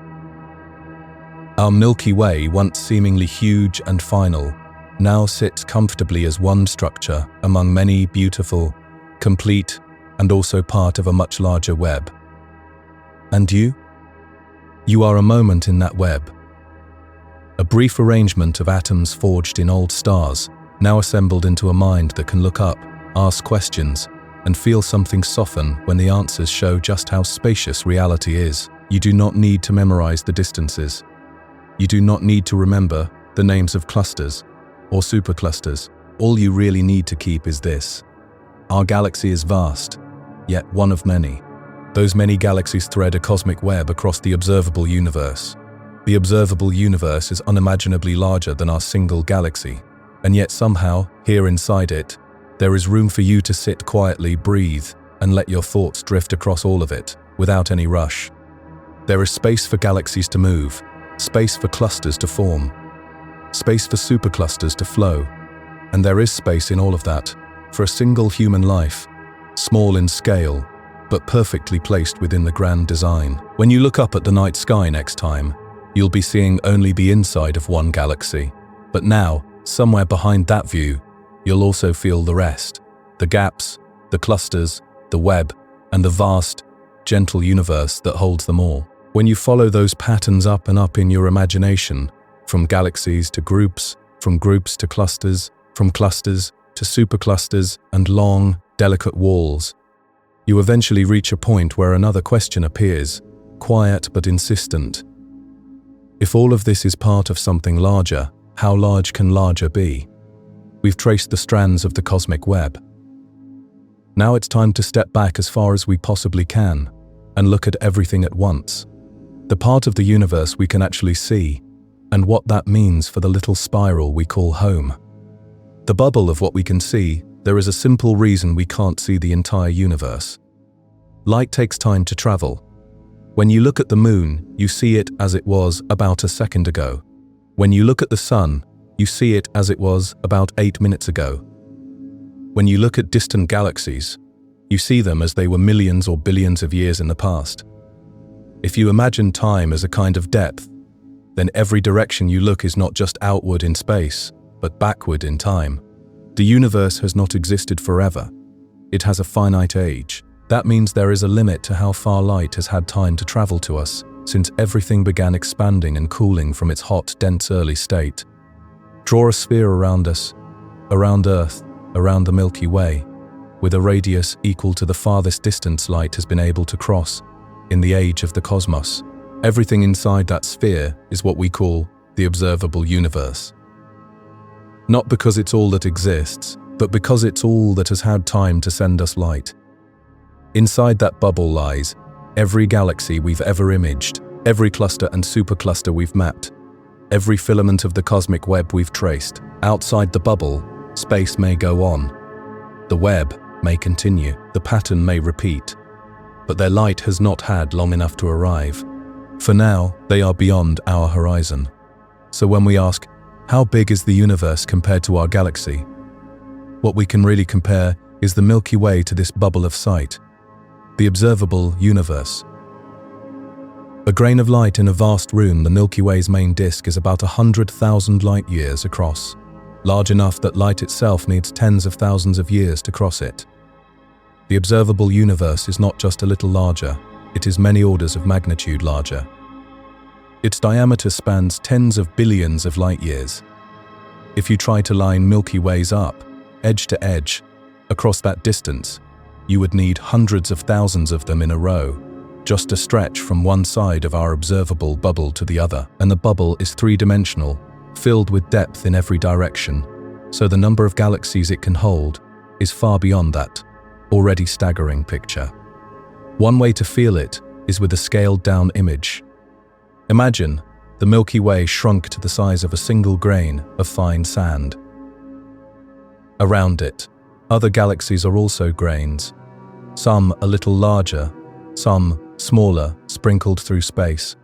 Our Milky Way, once seemingly huge and final, now sits comfortably as one structure among many beautiful, complete, and also part of a much larger web. And you? You are a moment in that web. A brief arrangement of atoms forged in old stars, now assembled into a mind that can look up, ask questions, and feel something soften when the answers show just how spacious reality is. You do not need to memorize the distances. You do not need to remember the names of clusters or superclusters. All you really need to keep is this. Our galaxy is vast, yet one of many. Those many galaxies thread a cosmic web across the observable universe. The observable universe is unimaginably larger than our single galaxy, and yet somehow, here inside it, there is room for you to sit quietly, breathe, and let your thoughts drift across all of it, without any rush. There is space for galaxies to move, space for clusters to form, space for superclusters to flow, and there is space in all of that for a single human life, small in scale, but perfectly placed within the grand design. When you look up at the night sky next time, you'll be seeing only the inside of one galaxy. But now, somewhere behind that view, you'll also feel the rest. The gaps, the clusters, the web, and the vast, gentle universe that holds them all. When you follow those patterns up and up in your imagination, from galaxies to groups, from groups to clusters, from clusters to superclusters and long, delicate walls, you eventually reach a point where another question appears, quiet but insistent. If all of this is part of something larger, how large can larger be? We've traced the strands of the cosmic web. Now it's time to step back as far as we possibly can and look at everything at once. The part of the universe we can actually see, and what that means for the little spiral we call home. The bubble of what we can see, there is a simple reason we can't see the entire universe. Light takes time to travel. When you look at the moon, you see it as it was about a second ago. When you look at the sun, you see it as it was about 8 minutes ago. When you look at distant galaxies, you see them as they were millions or billions of years in the past. If you imagine time as a kind of depth, then every direction you look is not just outward in space, but backward in time. The universe has not existed forever. It has a finite age. That means there is a limit to how far light has had time to travel to us, since everything began expanding and cooling from its hot, dense early state. Draw a sphere around us, around Earth, around the Milky Way, with a radius equal to the farthest distance light has been able to cross in the age of the cosmos. Everything inside that sphere is what we call the observable universe. Not because it's all that exists, but because it's all that has had time to send us light. Inside that bubble lies every galaxy we've ever imaged, every cluster and supercluster we've mapped, every filament of the cosmic web we've traced. Outside the bubble, space may go on. The web may continue, the pattern may repeat, but their light has not had long enough to arrive. For now, they are beyond our horizon. So when we ask, how big is the universe compared to our galaxy? What we can really compare is the Milky Way to this bubble of sight, the observable universe. A grain of light in a vast room, the Milky Way's main disk is about 100,000 light-years across, large enough that light itself needs tens of thousands of years to cross it. The observable universe is not just a little larger, it is many orders of magnitude larger. Its diameter spans tens of billions of light-years. If you try to line Milky Ways up, edge to edge, across that distance, you would need hundreds of thousands of them in a row, just to stretch from one side of our observable bubble to the other. And the bubble is three-dimensional, filled with depth in every direction, so the number of galaxies it can hold is far beyond that already staggering picture. One way to feel it is with a scaled-down image. Imagine the Milky Way shrunk to the size of a single grain of fine sand. Around it, other galaxies are also grains, some a little larger, some smaller, sprinkled through space.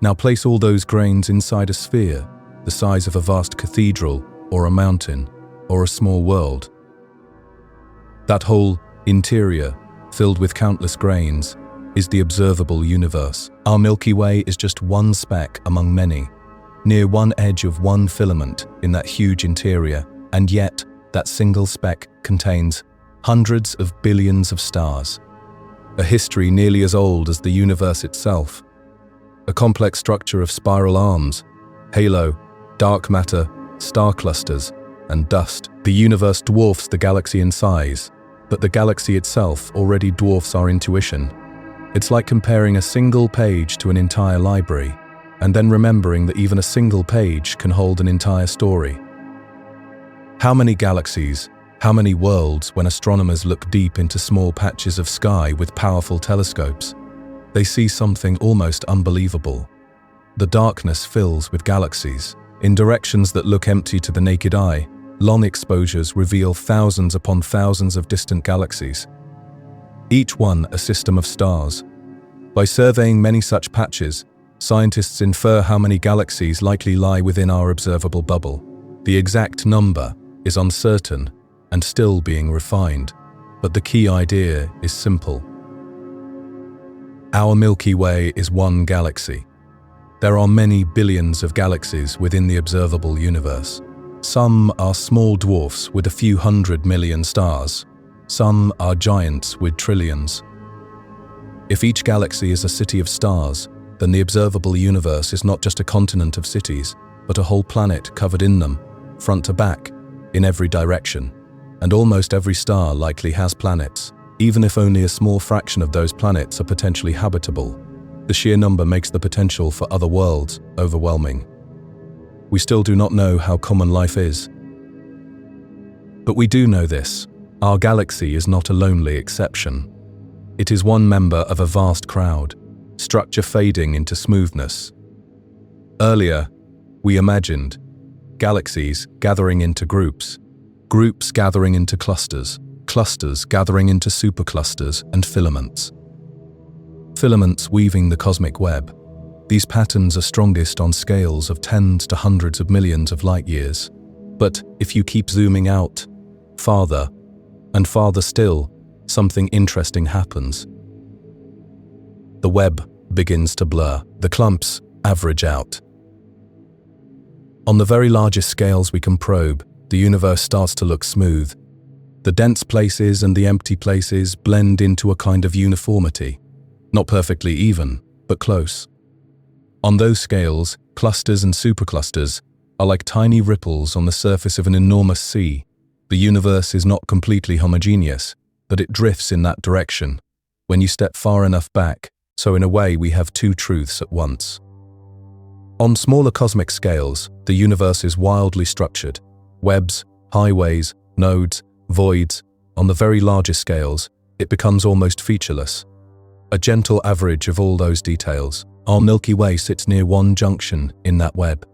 Now place all those grains inside a sphere, the size of a vast cathedral, or a mountain, or a small world. That whole interior, filled with countless grains, is the observable universe. Our Milky Way is just one speck among many, near one edge of one filament in that huge interior, and yet that single speck contains hundreds of billions of stars. A history nearly as old as the universe itself. A complex structure of spiral arms, halo, dark matter, star clusters, and dust. The universe dwarfs the galaxy in size, but the galaxy itself already dwarfs our intuition. It's like comparing a single page to an entire library, and then remembering that even a single page can hold an entire story. How many galaxies, how many worlds when astronomers look deep into small patches of sky with powerful telescopes? They see something almost unbelievable. The darkness fills with galaxies. In directions that look empty to the naked eye, long exposures reveal thousands upon thousands of distant galaxies, each one a system of stars. By surveying many such patches, scientists infer how many galaxies likely lie within our observable bubble. The exact number is uncertain and still being refined, but the key idea is simple. Our Milky Way is one galaxy. There are many billions of galaxies within the observable universe. Some are small dwarfs with a few 100 million stars. Some are giants with trillions. If each galaxy is a city of stars, then the observable universe is not just a continent of cities, but a whole planet covered in them, front to back, in every direction. And almost every star likely has planets, even if only a small fraction of those planets are potentially habitable. The sheer number makes the potential for other worlds overwhelming. We still do not know how common life is. But we do know this: our galaxy is not a lonely exception. It is one member of a vast crowd, structure fading into smoothness. Earlier, we imagined galaxies gathering into groups, groups gathering into clusters, clusters gathering into superclusters and filaments. Filaments weaving the cosmic web. These patterns are strongest on scales of tens to hundreds of millions of light years. But if you keep zooming out, farther, and farther still, something interesting happens. The web begins to blur. The clumps average out. On the very largest scales we can probe, the universe starts to look smooth. The dense places and the empty places blend into a kind of uniformity. Not perfectly even, but close. On those scales, clusters and superclusters are like tiny ripples on the surface of an enormous sea. The universe is not completely homogeneous, but it drifts in that direction when you step far enough back, so in a way we have two truths at once. On smaller cosmic scales, the universe is wildly structured. Webs, highways, nodes, voids. On the very largest scales, it becomes almost featureless. A gentle average of all those details. Our Milky Way sits near one junction in that web.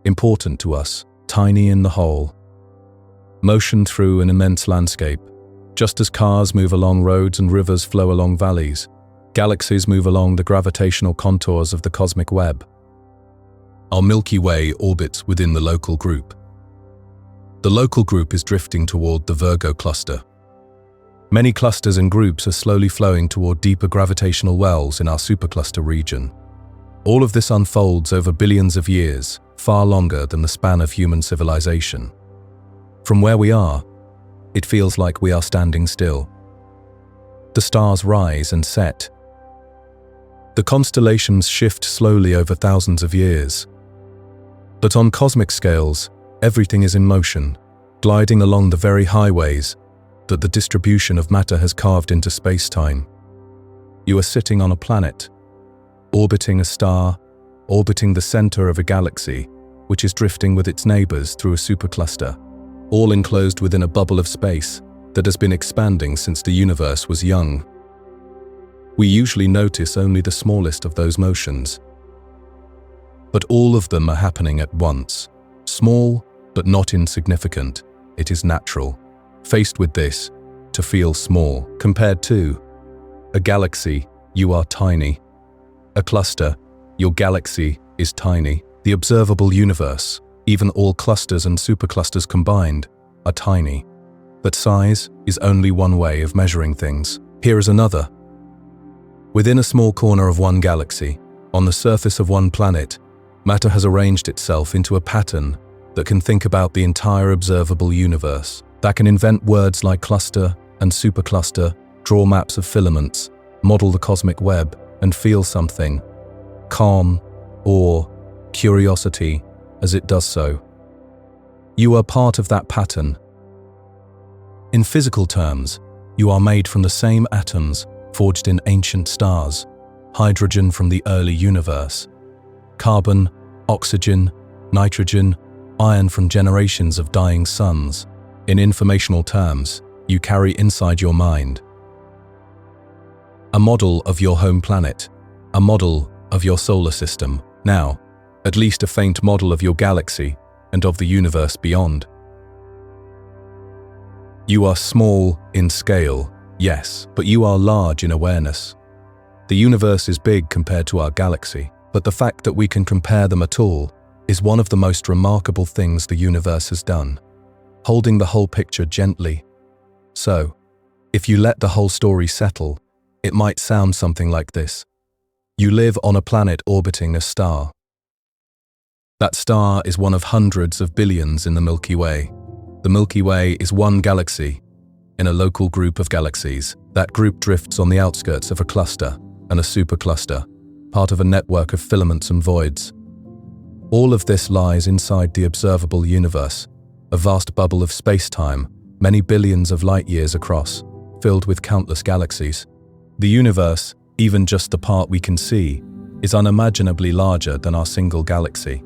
Important to us, tiny in the whole. Motion through an immense landscape. Just as cars move along roads and rivers flow along valleys, galaxies move along the gravitational contours of the cosmic web. Our Milky Way orbits within the local group. The local group is drifting toward the Virgo cluster. Many clusters and groups are slowly flowing toward deeper gravitational wells in our supercluster region. All of this unfolds over billions of years, far longer than the span of human civilization. From where we are, it feels like we are standing still. The stars rise and set. The constellations shift slowly over thousands of years. But on cosmic scales, everything is in motion, gliding along the very highways that the distribution of matter has carved into space-time. You are sitting on a planet, orbiting a star, orbiting the center of a galaxy, which is drifting with its neighbors through a supercluster, all enclosed within a bubble of space that has been expanding since the universe was young. We usually notice only the smallest of those motions. But all of them are happening at once. Small, but not insignificant. It is natural, faced with this, to feel small. Compared to a galaxy, you are tiny. A cluster, your galaxy is tiny. The observable universe, even all clusters and superclusters combined, are tiny. But size is only one way of measuring things. Here is another. Within a small corner of one galaxy, on the surface of one planet, matter has arranged itself into a pattern that can think about the entire observable universe, that can invent words like cluster and supercluster, draw maps of filaments, model the cosmic web, and feel something, calm, awe, curiosity, as it does so. You are part of that pattern. In physical terms, you are made from the same atoms forged in ancient stars, hydrogen from the early universe, carbon, oxygen, nitrogen, iron from generations of dying suns. In informational terms, you carry inside your mind a model of your home planet, a model of your solar system, now, at least a faint model of your galaxy and of the universe beyond. You are small in scale, yes, but you are large in awareness. The universe is big compared to our galaxy, but the fact that we can compare them at all is one of the most remarkable things the universe has done, holding the whole picture gently. So, if you let the whole story settle, it might sound something like this. You live on a planet orbiting a star. That star is one of hundreds of billions in the Milky Way. The Milky Way is one galaxy, in a local group of galaxies. That group drifts on the outskirts of a cluster and a supercluster, part of a network of filaments and voids. All of this lies inside the observable universe, a vast bubble of space-time, many billions of light-years across, filled with countless galaxies. The universe, even just the part we can see, is unimaginably larger than our single galaxy.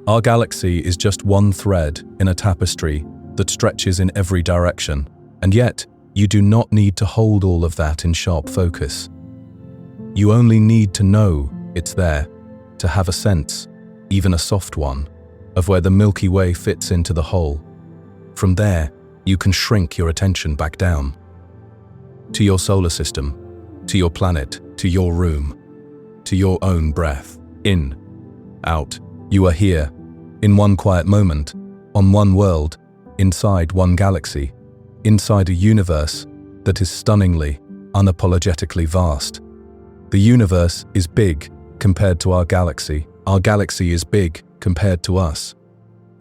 Our galaxy is just one thread in a tapestry that stretches in every direction, and yet you do not need to hold all of that in sharp focus. You only need to know it's there, to have a sense, even a soft one, of where the Milky Way fits into the whole. From there, you can shrink your attention back down. To your solar system, to your planet, to your room, to your own breath. In, out, you are here, in one quiet moment, on one world, inside one galaxy, inside a universe that is stunningly, unapologetically vast. The universe is big compared to our galaxy. Our galaxy is big compared to us.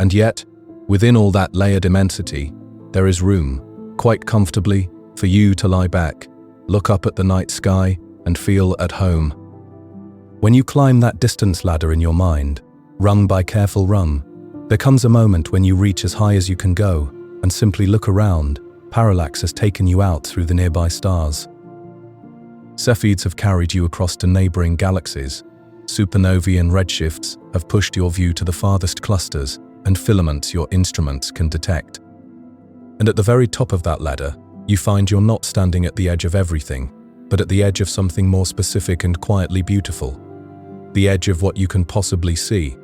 And yet, within all that layered immensity, there is room, quite comfortably, for you to lie back, look up at the night sky, and feel at home. When you climb that distance ladder in your mind, rung by careful rung, there comes a moment when you reach as high as you can go and simply look around. Parallax has taken you out through the nearby stars. Cepheids have carried you across to neighboring galaxies. Supernovae and redshifts have pushed your view to the farthest clusters and filaments your instruments can detect. And at the very top of that ladder, you find you're not standing at the edge of everything, but at the edge of something more specific and quietly beautiful. The edge of what you can possibly see.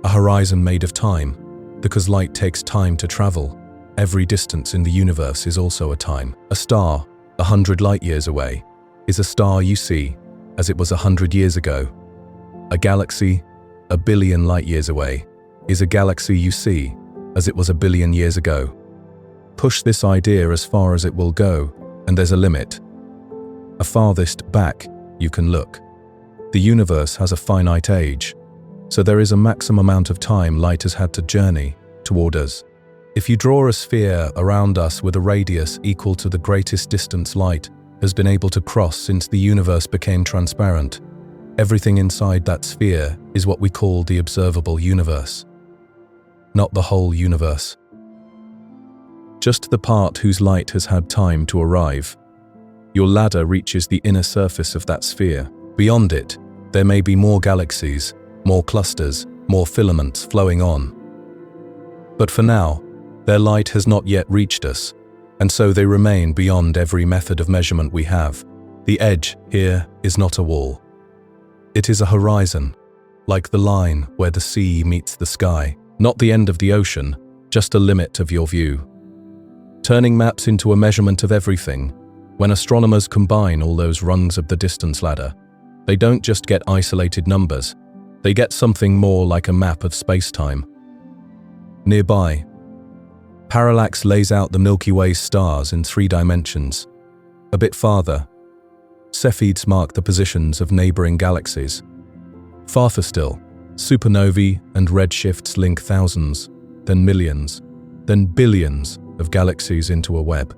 A horizon made of time, because light takes time to travel. Every distance in the universe is also a time. A star, 100 light-years away, is a star you see as it was 100 years ago. A galaxy, 1 billion light-years away, is a galaxy you see as it was 1 billion years ago. Push this idea as far as it will go, and there's a limit. A farthest back you can look. The universe has a finite age, so there is a maximum amount of time light has had to journey toward us. If you draw a sphere around us with a radius equal to the greatest distance light has been able to cross since the universe became transparent, everything inside that sphere is what we call the observable universe. Not the whole universe. Just the part whose light has had time to arrive. Your ladder reaches the inner surface of that sphere. Beyond it, there may be more galaxies, more clusters, more filaments flowing on. But for now, their light has not yet reached us, and so they remain beyond every method of measurement we have. The edge here is not a wall. It is a horizon, like the line where the sea meets the sky. Not the end of the ocean, just a limit of your view. Turning maps into a measurement of everything, when astronomers combine all those rungs of the distance ladder, they don't just get isolated numbers, they get something more like a map of space-time. Nearby, parallax lays out the Milky Way's stars in 3 dimensions. A bit farther, Cepheids mark the positions of neighboring galaxies. Farther still, supernovae and redshifts link thousands, then millions, then billions of galaxies into a web.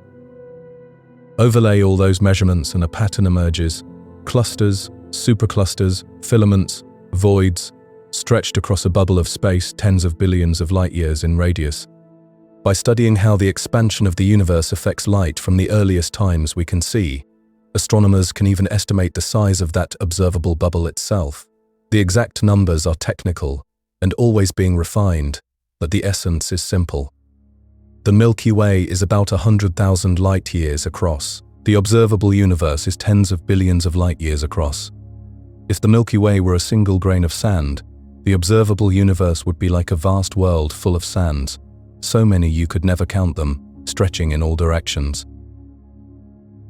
Overlay all those measurements and a pattern emerges: clusters, superclusters, filaments, voids, stretched across a bubble of space tens of billions of light-years in radius. By studying how the expansion of the universe affects light from the earliest times we can see, astronomers can even estimate the size of that observable bubble itself. The exact numbers are technical and always being refined, but the essence is simple. The Milky Way is about 100,000 light-years across. The observable universe is tens of billions of light-years across. If the Milky Way were a single grain of sand, the observable universe would be like a vast world full of sands, so many you could never count them, stretching in all directions.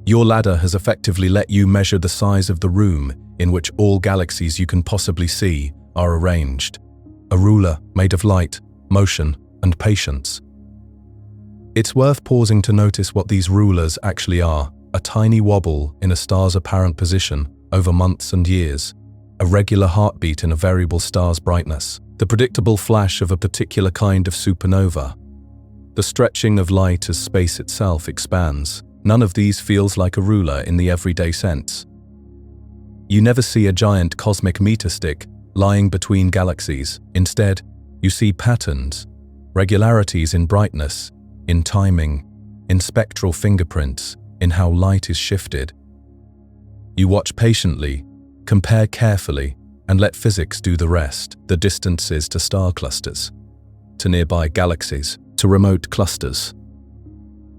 Your ladder has effectively let you measure the size of the room in which all galaxies you can possibly see are arranged. A ruler made of light, motion, and patience. It's worth pausing to notice what these rulers actually are: a tiny wobble in a star's apparent position over months and years, a regular heartbeat in a variable star's brightness, the predictable flash of a particular kind of supernova. the stretching of light as space itself expands. None of these feels like a ruler in the everyday sense. You never see a giant cosmic meter stick lying between galaxies. Instead, you see patterns, regularities in brightness, in timing, in spectral fingerprints, in how light is shifted. You watch patiently, compare carefully, and let physics do the rest. The distances to star clusters, to nearby galaxies, to remote clusters,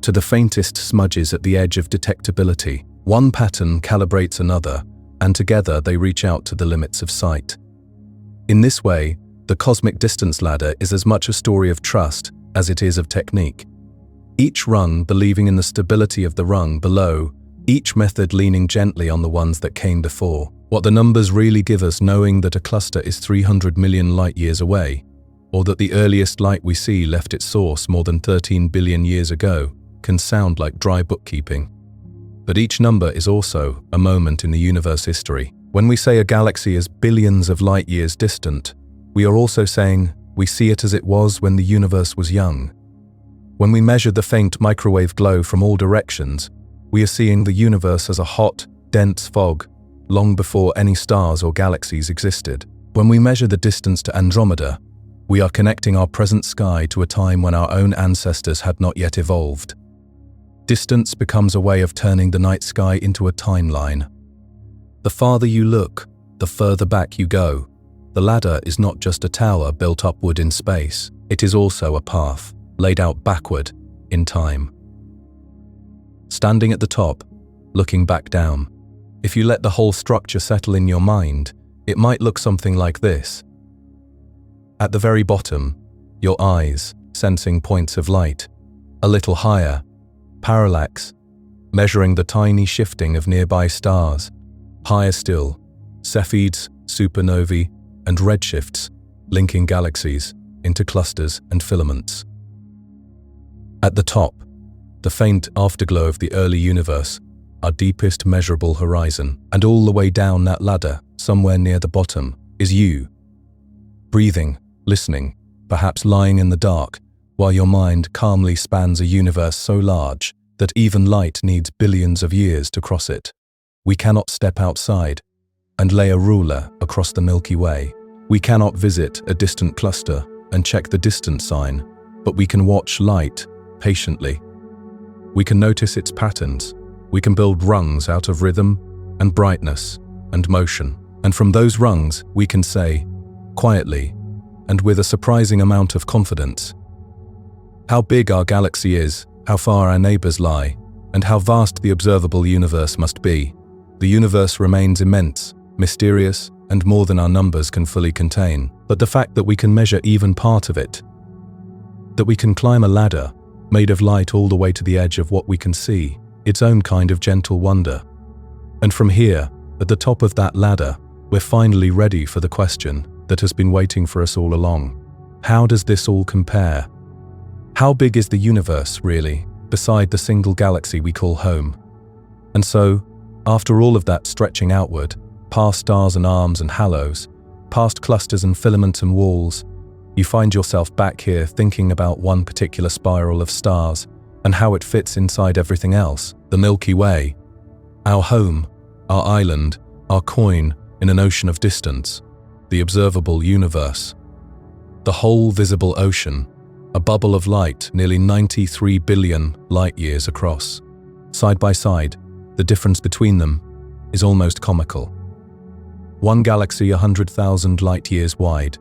to the faintest smudges at the edge of detectability. One pattern calibrates another, and together they reach out to the limits of sight. In this way, the cosmic distance ladder is as much a story of trust as it is of technique. Each rung believing in the stability of the rung below, each method leaning gently on the ones that came before. What the numbers really give us, knowing that a cluster is 300 million light-years away, or that the earliest light we see left its source more than 13 billion years ago, can sound like dry bookkeeping. But each number is also a moment in the universe history. When we say a galaxy is billions of light-years distant, we are also saying we see it as it was when the universe was young. When we measure the faint microwave glow from all directions, we are seeing the universe as a hot, dense fog, long before any stars or galaxies existed. When we measure the distance to Andromeda, we are connecting our present sky to a time when our own ancestors had not yet evolved. Distance becomes a way of turning the night sky into a timeline. The farther you look, the further back you go. The ladder is not just a tower built upward in space, it is also a path, laid out backward in time. Standing at the top, looking back down, if you let the whole structure settle in your mind, it might look something like this. At the very bottom, your eyes, sensing points of light, a little higher, parallax, measuring the tiny shifting of nearby stars, higher still, Cepheids, supernovae, and redshifts, linking galaxies into clusters and filaments. At the top, the faint afterglow of the early universe, our deepest measurable horizon, and all the way down that ladder, somewhere near the bottom, is you. Breathing, listening, perhaps lying in the dark, while your mind calmly spans a universe so large that even light needs billions of years to cross it. We cannot step outside and lay a ruler across the Milky Way. We cannot visit a distant cluster and check the distance sign, but we can watch light patiently. We can notice its patterns. We can build rungs out of rhythm and brightness and motion. And from those rungs, we can say, quietly, and with a surprising amount of confidence, how big our galaxy is, how far our neighbors lie, and how vast the observable universe must be. The universe remains immense, mysterious, and more than our numbers can fully contain. But the fact that we can measure even part of it, that we can climb a ladder made of light all the way to the edge of what we can see, its own kind of gentle wonder. And from here, at the top of that ladder, we're finally ready for the question that has been waiting for us all along. How does this all compare? How big is the universe, really, beside the single galaxy we call home? And so, after all of that stretching outward, past stars and arms and halos, past clusters and filaments and walls, you find yourself back here thinking about one particular spiral of stars and how it fits inside everything else, the Milky Way, our home, our island, our coin in an ocean of distance, the observable universe. The whole visible ocean, a bubble of light nearly 93 billion light-years across. Side by side, the difference between them is almost comical. One galaxy 100,000 light-years wide.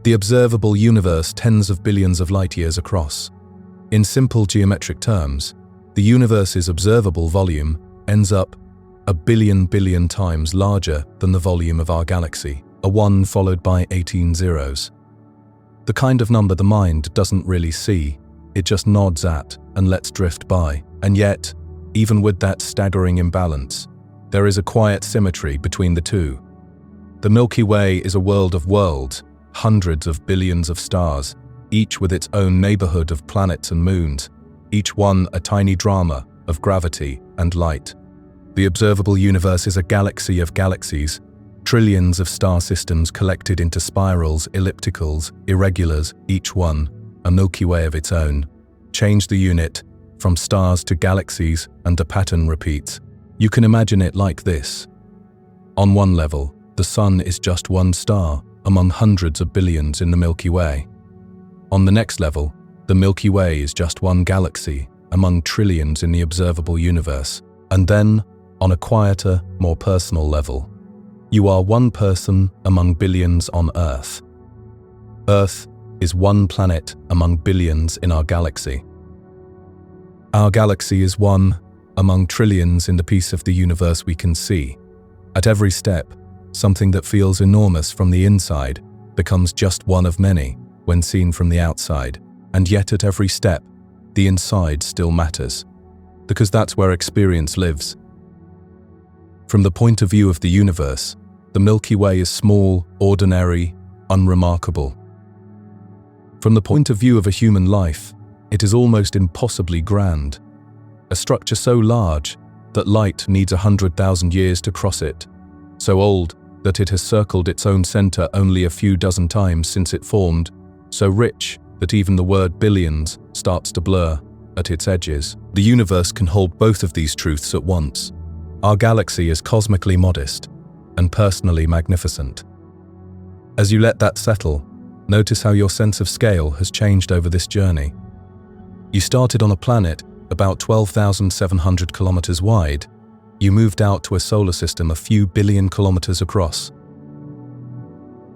The observable universe tens of billions of light-years across. In simple geometric terms, the universe's observable volume ends up a billion times larger than the volume of our galaxy, a 1 followed by 18 zeros. The kind of number the mind doesn't really see, it just nods at and lets drift by. And yet, even with that staggering imbalance, there is a quiet symmetry between the two. The Milky Way is a world of worlds, hundreds of billions of stars, each with its own neighborhood of planets and moons, each one a tiny drama of gravity and light. The observable universe is a galaxy of galaxies, trillions of star systems collected into spirals, ellipticals, irregulars, each one a Milky Way of its own. Change the unit from stars to galaxies and the pattern repeats. You can imagine it like this. On one level, the Sun is just one star among hundreds of billions in the Milky Way. On the next level, the Milky Way is just one galaxy among trillions in the observable universe. And then, on a quieter, more personal level, you are one person among billions on Earth. Earth is one planet among billions in our galaxy. Our galaxy is one among trillions in the piece of the universe we can see. At every step, something that feels enormous from the inside becomes just one of many when seen from the outside. And yet at every step, the inside still matters, because that's where experience lives. From the point of view of the universe, the Milky Way is small, ordinary, unremarkable. From the point of view of a human life, it is almost impossibly grand, a structure so large that light needs 100,000 years to cross it, so old that it has circled its own center only a few dozen times since it formed, so rich that even the word billions starts to blur at its edges. The universe can hold both of these truths at once. Our galaxy is cosmically modest and personally magnificent. As you let that settle, notice how your sense of scale has changed over this journey. You started on a planet about 12,700 kilometers wide. You moved out to a solar system a few billion kilometers across.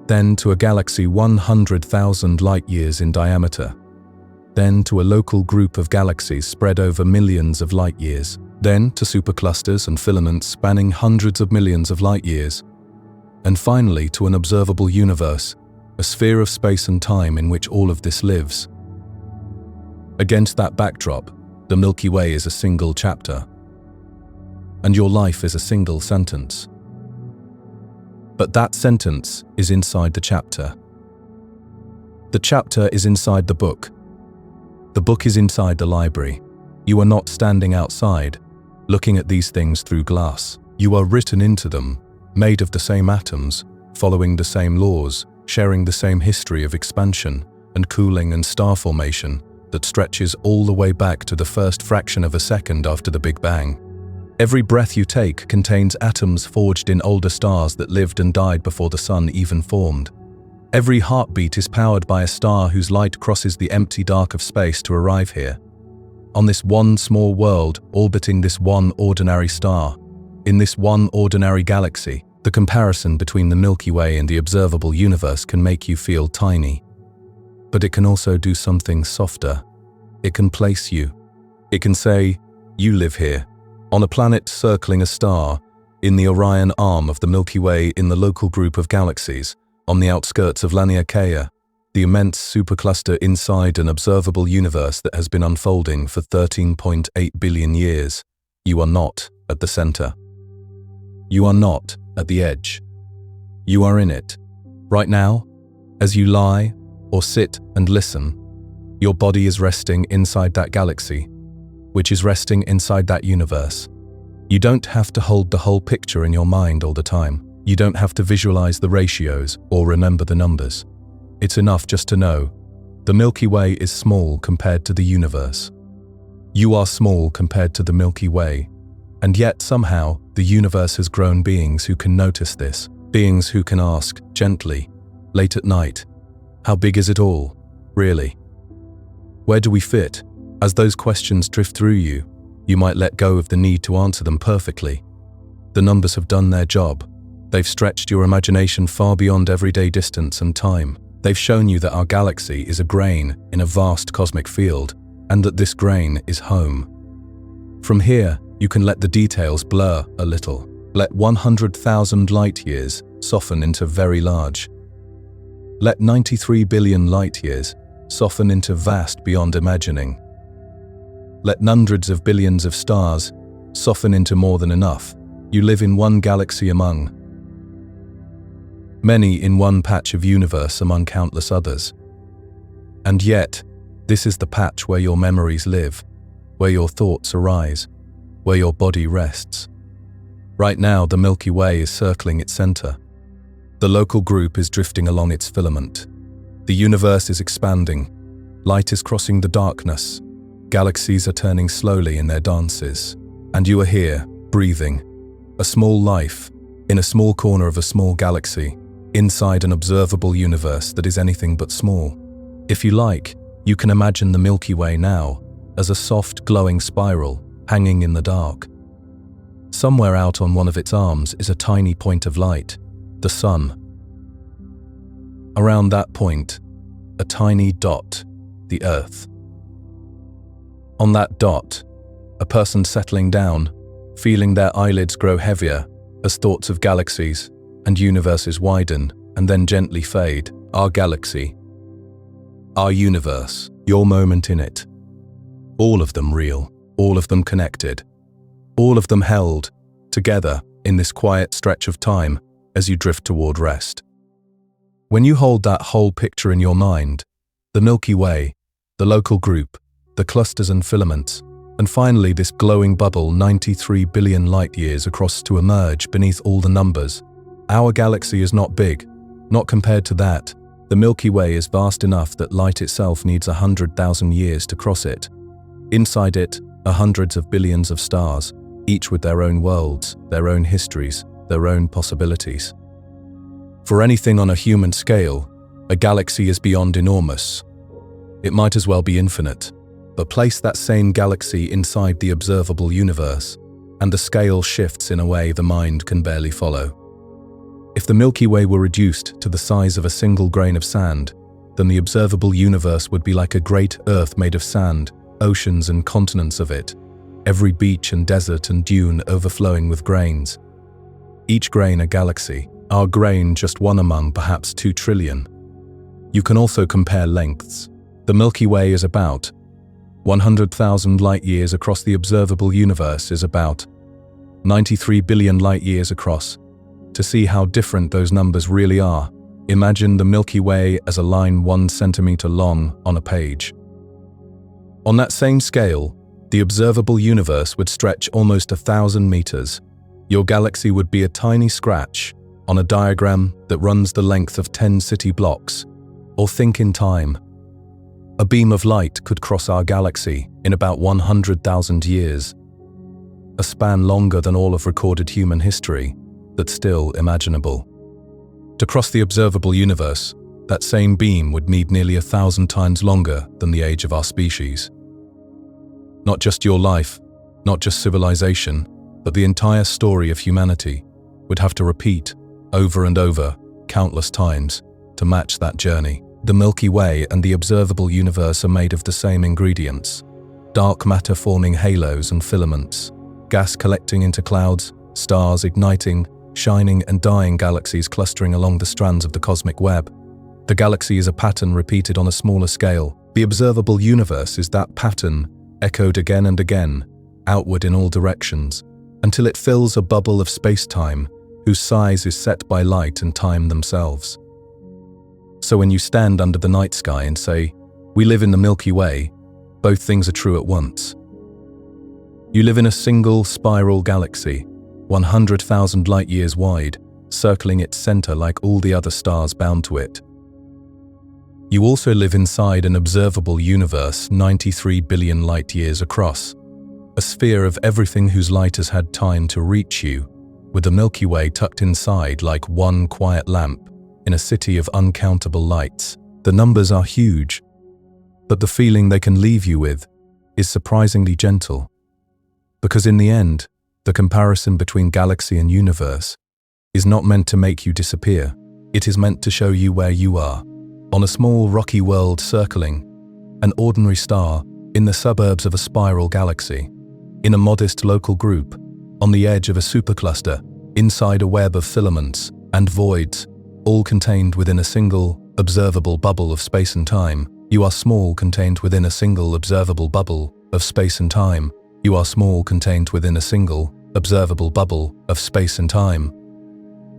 Then to a galaxy 100,000 light-years in diameter. Then to a local group of galaxies spread over millions of light-years. Then to superclusters and filaments spanning hundreds of millions of light-years. And finally to an observable universe, a sphere of space and time in which all of this lives. Against that backdrop, the Milky Way is a single chapter, and your life is a single sentence. But that sentence is inside the chapter. The chapter is inside the book. The book is inside the library. You are not standing outside, looking at these things through glass. You are written into them, made of the same atoms, following the same laws, sharing the same history of expansion and cooling and star formation that stretches all the way back to the first fraction of a second after the Big Bang. Every breath you take contains atoms forged in older stars that lived and died before the Sun even formed. Every heartbeat is powered by a star whose light crosses the empty dark of space to arrive here. On this one small world orbiting this one ordinary star, in this one ordinary galaxy, the comparison between the Milky Way and the observable universe can make you feel tiny. But it can also do something softer. It can place you. It can say, you live here, on a planet circling a star, in the Orion arm of the Milky Way in the local group of galaxies, on the outskirts of Laniakea, the immense supercluster inside an observable universe that has been unfolding for 13.8 billion years. You are not at the center. You are not at the edge. You are in it. Right now, as you lie or sit and listen, your body is resting inside that galaxy, which is resting inside that universe. You don't have to hold the whole picture in your mind all the time. You don't have to visualize the ratios or remember the numbers. It's enough just to know the Milky Way is small compared to the universe. You are small compared to the Milky Way, and yet somehow the universe has grown beings who can notice this, beings who can ask gently, late at night, how big is it all, really? Where do we fit? As those questions drift through you, you might let go of the need to answer them perfectly. The numbers have done their job. They've stretched your imagination far beyond everyday distance and time. They've shown you that our galaxy is a grain in a vast cosmic field, and that this grain is home. From here, you can let the details blur a little. Let 100,000 light-years soften into very large. Let 93 billion light-years soften into vast beyond imagining. Let hundreds of billions of stars soften into more than enough. You live in one galaxy among many, in one patch of universe among countless others. And yet, this is the patch where your memories live, where your thoughts arise, where your body rests. Right now, the Milky Way is circling its center. The local group is drifting along its filament. The universe is expanding. Light is crossing the darkness. Galaxies are turning slowly in their dances. And you are here, breathing. A small life, in a small corner of a small galaxy, inside an observable universe that is anything but small. If you like, you can imagine the Milky Way now as a soft, glowing spiral hanging in the dark. Somewhere out on one of its arms is a tiny point of light, the Sun. Around that point, a tiny dot, the Earth. On that dot, a person settling down, feeling their eyelids grow heavier as thoughts of galaxies and universes widen and then gently fade. Our galaxy, our universe, your moment in it. All of them real, all of them connected, all of them held together in this quiet stretch of time as you drift toward rest. When you hold that whole picture in your mind, the Milky Way, the local group, the clusters and filaments, and finally this glowing bubble 93 billion light-years across to emerge beneath all the numbers. Our galaxy is not big, not compared to that. The Milky Way is vast enough that light itself needs 100,000 years to cross it. Inside it are hundreds of billions of stars, each with their own worlds, their own histories, their own possibilities. For anything on a human scale, a galaxy is beyond enormous. It might as well be infinite. But place that same galaxy inside the observable universe, and the scale shifts in a way the mind can barely follow. If the Milky Way were reduced to the size of a single grain of sand, then the observable universe would be like a great Earth made of sand, oceans and continents of it, every beach and desert and dune overflowing with grains. Each grain a galaxy, our grain just one among perhaps 2 trillion. You can also compare lengths. The Milky Way is about 100,000 light-years across. The observable universe is about 93 billion light-years across. To see how different those numbers really are, imagine the Milky Way as a line 1 centimeter long on a page. On that same scale, the observable universe would stretch almost 1,000 meters. Your galaxy would be a tiny scratch on a diagram that runs the length of 10 city blocks. Or think in time. A beam of light could cross our galaxy in about 100,000 years. A span longer than all of recorded human history, but still imaginable. To cross the observable universe, that same beam would need nearly 1,000 times longer than the age of our species. Not just your life, not just civilization, but the entire story of humanity would have to repeat over and over, countless times, to match that journey. The Milky Way and the observable universe are made of the same ingredients: dark matter forming halos and filaments, gas collecting into clouds, stars igniting, shining and dying, galaxies clustering along the strands of the cosmic web. The galaxy is a pattern repeated on a smaller scale. The observable universe is that pattern, echoed again and again, outward in all directions, until it fills a bubble of space-time whose size is set by light and time themselves. So when you stand under the night sky and say, "We live in the Milky Way," both things are true at once. You live in a single spiral galaxy, 100,000 light-years wide, circling its center like all the other stars bound to it. You also live inside an observable universe 93 billion light-years across, a sphere of everything whose light has had time to reach you, with the Milky Way tucked inside like one quiet lamp in a city of uncountable lights. The numbers are huge, but the feeling they can leave you with is surprisingly gentle. Because in the end, the comparison between galaxy and universe is not meant to make you disappear. It is meant to show you where you are, on a small rocky world circling an ordinary star in the suburbs of a spiral galaxy, in a modest local group, on the edge of a supercluster, inside a web of filaments and voids, all contained within a single, observable bubble of space and time. You are small, contained within a single, observable bubble of space and time. You are small, contained within a single, observable bubble of space and time.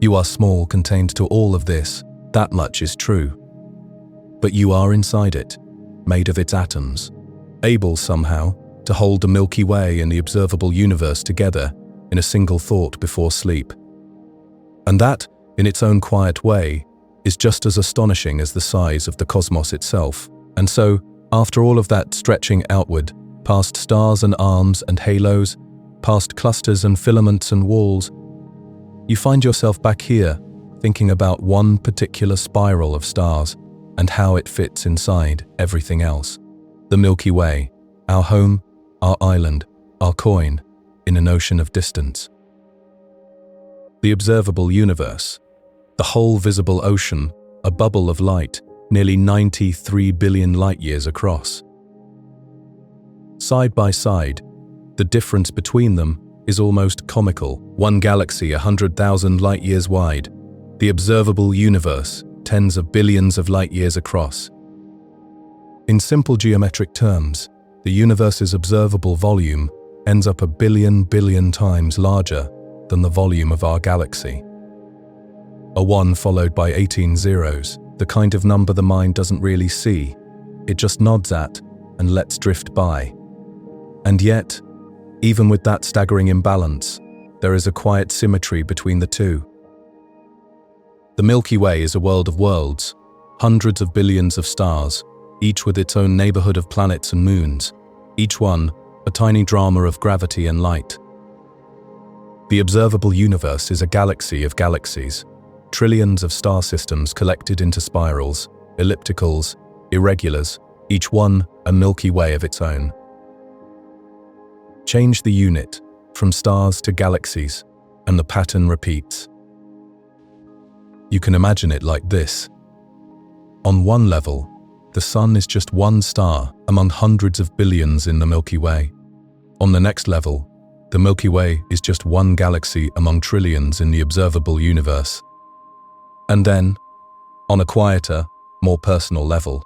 You are small, contained to all of this. That much is true. But you are inside it, made of its atoms, able somehow to hold the Milky Way and the observable universe together in a single thought before sleep. And that, in its own quiet way, is just as astonishing as the size of the cosmos itself. And so, After all of that stretching outward, past stars and arms and halos, past clusters and filaments and walls, you find yourself back here, thinking about one particular spiral of stars and how it fits inside everything else. The Milky Way, our home, our island, our coin, in an ocean of distance. The observable universe, the whole visible ocean, a bubble of light, nearly 93 billion light-years across. Side by side, the difference between them is almost comical. One galaxy 100,000 light-years wide, the observable universe tens of billions of light-years across. In simple geometric terms, the universe's observable volume ends up a billion times larger than the volume of our galaxy. A 1 followed by 18 zeros, the kind of number the mind doesn't really see, it just nods at and lets drift by. And yet, even with that staggering imbalance, there is a quiet symmetry between the two. The Milky Way is a world of worlds, hundreds of billions of stars, each with its own neighborhood of planets and moons, each one a tiny drama of gravity and light. The observable universe is a galaxy of galaxies, trillions of star systems collected into spirals, ellipticals, irregulars, each one a Milky Way of its own. Change the unit from stars to galaxies, and the pattern repeats. You can imagine it like this. On one level, the Sun is just one star among hundreds of billions in the Milky Way. On the next level, the Milky Way is just one galaxy among trillions in the observable universe. And then, on a quieter, more personal level,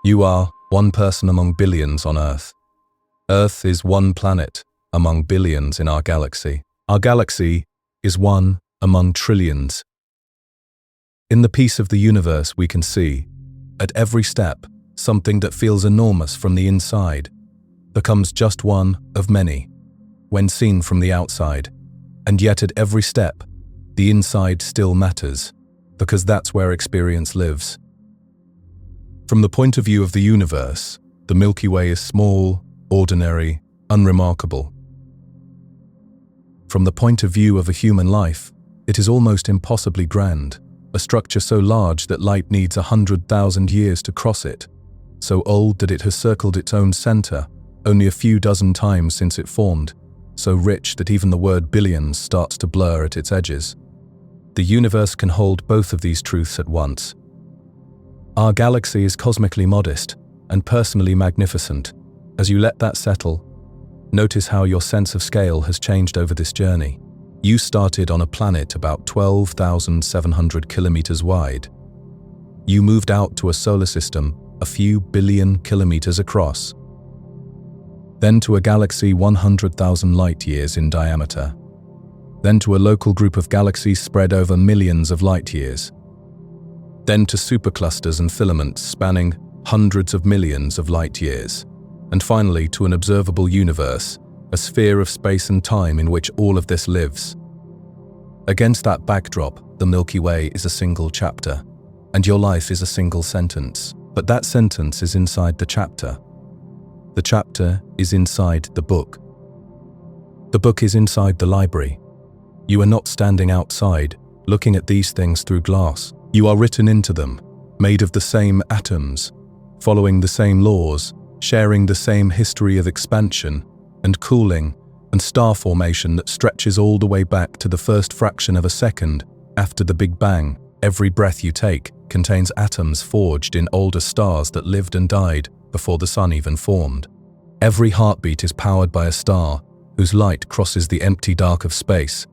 you are one person among billions on Earth. Earth is one planet among billions in our galaxy. Our galaxy is one among trillions. In the piece of the universe we can see, at every step, something that feels enormous from the inside becomes just one of many when seen from the outside. And yet at every step, the inside still matters, because that's where experience lives. From the point of view of the universe, the Milky Way is small, ordinary, unremarkable. From the point of view of a human life, it is almost impossibly grand, a structure so large that light needs 100,000 years to cross it, so old that it has circled its own center only a few dozen times since it formed, so rich that even the word billions starts to blur at its edges. The universe can hold both of these truths at once. Our galaxy is cosmically modest and personally magnificent. As you let that settle, notice how your sense of scale has changed over this journey. You started on a planet about 12,700 kilometers wide. You moved out to a solar system a few billion kilometers across. Then to a galaxy 100,000 light-years in diameter. Then to a local group of galaxies spread over millions of light-years. Then to superclusters and filaments spanning hundreds of millions of light-years. And finally to an observable universe, a sphere of space and time in which all of this lives. Against that backdrop, the Milky Way is a single chapter, and your life is a single sentence. But that sentence is inside the chapter. The chapter is inside the book. The book is inside the library. You are not standing outside, looking at these things through glass. You are written into them, made of the same atoms, following the same laws, sharing the same history of expansion and cooling and star formation that stretches all the way back to the first fraction of a second after the Big Bang. Every breath you take contains atoms forged in older stars that lived and died before the sun even formed. Every heartbeat is powered by a star whose light crosses the empty dark of space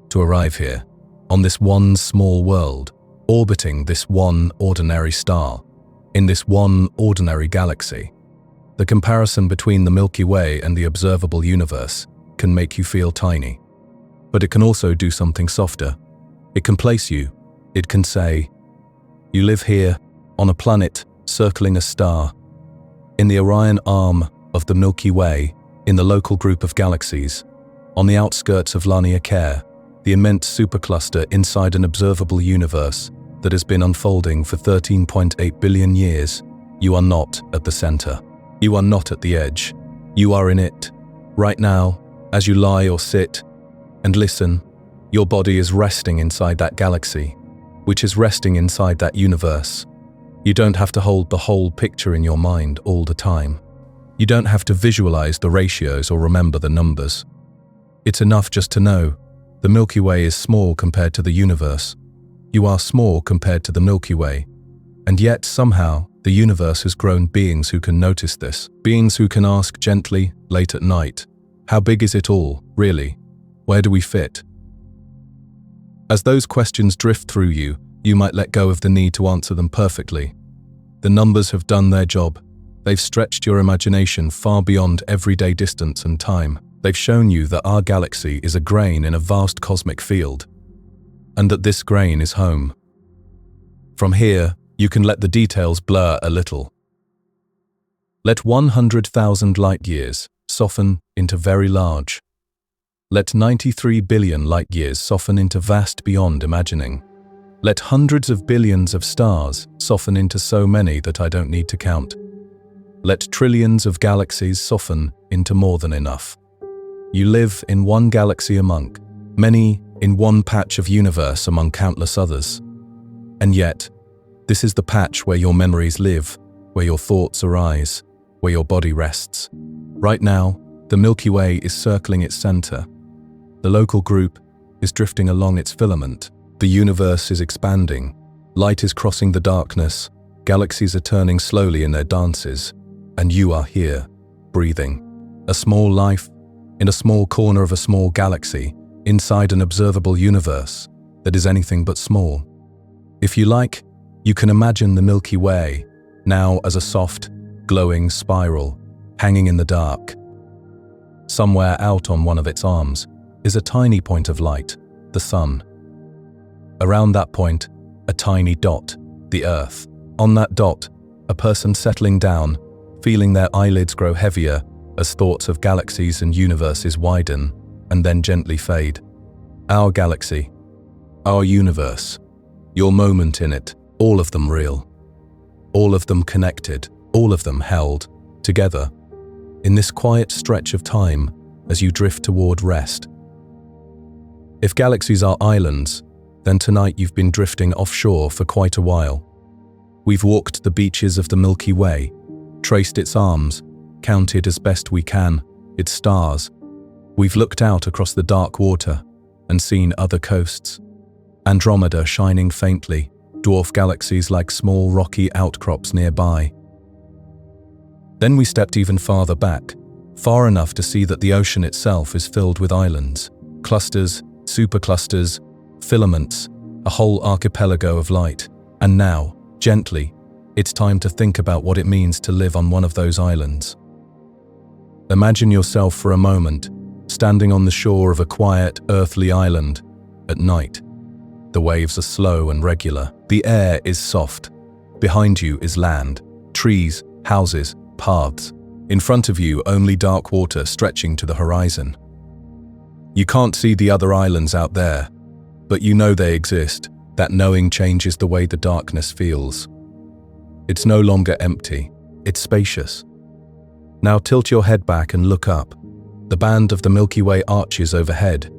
to arrive here, on this one small world, orbiting this one ordinary star, in this one ordinary galaxy. The comparison between the Milky Way and the observable universe can make you feel tiny, but it can also do something softer. It can place you. It can say, you live here, on a planet circling a star, in the Orion arm of the Milky Way, in the local group of galaxies, on the outskirts of Laniakea, the immense supercluster inside an observable universe that has been unfolding for 13.8 billion years. You are not at the center. You are not at the edge. You are in it. Right now, as you lie or sit and listen, your body is resting inside that galaxy, which is resting inside that universe. You don't have to hold the whole picture in your mind all the time. You don't have to visualize the ratios or remember the numbers. It's enough just to know the Milky Way is small compared to the universe. You are small compared to the Milky Way. And yet, somehow, the universe has grown beings who can notice this. Beings who can ask gently, late at night, how big is it all, really? Where do we fit? As those questions drift through you, you might let go of the need to answer them perfectly. The numbers have done their job. They've stretched your imagination far beyond everyday distance and time. They've shown you that our galaxy is a grain in a vast cosmic field, and that this grain is home. From here, you can let the details blur a little. Let 100,000 light years soften into very large. Let 93 billion light years soften into vast beyond imagining. Let hundreds of billions of stars soften into so many that I don't need to count. Let trillions of galaxies soften into more than enough. You live in one galaxy among many, in one patch of universe among countless others. And yet, this is the patch where your memories live, where your thoughts arise, where your body rests. Right now, the Milky Way is circling its center. The local group is drifting along its filament. The universe is expanding. Light is crossing the darkness. Galaxies are turning slowly in their dances. And you are here, breathing. A small life, in a small corner of a small galaxy, inside an observable universe that is anything but small. If you like, you can imagine the Milky Way, now as a soft, glowing spiral, hanging in the dark. Somewhere out on one of its arms is a tiny point of light, the sun. Around that point, a tiny dot, the Earth. On that dot, a person settling down, feeling their eyelids grow heavier as thoughts of galaxies and universes widen and then gently fade. Our galaxy, our universe, your moment in it, all of them real, all of them connected, all of them held together in this quiet stretch of time as you drift toward rest. If galaxies are islands, then tonight you've been drifting offshore for quite a while. We've walked the beaches of the Milky Way, traced its arms, counted as best we can its stars. We've looked out across the dark water and seen other coasts, Andromeda shining faintly, dwarf galaxies like small rocky outcrops nearby. Then we stepped even farther back, far enough to see that the ocean itself is filled with islands, clusters, superclusters, filaments, a whole archipelago of light. And now, gently, it's time to think about what it means to live on one of those islands. Imagine yourself for a moment, standing on the shore of a quiet, earthly island at night. The waves are slow and regular. The air is soft. Behind you is land, trees, houses, paths. In front of you, only dark water stretching to the horizon. You can't see the other islands out there, but you know they exist. That knowing changes the way the darkness feels. It's no longer empty, it's spacious. Now tilt your head back and look up. The band of the Milky Way arches overhead.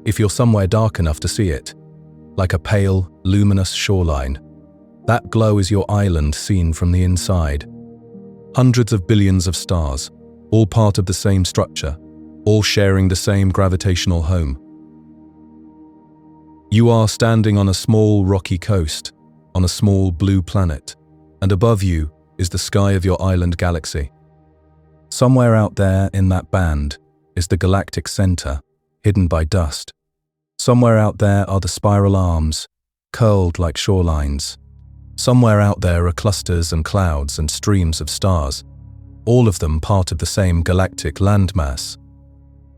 If you're somewhere dark enough to see it, like a pale, luminous shoreline, that glow is your island seen from the inside. Hundreds of billions of stars, all part of the same structure, all sharing the same gravitational home. You are standing on a small rocky coast, on a small blue planet, and above you is the sky of your island galaxy. Somewhere out there in that band is the galactic center, hidden by dust. Somewhere out there are the spiral arms, curled like shorelines. Somewhere out there are clusters and clouds and streams of stars, all of them part of the same galactic landmass.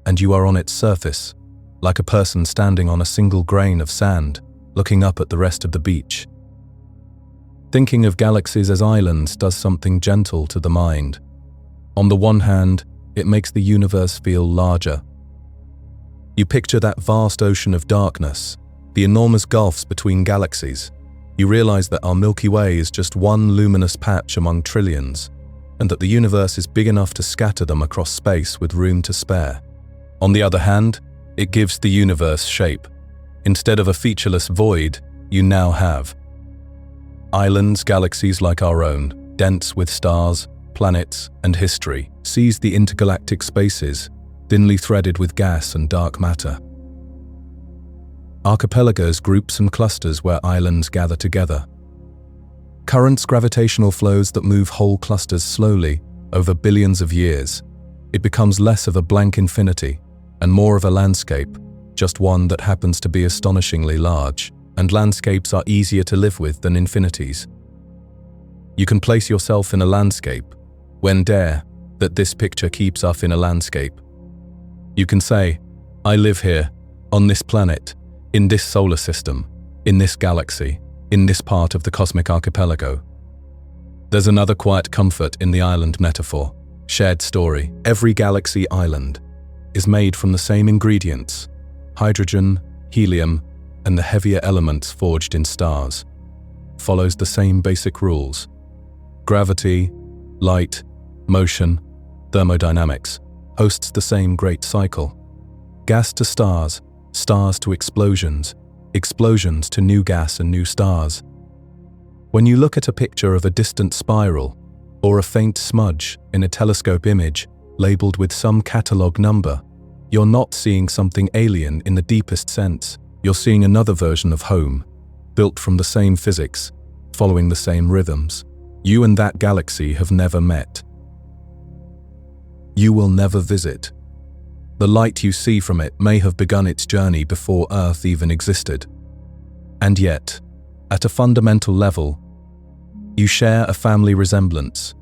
And you are on its surface, like a person standing on a single grain of sand, looking up at the rest of the beach. Thinking of galaxies as islands does something gentle to the mind. On the one hand, it makes the universe feel larger. You picture that vast ocean of darkness, the enormous gulfs between galaxies, you realize that our Milky Way is just one luminous patch among trillions, and that the universe is big enough to scatter them across space with room to spare. On the other hand, it gives the universe shape. Instead of a featureless void, you now have islands, galaxies like our own, dense with stars, planets, and history, seize the intergalactic spaces, thinly threaded with gas and dark matter. Archipelagos, groups and clusters where islands gather together. Currents, gravitational flows that move whole clusters slowly over billions of years. It becomes less of a blank infinity and more of a landscape, just one that happens to be astonishingly large, and landscapes are easier to live with than infinities. You can place yourself in a landscape, when dare that this picture keeps us in a landscape. You can say, I live here, on this planet, in this solar system, in this galaxy, in this part of the cosmic archipelago. There's another quiet comfort in the island metaphor, shared story. Every galaxy island is made from the same ingredients, hydrogen, helium, and the heavier elements forged in stars. Follows the same basic rules. Gravity, light, motion, thermodynamics, hosts the same great cycle. Gas to stars, stars to explosions, explosions to new gas and new stars. When you look at a picture of a distant spiral, or a faint smudge in a telescope image labeled with some catalog number, you're not seeing something alien in the deepest sense. You're seeing another version of home, built from the same physics, following the same rhythms. You and that galaxy have never met. You will never visit. The light you see from it may have begun its journey before Earth even existed. And yet, at a fundamental level, you share a family resemblance.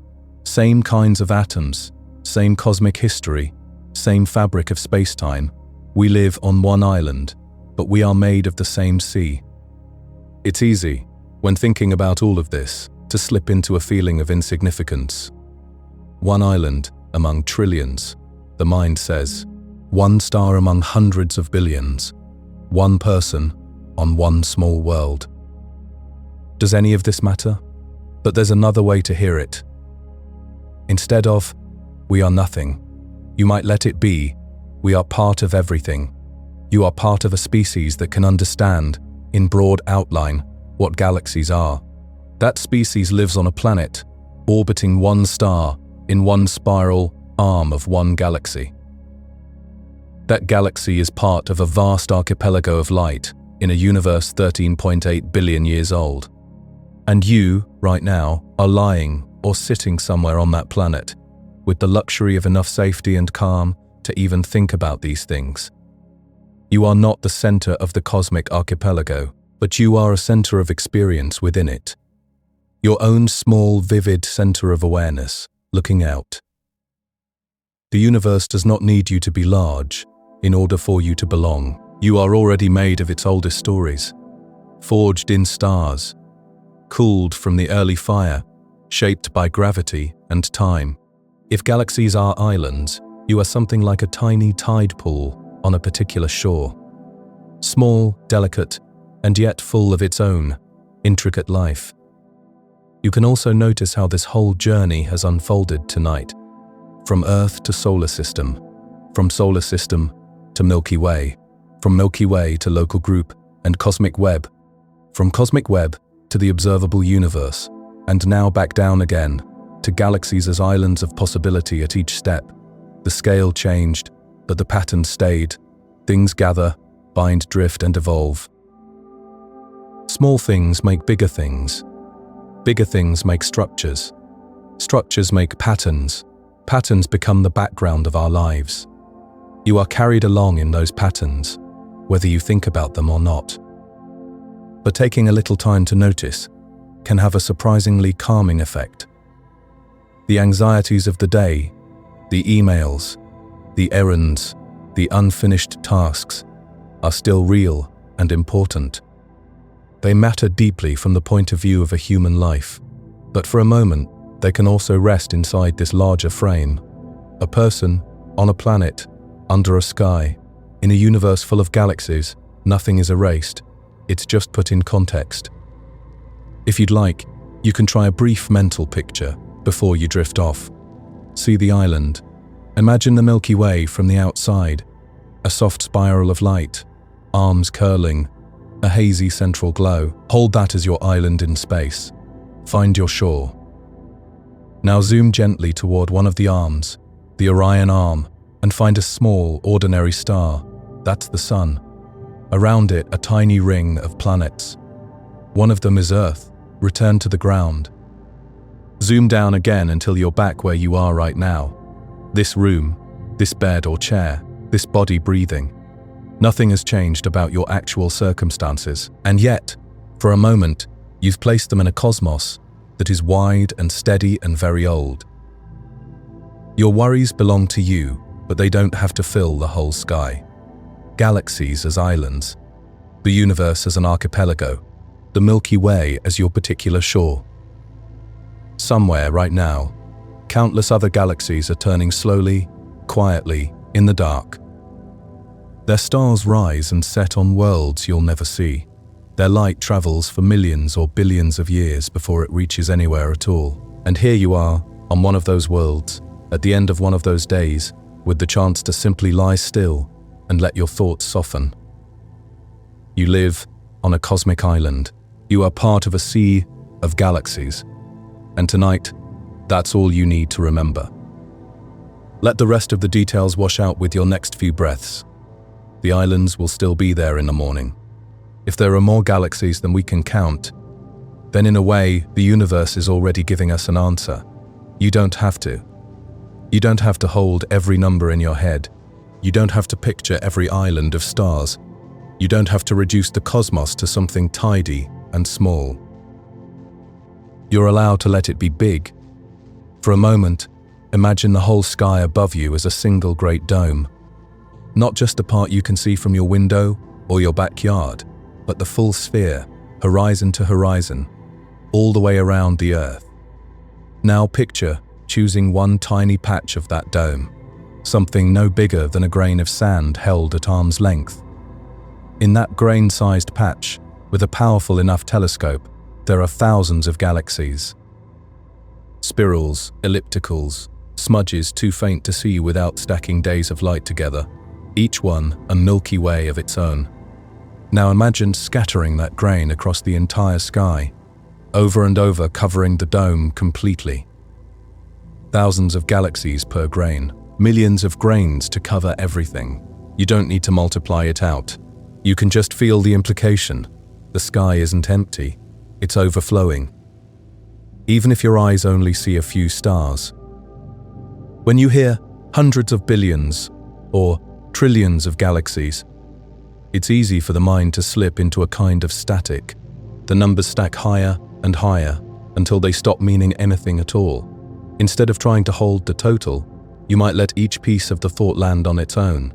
Same kinds of atoms, same cosmic history, same fabric of space-time. We live on one island, but we are made of the same sea. It's easy, when thinking about all of this, to slip into a feeling of insignificance. One island among trillions, the mind says. One star among hundreds of billions. One person on one small world. Does any of this matter? But there's another way to hear it. Instead of, we are nothing, you might let it be, we are part of everything. You are part of a species that can understand, in broad outline, what galaxies are. That species lives on a planet, orbiting one star, in one spiral arm of one galaxy. That galaxy is part of a vast archipelago of light in a universe 13.8 billion years old. And you, right now, are lying or sitting somewhere on that planet, with the luxury of enough safety and calm to even think about these things. You are not the center of the cosmic archipelago, but you are a center of experience within it. Your own small, vivid center of awareness, looking out. The universe does not need you to be large in order for you to belong. You are already made of its oldest stories, forged in stars, cooled from the early fire, shaped by gravity and time. If galaxies are islands, you are something like a tiny tide pool on a particular shore. Small, delicate, and yet full of its own intricate life. You can also notice how this whole journey has unfolded tonight. From Earth to solar system, from solar system to Milky Way, from Milky Way to local group and cosmic web, from cosmic web to the observable universe, and now back down again to galaxies as islands of possibility at each step. The scale changed, but the pattern stayed. Things gather, bind, drift, and evolve. Small things make bigger things. Bigger things make structures. Structures make patterns. Patterns become the background of our lives. You are carried along in those patterns, whether you think about them or not. But taking a little time to notice can have a surprisingly calming effect. The anxieties of the day, the emails, the errands, the unfinished tasks are still real and important. They matter deeply from the point of view of a human life, but for a moment, they can also rest inside this larger frame. A person, on a planet, under a sky, in a universe full of galaxies, nothing is erased. It's just put in context. If you'd like, you can try a brief mental picture before you drift off. See the island. Imagine the Milky Way from the outside, a soft spiral of light, arms curling, a hazy central glow. Hold that as your island in space. Find your shore. Now zoom gently toward one of the arms, the Orion arm, and find a small, ordinary star. That's the Sun. Around it, a tiny ring of planets. One of them is Earth. Return to the ground. Zoom down again until you're back where you are right now. This room, this bed or chair, this body breathing. Nothing has changed about your actual circumstances, and yet, for a moment, you've placed them in a cosmos that is wide and steady and very old. Your worries belong to you, but they don't have to fill the whole sky. Galaxies as islands, the universe as an archipelago, the Milky Way as your particular shore. Somewhere right now, countless other galaxies are turning slowly, quietly, in the dark. Their stars rise and set on worlds you'll never see. Their light travels for millions or billions of years before it reaches anywhere at all. And here you are, on one of those worlds, at the end of one of those days, with the chance to simply lie still and let your thoughts soften. You live on a cosmic island. You are part of a sea of galaxies. And tonight, that's all you need to remember. Let the rest of the details wash out with your next few breaths. The islands will still be there in the morning. If there are more galaxies than we can count, then in a way, the universe is already giving us an answer. You don't have to. You don't have to hold every number in your head. You don't have to picture every island of stars. You don't have to reduce the cosmos to something tidy and small. You're allowed to let it be big. For a moment, imagine the whole sky above you as a single great dome. Not just the part you can see from your window or your backyard, but the full sphere, horizon to horizon, all the way around the Earth. Now picture choosing one tiny patch of that dome, something no bigger than a grain of sand held at arm's length. In that grain-sized patch, with a powerful enough telescope, there are thousands of galaxies. Spirals, ellipticals, smudges too faint to see without stacking days of light together, each one a Milky Way of its own. Now imagine scattering that grain across the entire sky, over and over covering the dome completely. Thousands of galaxies per grain, millions of grains to cover everything. You don't need to multiply it out. You can just feel the implication. The sky isn't empty, it's overflowing. Even if your eyes only see a few stars. When you hear hundreds of billions or trillions of galaxies, it's easy for the mind to slip into a kind of static. The numbers stack higher and higher until they stop meaning anything at all. Instead of trying to hold the total, you might let each piece of the thought land on its own.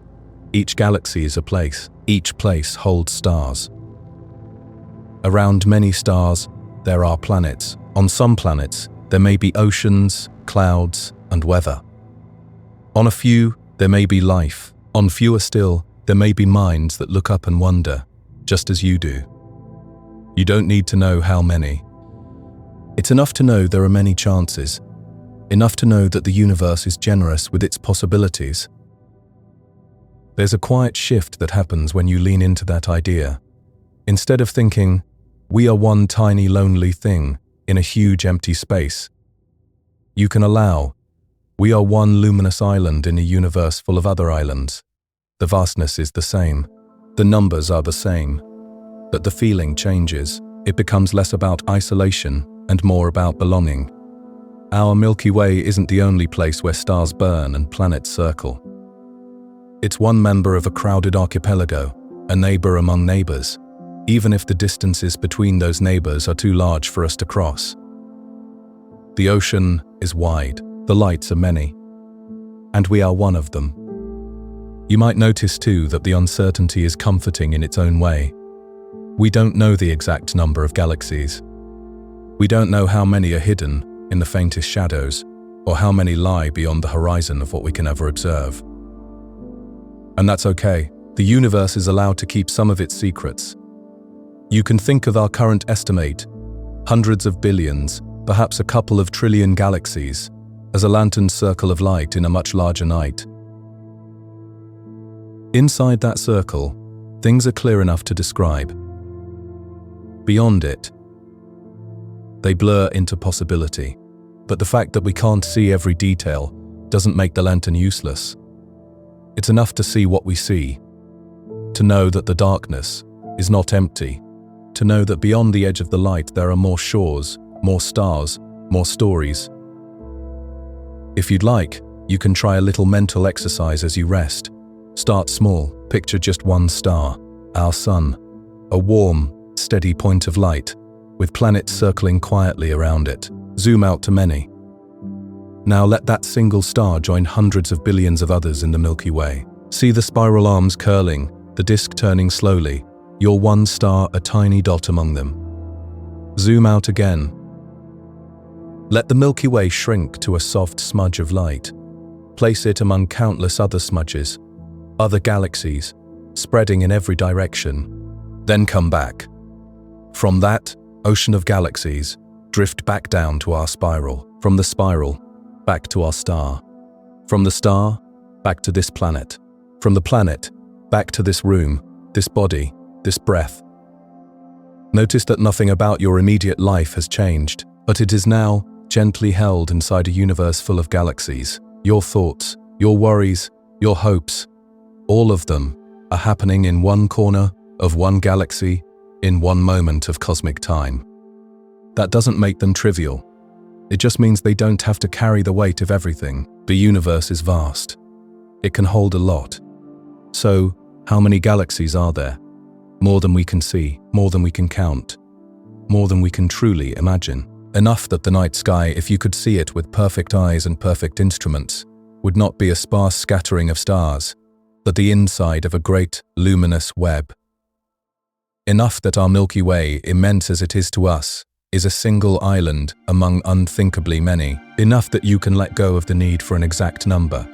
Each galaxy is a place. Each place holds stars. Around many stars, there are planets. On some planets, there may be oceans, clouds, and weather. On a few, there may be life. On fewer still, there may be minds that look up and wonder, just as you do. You don't need to know how many. It's enough to know there are many chances. Enough to know that the universe is generous with its possibilities. There's a quiet shift that happens when you lean into that idea. Instead of thinking, we are one tiny lonely thing in a huge empty space, you can allow, we are one luminous island in a universe full of other islands. The vastness is the same. The numbers are the same. But the feeling changes. It becomes less about isolation and more about belonging. Our Milky Way isn't the only place where stars burn and planets circle. It's one member of a crowded archipelago, a neighbor among neighbors, even if the distances between those neighbors are too large for us to cross. The ocean is wide, the lights are many, and we are one of them. You might notice too that the uncertainty is comforting in its own way. We don't know the exact number of galaxies. We don't know how many are hidden in the faintest shadows, or how many lie beyond the horizon of what we can ever observe. And that's okay. The universe is allowed to keep some of its secrets. You can think of our current estimate, hundreds of billions, perhaps a couple of trillion galaxies, as a lantern's circle of light in a much larger night. Inside that circle, things are clear enough to describe. Beyond it, they blur into possibility. But the fact that we can't see every detail doesn't make the lantern useless. It's enough to see what we see, to know that the darkness is not empty, to know that beyond the edge of the light there are more shores, more stars, more stories. If you'd like, you can try a little mental exercise as you rest. Start small, picture just one star, our sun, a warm, steady point of light, with planets circling quietly around it. Zoom out to many. Now let that single star join hundreds of billions of others in the Milky Way. See the spiral arms curling, the disk turning slowly, your one star a tiny dot among them. Zoom out again. Let the Milky Way shrink to a soft smudge of light. Place it among countless other smudges, other galaxies, spreading in every direction. Then come back. From that ocean of galaxies, drift back down to our spiral. From the spiral, back to our star. From the star, back to this planet. From the planet, back to this room, this body, this breath. Notice that nothing about your immediate life has changed, but it is now gently held inside a universe full of galaxies. Your thoughts, your worries, your hopes, all of them are happening in one corner of one galaxy in one moment of cosmic time. That doesn't make them trivial. It just means they don't have to carry the weight of everything. The universe is vast. It can hold a lot. So, how many galaxies are there? More than we can see, more than we can count, more than we can truly imagine. Enough that the night sky, if you could see it with perfect eyes and perfect instruments, would not be a sparse scattering of stars, but the inside of a great, luminous web. Enough that our Milky Way, immense as it is to us, is a single island among unthinkably many. Enough that you can let go of the need for an exact number,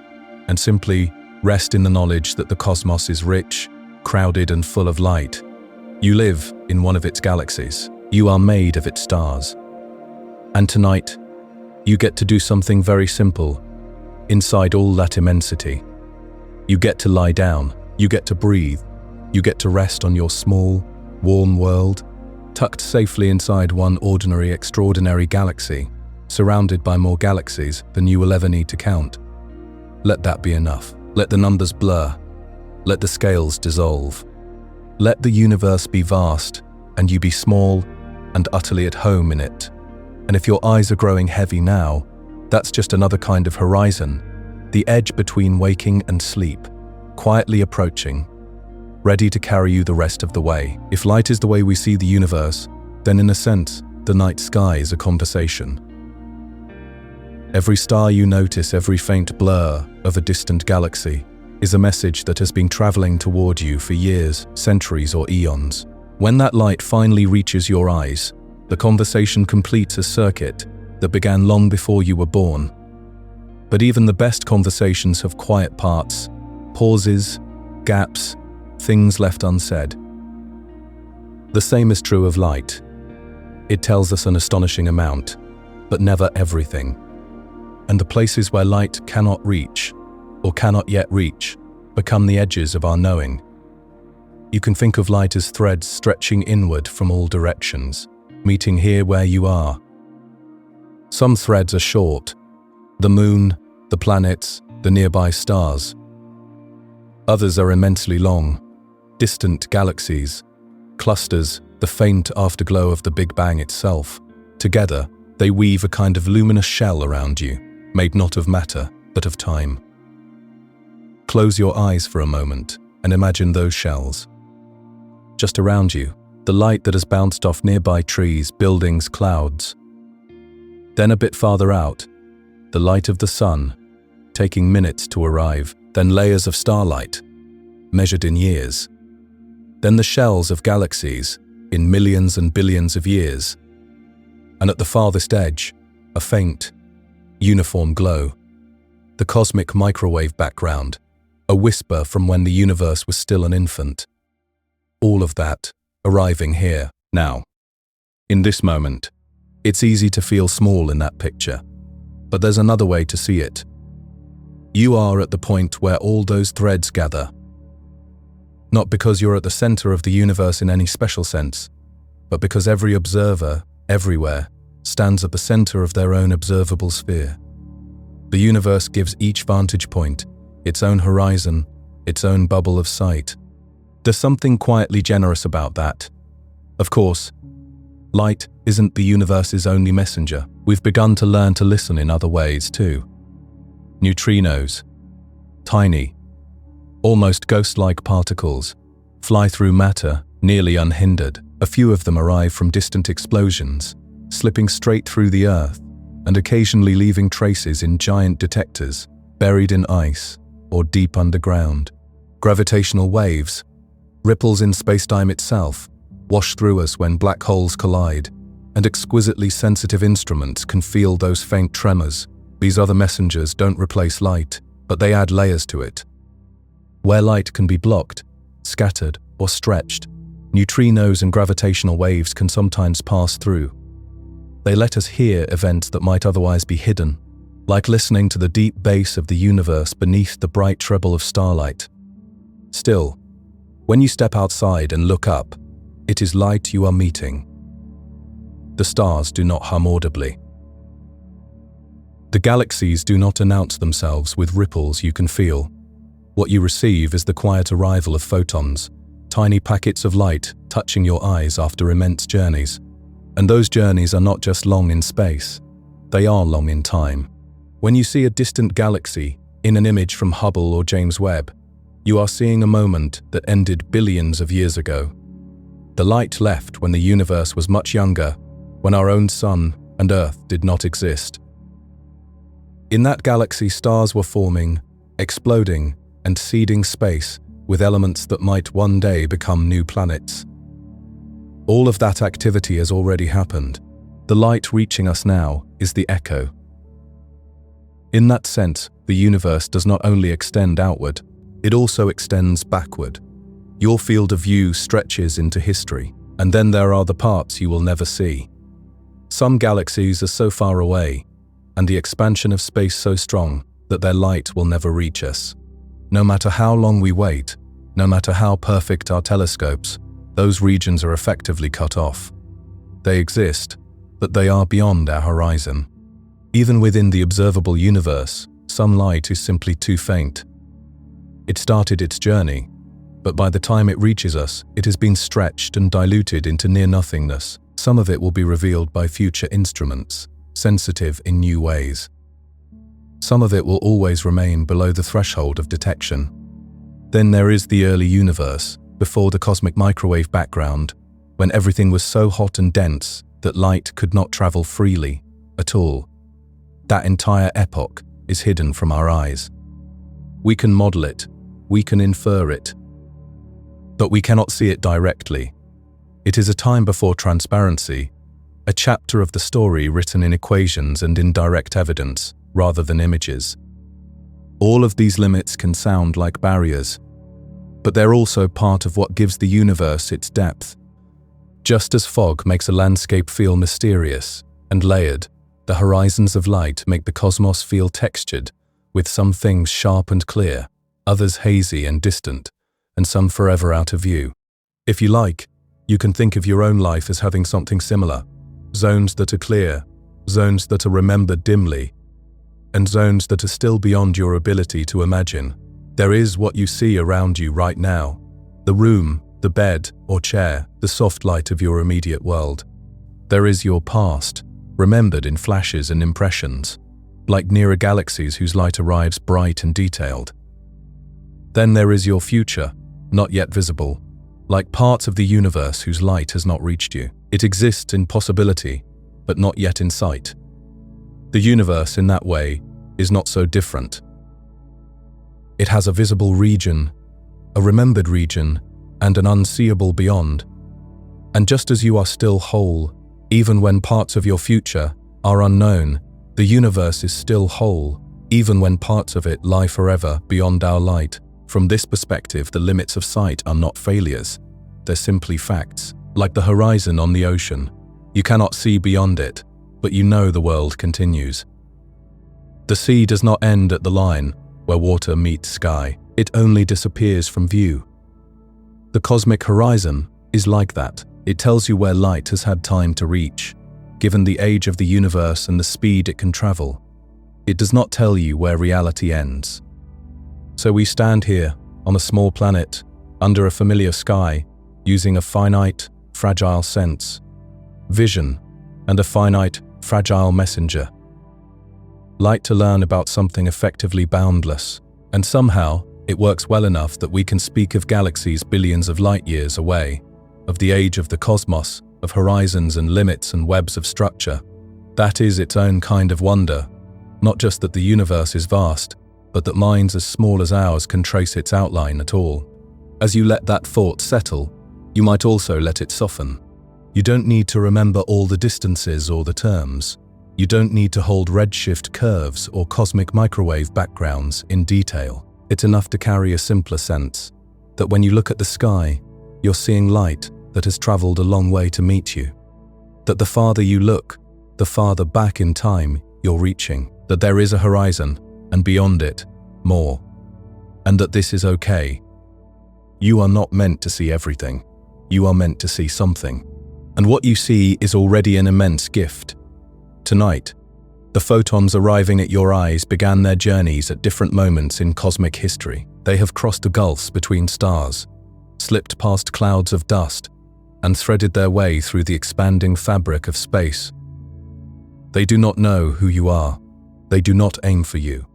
and simply rest in the knowledge that the cosmos is rich, crowded and full of light. You live in one of its galaxies. You are made of its stars. And tonight, you get to do something very simple. Inside all that immensity, you get to lie down, you get to breathe, you get to rest on your small, warm world, tucked safely inside one ordinary, extraordinary galaxy, surrounded by more galaxies than you will ever need to count. Let that be enough. Let the numbers blur. Let the scales dissolve. Let the universe be vast, and you be small and utterly at home in it. And if your eyes are growing heavy now, that's just another kind of horizon, the edge between waking and sleep, quietly approaching, ready to carry you the rest of the way. If light is the way we see the universe, then in a sense, the night sky is a conversation. Every star you notice, every faint blur of a distant galaxy, is a message that has been traveling toward you for years, centuries, or eons. When that light finally reaches your eyes, the conversation completes a circuit that began long before you were born. But even the best conversations have quiet parts, pauses, gaps, things left unsaid. The same is true of light. It tells us an astonishing amount, but never everything. And the places where light cannot reach, or cannot yet reach, become the edges of our knowing. You can think of light as threads stretching inward from all directions, meeting here where you are. Some threads are short, the moon, the planets, the nearby stars. Others are immensely long, distant galaxies, clusters, the faint afterglow of the Big Bang itself. Together, they weave a kind of luminous shell around you, made not of matter, but of time. Close your eyes for a moment and imagine those shells. Just around you, the light that has bounced off nearby trees, buildings, clouds. Then a bit farther out, the light of the sun, taking minutes to arrive, then layers of starlight, measured in years. Then the shells of galaxies, in millions and billions of years. And at the farthest edge, a faint, uniform glow. The cosmic microwave background, a whisper from when the universe was still an infant. All of that arriving here, now. In this moment, It's easy to feel small in that picture, but there's another way to see it. You are at the point where all those threads gather. Not because you're at the center of the universe in any special sense, but because every observer, everywhere, stands at the center of their own observable sphere. The universe gives each vantage point its own horizon, its own bubble of sight. There's something quietly generous about that. Of course, light isn't the universe's only messenger. We've begun to learn to listen in other ways too. Neutrinos, tiny, almost ghost-like particles, fly through matter nearly unhindered. A few of them arrive from distant explosions, slipping straight through the Earth and occasionally leaving traces in giant detectors buried in ice or deep underground. Gravitational waves, ripples in spacetime itself, wash through us when black holes collide, and exquisitely sensitive instruments can feel those faint tremors. These other messengers don't replace light, but they add layers to it. Where light can be blocked, scattered, or stretched, neutrinos and gravitational waves can sometimes pass through. They let us hear events that might otherwise be hidden, like listening to the deep bass of the universe beneath the bright treble of starlight. Still, when you step outside and look up, it is light you are meeting. The stars do not hum audibly. The galaxies do not announce themselves with ripples you can feel. What you receive is the quiet arrival of photons, tiny packets of light touching your eyes after immense journeys. And those journeys are not just long in space, they are long in time. When you see a distant galaxy in an image from Hubble or James Webb, you are seeing a moment that ended billions of years ago. The light left when the universe was much younger, when our own sun and Earth did not exist. In that galaxy, stars were forming, exploding, and seeding space with elements that might one day become new planets. All of that activity has already happened. The light reaching us now is the echo. In that sense, the universe does not only extend outward, it also extends backward. Your field of view stretches into history, and then there are the parts you will never see. Some galaxies are so far away, and the expansion of space so strong that their light will never reach us. No matter how long we wait, no matter how perfect our telescopes, those regions are effectively cut off. They exist, but they are beyond our horizon. Even within the observable universe, some light is simply too faint. It started its journey, but by the time it reaches us, it has been stretched and diluted into near-nothingness. Some of it will be revealed by future instruments, sensitive in new ways. Some of it will always remain below the threshold of detection. Then there is the early universe, before the cosmic microwave background, when everything was so hot and dense that light could not travel freely at all. That entire epoch is hidden from our eyes. We can model it, we can infer it, but we cannot see it directly. It is a time before transparency, a chapter of the story written in equations and in direct evidence, rather than images. All of these limits can sound like barriers, but they're also part of what gives the universe its depth. Just as fog makes a landscape feel mysterious and layered, the horizons of light make the cosmos feel textured, with some things sharp and clear, others hazy and distant, and some forever out of view. If you like, you can think of your own life as having something similar: zones that are clear, zones that are remembered dimly, and zones that are still beyond your ability to imagine. There is what you see around you right now: the room, the bed or chair, the soft light of your immediate world. There is your past, remembered in flashes and impressions, like nearer galaxies whose light arrives bright and detailed. Then there is your future, not yet visible, like parts of the universe whose light has not reached you. It exists in possibility, but not yet in sight. The universe, in that way, is not so different. It has a visible region, a remembered region, and an unseeable beyond. And just as you are still whole, even when parts of your future are unknown, the universe is still whole, even when parts of it lie forever beyond our light. From this perspective, the limits of sight are not failures. They're simply facts. Like the horizon on the ocean, you cannot see beyond it, but you know the world continues. The sea does not end at the line where water meets sky. It only disappears from view. The cosmic horizon is like that. It tells you where light has had time to reach, given the age of the universe and the speed it can travel. It does not tell you where reality ends. So we stand here on a small planet, under a familiar sky, using a finite, fragile sense, vision, and a finite, fragile messenger. Light to learn about something effectively boundless, and somehow it works well enough that we can speak of galaxies billions of light years away, of the age of the cosmos, of horizons and limits and webs of structure. That is its own kind of wonder, not just that the universe is vast, but that minds as small as ours can trace its outline at all. As you let that thought settle, you might also let it soften. You don't need to remember all the distances or the terms. You don't need to hold redshift curves or cosmic microwave backgrounds in detail. It's enough to carry a simpler sense that when you look at the sky, you're seeing light that has traveled a long way to meet you. That the farther you look, the farther back in time you're reaching. That there is a horizon, and beyond it, more. And that this is okay. You are not meant to see everything. You are meant to see something. And what you see is already an immense gift. Tonight, the photons arriving at your eyes began their journeys at different moments in cosmic history. They have crossed the gulfs between stars, slipped past clouds of dust, and threaded their way through the expanding fabric of space. They do not know who you are. They do not aim for you.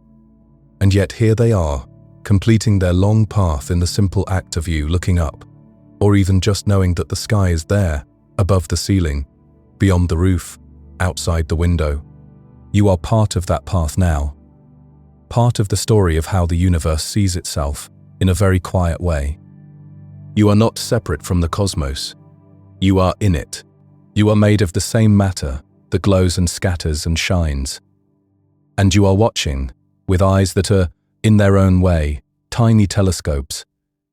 And yet here they are, completing their long path in the simple act of you looking up, or even just knowing that the sky is there, above the ceiling, beyond the roof, outside the window. You are part of that path now. Part of the story of how the universe sees itself in a very quiet way. You are not separate from the cosmos. You are in it. You are made of the same matter that glows and scatters and shines. And you are watching, with eyes that are, in their own way, tiny telescopes,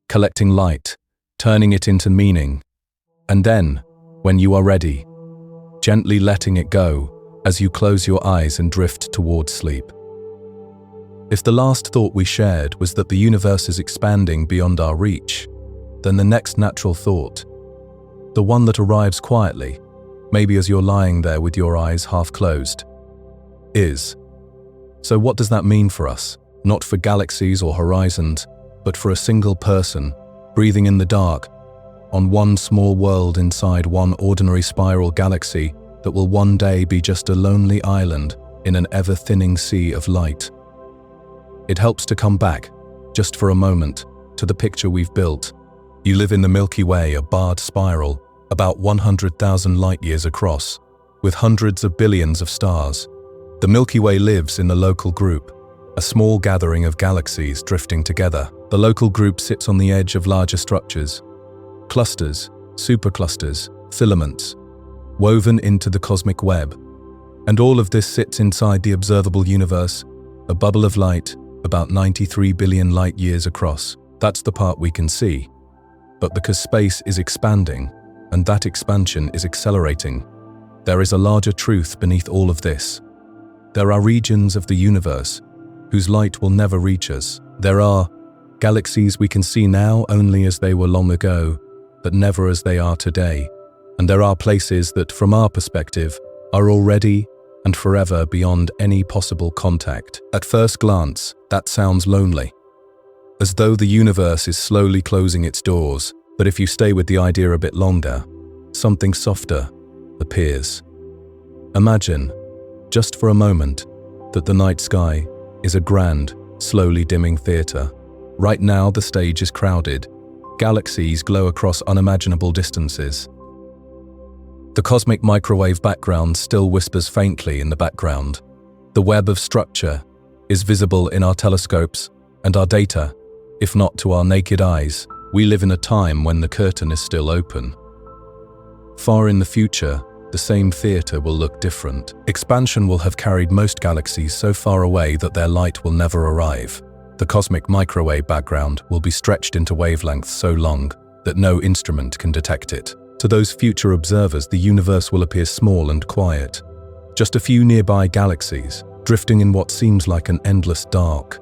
collecting light, turning it into meaning, and then, when you are ready, gently letting it go as you close your eyes and drift towards sleep. If the last thought we shared was that the universe is expanding beyond our reach, then the next natural thought, the one that arrives quietly, maybe as you're lying there with your eyes half closed, is, so what does that mean for us? Not for galaxies or horizons, but for a single person, breathing in the dark, on one small world inside one ordinary spiral galaxy that will one day be just a lonely island in an ever-thinning sea of light. It helps to come back, just for a moment, to the picture we've built. You live in the Milky Way, a barred spiral, about 100,000 light-years across, with hundreds of billions of stars. The Milky Way lives in the local group, a small gathering of galaxies drifting together. The local group sits on the edge of larger structures, clusters, superclusters, filaments, woven into the cosmic web. And all of this sits inside the observable universe, a bubble of light about 93 billion light-years across. That's the part we can see. But because space is expanding, and that expansion is accelerating, there is a larger truth beneath all of this. There are regions of the universe whose light will never reach us. There are galaxies we can see now only as they were long ago, but never as they are today. And there are places that, from our perspective, are already and forever beyond any possible contact. At first glance, that sounds lonely, as though the universe is slowly closing its doors. But if you stay with the idea a bit longer, something softer appears. Imagine, just for a moment, that the night sky is a grand, slowly dimming theater. Right now the stage is crowded. Galaxies glow across unimaginable distances. The cosmic microwave background still whispers faintly in the background. The web of structure is visible in our telescopes and our data, if not to our naked eyes. We live in a time when the curtain is still open. Far in the future, the same theater will look different. Expansion will have carried most galaxies so far away that their light will never arrive. The cosmic microwave background will be stretched into wavelengths so long that no instrument can detect it. To those future observers, the universe will appear small and quiet, just a few nearby galaxies, drifting in what seems like an endless dark.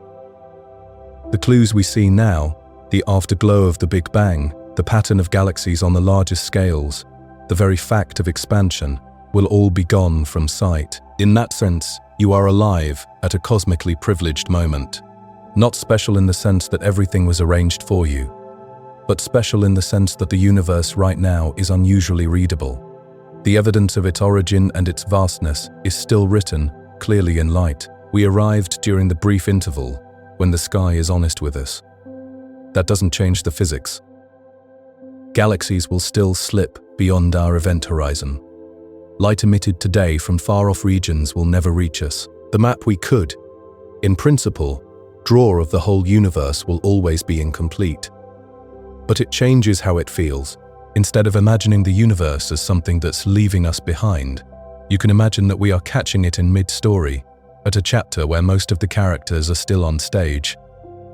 The clues we see now, the afterglow of the Big Bang, the pattern of galaxies on the largest scales, the very fact of expansion, will all be gone from sight. In that sense, you are alive at a cosmically privileged moment. Not special in the sense that everything was arranged for you, but special in the sense that the universe right now is unusually readable. The evidence of its origin and its vastness is still written clearly in light. We arrived during the brief interval when the sky is honest with us. That doesn't change the physics. Galaxies will still slip beyond our event horizon. Light emitted today from far-off regions will never reach us. The map we could, in principle, draw of the whole universe will always be incomplete. But it changes how it feels. Instead of imagining the universe as something that's leaving us behind, you can imagine that we are catching it in mid-story, at a chapter where most of the characters are still on stage.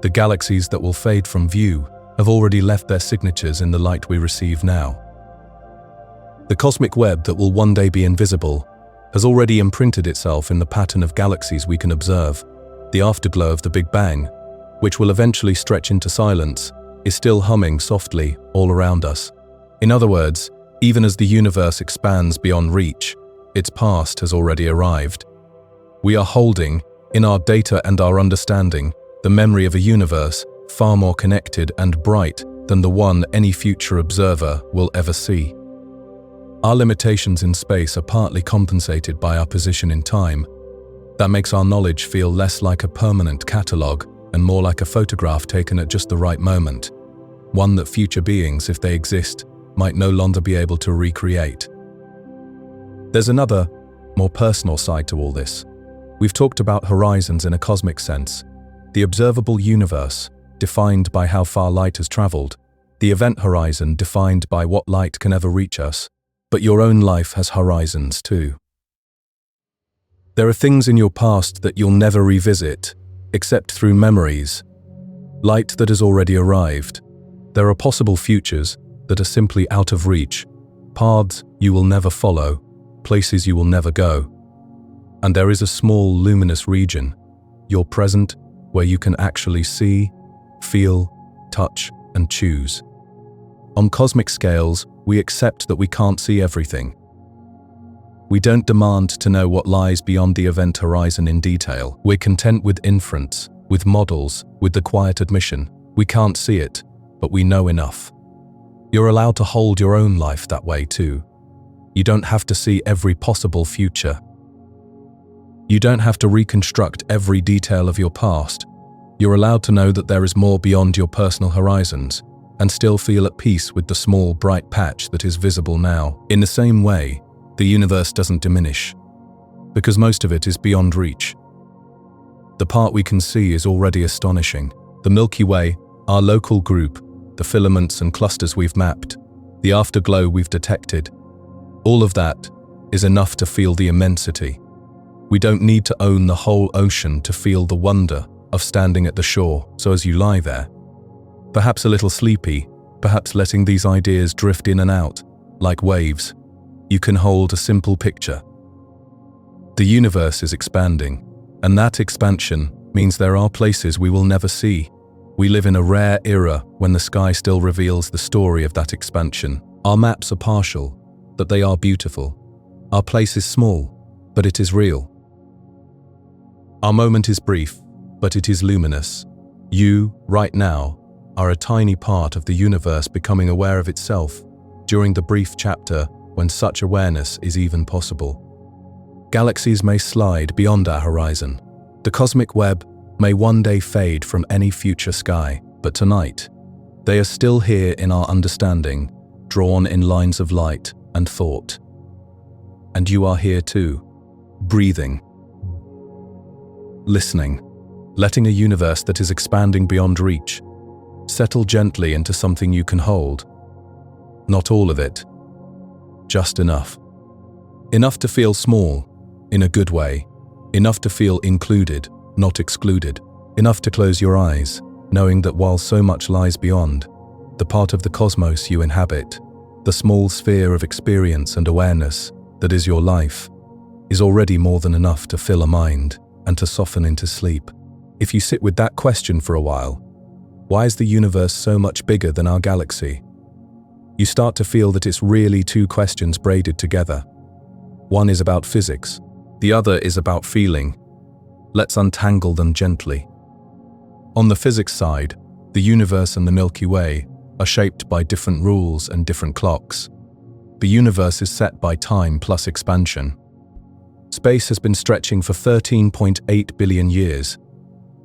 The galaxies that will fade from view have already left their signatures in the light we receive now. The cosmic web that will one day be invisible has already imprinted itself in the pattern of galaxies we can observe. The afterglow of the Big Bang, which will eventually stretch into silence, is still humming softly all around us. In other words, even as the universe expands beyond reach, its past has already arrived. We are holding, in our data and our understanding, the memory of a universe far more connected and bright than the one any future observer will ever see. Our limitations in space are partly compensated by our position in time. That makes our knowledge feel less like a permanent catalogue and more like a photograph taken at just the right moment, one that future beings, if they exist, might no longer be able to recreate. There's another, more personal side to all this. We've talked about horizons in a cosmic sense, the observable universe, defined by how far light has traveled, the event horizon defined by what light can ever reach us. But your own life has horizons too. There are things in your past that you'll never revisit, except through memories, light that has already arrived. There are possible futures that are simply out of reach, paths you will never follow, places you will never go. And there is a small luminous region, your present, where you can actually see, feel, touch, and choose. On cosmic scales, we accept that we can't see everything. We don't demand to know what lies beyond the event horizon in detail. We're content with inference, with models, with the quiet admission. We can't see it, but we know enough. You're allowed to hold your own life that way too. You don't have to see every possible future. You don't have to reconstruct every detail of your past. You're allowed to know that there is more beyond your personal horizons, and still feel at peace with the small, bright patch that is visible now. In the same way, the universe doesn't diminish, because most of it is beyond reach. The part we can see is already astonishing. The Milky Way, our local group, the filaments and clusters we've mapped, the afterglow we've detected, all of that is enough to feel the immensity. We don't need to own the whole ocean to feel the wonder of standing at the shore. So as you lie there, perhaps a little sleepy, perhaps letting these ideas drift in and out, like waves, you can hold a simple picture. The universe is expanding, and that expansion means there are places we will never see. We live in a rare era when the sky still reveals the story of that expansion. Our maps are partial, but they are beautiful. Our place is small, but it is real. Our moment is brief, but it is luminous. You, right now, are a tiny part of the universe becoming aware of itself during the brief chapter when such awareness is even possible. Galaxies may slide beyond our horizon. The cosmic web may one day fade from any future sky, but tonight, they are still here in our understanding, drawn in lines of light and thought. And you are here too, breathing, listening, letting a universe that is expanding beyond reach settle gently into something you can hold. Not all of it, just enough. Enough to feel small, in a good way. Enough to feel included, not excluded. Enough to close your eyes, knowing that while so much lies beyond, the part of the cosmos you inhabit, the small sphere of experience and awareness that is your life, is already more than enough to fill a mind and to soften into sleep. If you sit with that question for a while, why is the universe so much bigger than our galaxy? You start to feel that it's really two questions braided together. One is about physics, the other is about feeling. Let's untangle them gently. On the physics side, the universe and the Milky Way are shaped by different rules and different clocks. The universe is set by time plus expansion. Space has been stretching for 13.8 billion years.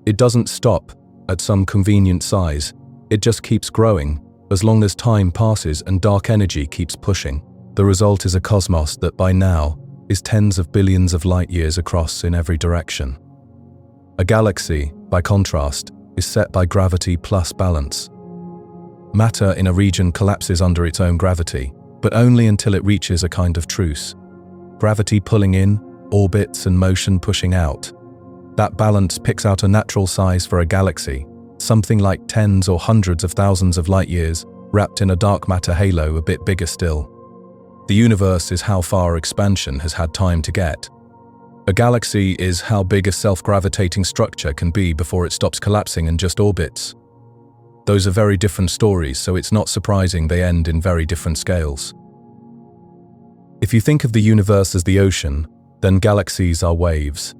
It doesn't stop at some convenient size. It just keeps growing as long as time passes and dark energy keeps pushing. The result is a cosmos that by now is tens of billions of light years across in every direction. A galaxy, by contrast, is set by gravity plus balance. Matter in a region collapses under its own gravity, but only until it reaches a kind of truce. Gravity pulling in, orbits and motion pushing out. That balance picks out a natural size for a galaxy, something like tens or hundreds of thousands of light years, wrapped in a dark matter halo a bit bigger still. The universe is how far expansion has had time to get. A galaxy is how big a self-gravitating structure can be before it stops collapsing and just orbits. Those are very different stories, so it's not surprising they end in very different scales. If you think of the universe as the ocean, then galaxies are waves.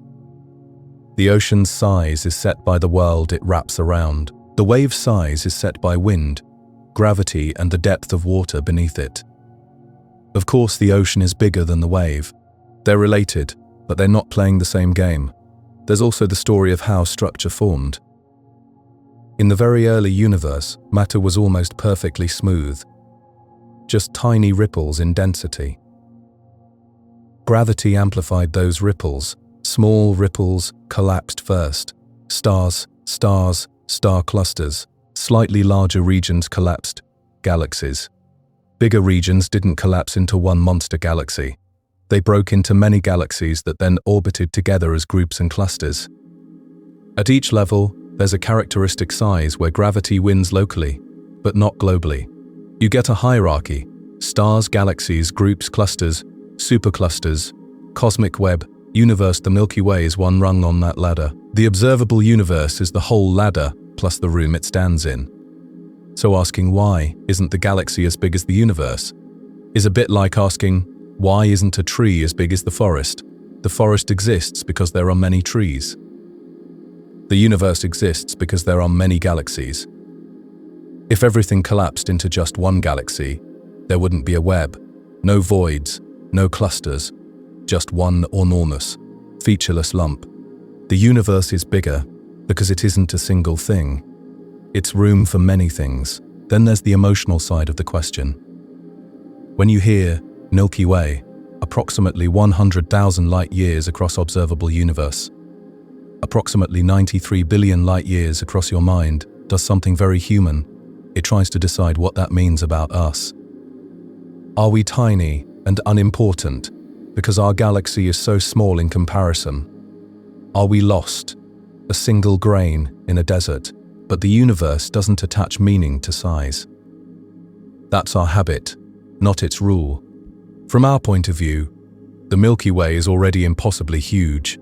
The ocean's size is set by the world it wraps around. The wave's size is set by wind, gravity, and the depth of water beneath it. Of course, the ocean is bigger than the wave. They're related, but they're not playing the same game. There's also the story of how structure formed. In the very early universe, matter was almost perfectly smooth, just tiny ripples in density. Gravity amplified those ripples. Small ripples collapsed first. Stars, star clusters. Slightly larger regions collapsed. Galaxies. Bigger regions didn't collapse into one monster galaxy. They broke into many galaxies that then orbited together as groups and clusters. At each level, there's a characteristic size where gravity wins locally, but not globally. You get a hierarchy: stars, galaxies, groups, clusters, superclusters, cosmic web, universe. The Milky Way is one rung on that ladder. The observable universe is the whole ladder plus the room it stands in. So asking why isn't the galaxy as big as the universe is a bit like asking why isn't a tree as big as the forest. The forest exists because there are many trees. The universe exists because there are many galaxies. If everything collapsed into just one galaxy, there wouldn't be a web, no voids, no clusters, just one enormous, featureless lump. The universe is bigger because it isn't a single thing. It's room for many things. Then there's the emotional side of the question. When you hear Milky Way, approximately 100,000 light years across observable universe, approximately 93 billion light years across your mind does something very human. It tries to decide what that means about us. Are we tiny and unimportant because our galaxy is so small in comparison? Are we lost, a single grain in a desert, but the universe doesn't attach meaning to size? That's our habit, not its rule. From our point of view, the Milky Way is already impossibly huge.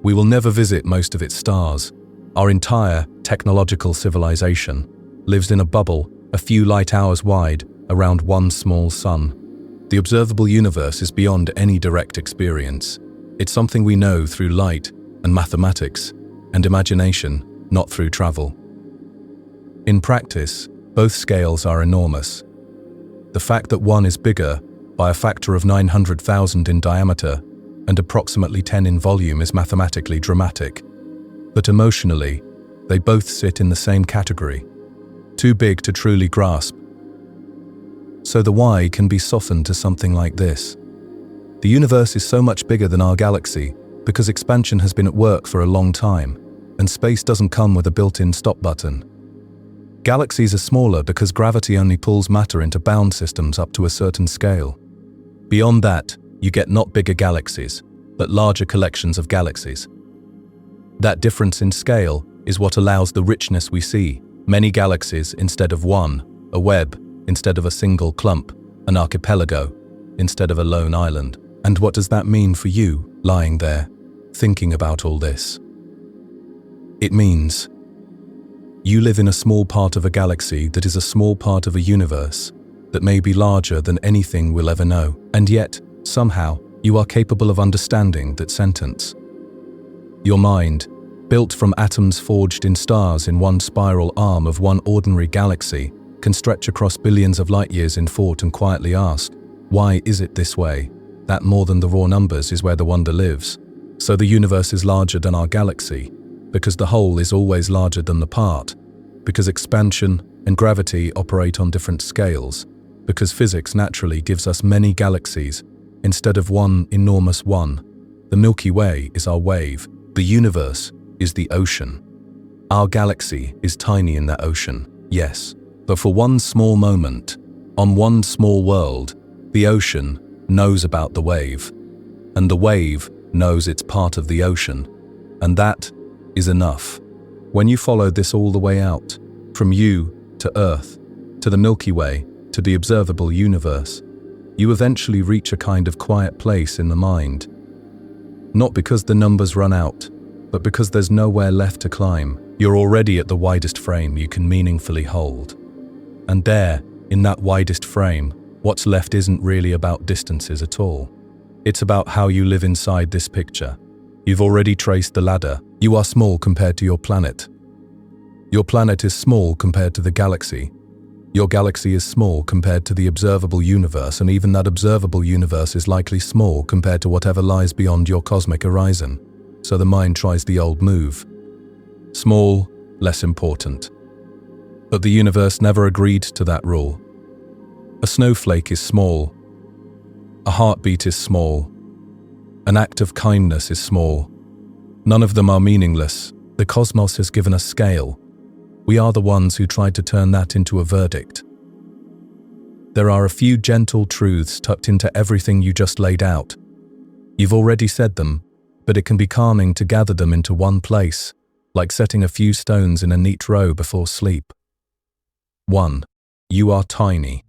We will never visit most of its stars. Our entire technological civilization lives in a bubble a few light hours wide around one small sun. The observable universe is beyond any direct experience. It's something we know through light and mathematics and imagination, not through travel. In practice, both scales are enormous. The fact that one is bigger by a factor of 900,000 in diameter and approximately 10 in volume is mathematically dramatic. But emotionally, they both sit in the same category, too big to truly grasp. So the why can be softened to something like this. The universe is so much bigger than our galaxy because expansion has been at work for a long time, and space doesn't come with a built-in stop button. Galaxies are smaller because gravity only pulls matter into bound systems up to a certain scale. Beyond that, you get not bigger galaxies, but larger collections of galaxies. That difference in scale is what allows the richness we see: many galaxies instead of one, a web instead of a single clump, an archipelago instead of a lone island. And what does that mean for you, lying there, thinking about all this? It means you live in a small part of a galaxy that is a small part of a universe that may be larger than anything we'll ever know, and yet, somehow, you are capable of understanding that sentence. Your mind, built from atoms forged in stars in one spiral arm of one ordinary galaxy, can stretch across billions of light years in thought and quietly ask, why is it this way? That more than the raw numbers is where the wonder lives. So the universe is larger than our galaxy, because the whole is always larger than the part, because expansion and gravity operate on different scales, because physics naturally gives us many galaxies instead of one enormous one. The Milky Way is our wave. The universe is the ocean. Our galaxy is tiny in that ocean, yes, but for one small moment, on one small world, the ocean knows about the wave, and the wave knows it's part of the ocean, and that is enough. When you follow this all the way out, from you to Earth, to the Milky Way, to the observable universe, you eventually reach a kind of quiet place in the mind. Not because the numbers run out, but because there's nowhere left to climb. You're already at the widest frame you can meaningfully hold. And there, in that widest frame, what's left isn't really about distances at all. It's about how you live inside this picture. You've already traced the ladder. You are small compared to your planet. Your planet is small compared to the galaxy. Your galaxy is small compared to the observable universe, and even that observable universe is likely small compared to whatever lies beyond your cosmic horizon. So the mind tries the old move. Small, less important. But the universe never agreed to that rule. A snowflake is small. A heartbeat is small. An act of kindness is small. None of them are meaningless. The cosmos has given us scale. We are the ones who tried to turn that into a verdict. There are a few gentle truths tucked into everything you just laid out. You've already said them, but it can be calming to gather them into one place, like setting a few stones in a neat row before sleep. 1. You are tiny,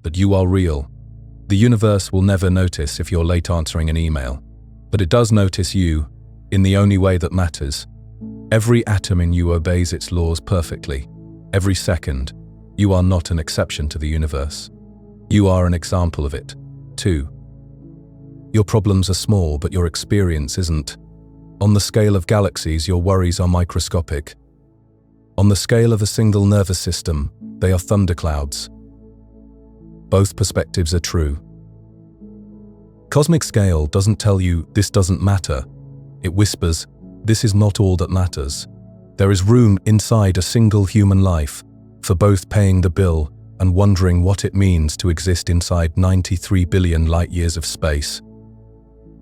but you are real. The universe will never notice if you're late answering an email, but it does notice you, in the only way that matters. Every atom in you obeys its laws perfectly. Every second, you are not an exception to the universe. You are an example of it. 2. Your problems are small, but your experience isn't. On the scale of galaxies, your worries are microscopic. On the scale of a single nervous system, they are thunderclouds. Both perspectives are true. Cosmic scale doesn't tell you this doesn't matter. It whispers, this is not all that matters. There is room inside a single human life for both paying the bill and wondering what it means to exist inside 93 billion light years of space.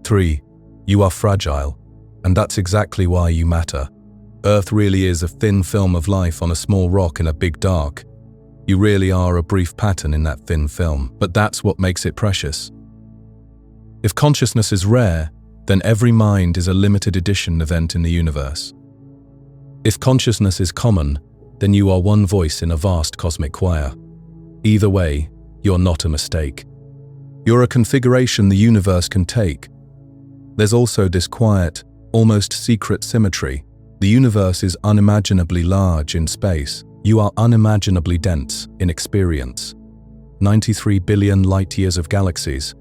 3. You are fragile, and that's exactly why you matter. Earth really is a thin film of life on a small rock in a big dark. You really are a brief pattern in that thin film, but that's what makes it precious. If consciousness is rare, then every mind is a limited edition event in the universe. If consciousness is common, then you are one voice in a vast cosmic choir. Either way, you're not a mistake. You're a configuration the universe can take. There's also this quiet, almost secret symmetry. The universe is unimaginably large in space. You are unimaginably dense in experience. 93 billion light years of galaxies.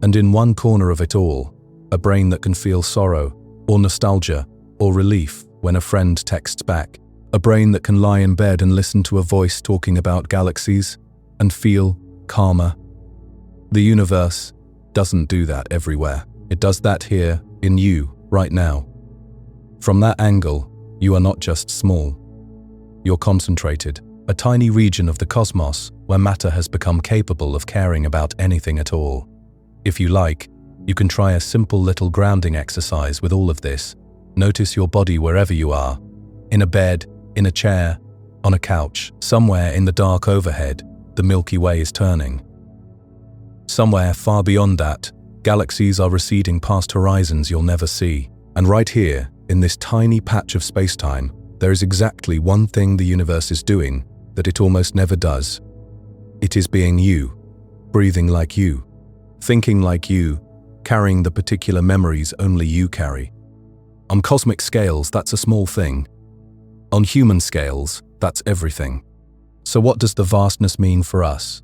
And in one corner of it all, a brain that can feel sorrow, or nostalgia, or relief when a friend texts back. A brain that can lie in bed and listen to a voice talking about galaxies and feel calmer. The universe doesn't do that everywhere. It does that here, in you, right now. From that angle, you are not just small. You're concentrated, a tiny region of the cosmos where matter has become capable of caring about anything at all. If you like, you can try a simple little grounding exercise with all of this. Notice your body wherever you are. In a bed, in a chair, on a couch, somewhere in the dark overhead, the Milky Way is turning. Somewhere far beyond that, galaxies are receding past horizons you'll never see. And right here, in this tiny patch of space-time, there is exactly one thing the universe is doing that it almost never does. It is being you, breathing like you, thinking like you, carrying the particular memories only you carry. On cosmic scales, that's a small thing. On human scales, that's everything. So what does the vastness mean for us?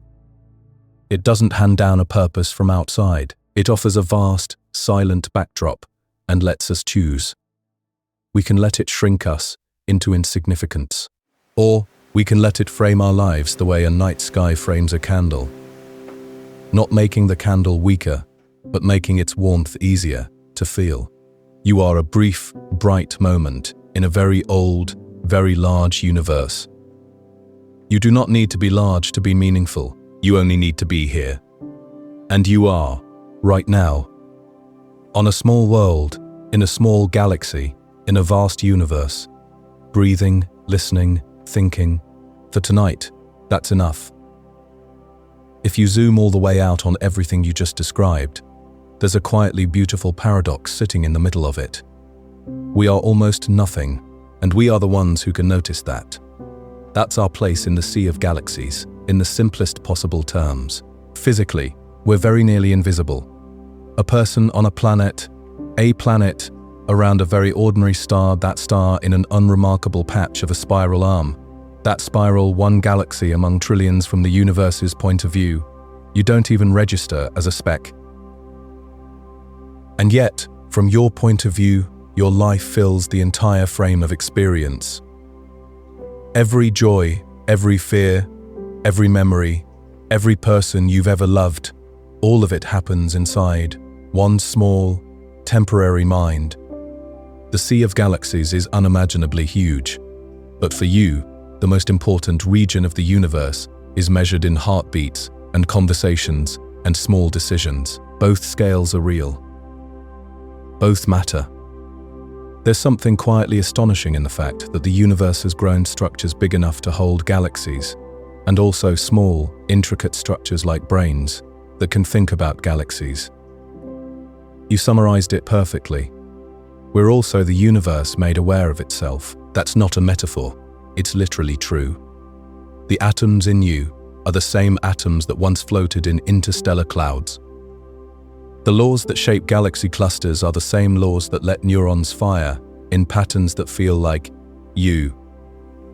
It doesn't hand down a purpose from outside. It offers a vast, silent backdrop and lets us choose. We can let it shrink us into insignificance, or we can let it frame our lives the way a night sky frames a candle. Not making the candle weaker, but making its warmth easier to feel. You are a brief, bright moment in a very old, very large universe. You do not need to be large to be meaningful. You only need to be here. And you are, right now. On a small world, in a small galaxy, in a vast universe. Breathing, listening, thinking. For tonight, that's enough. If you zoom all the way out on everything you just described, there's a quietly beautiful paradox sitting in the middle of it. We are almost nothing, and we are the ones who can notice that. That's our place in the sea of galaxies, in the simplest possible terms. Physically, we're very nearly invisible. A person on a planet around a very ordinary star, that star in an unremarkable patch of a spiral arm. That spiral, one galaxy among trillions from the universe's point of view. You don't even register as a speck. And yet, from your point of view, your life fills the entire frame of experience. Every joy, every fear, every memory, every person you've ever loved, all of it happens inside one small, temporary mind. The sea of galaxies is unimaginably huge, but for you, the most important region of the universe is measured in heartbeats and conversations and small decisions. Both scales are real. Both matter. There's something quietly astonishing in the fact that the universe has grown structures big enough to hold galaxies, and also small, intricate structures like brains that can think about galaxies. You summarized it perfectly. We're also the universe made aware of itself. That's not a metaphor. It's literally true. The atoms in you are the same atoms that once floated in interstellar clouds. The laws that shape galaxy clusters are the same laws that let neurons fire in patterns that feel like you.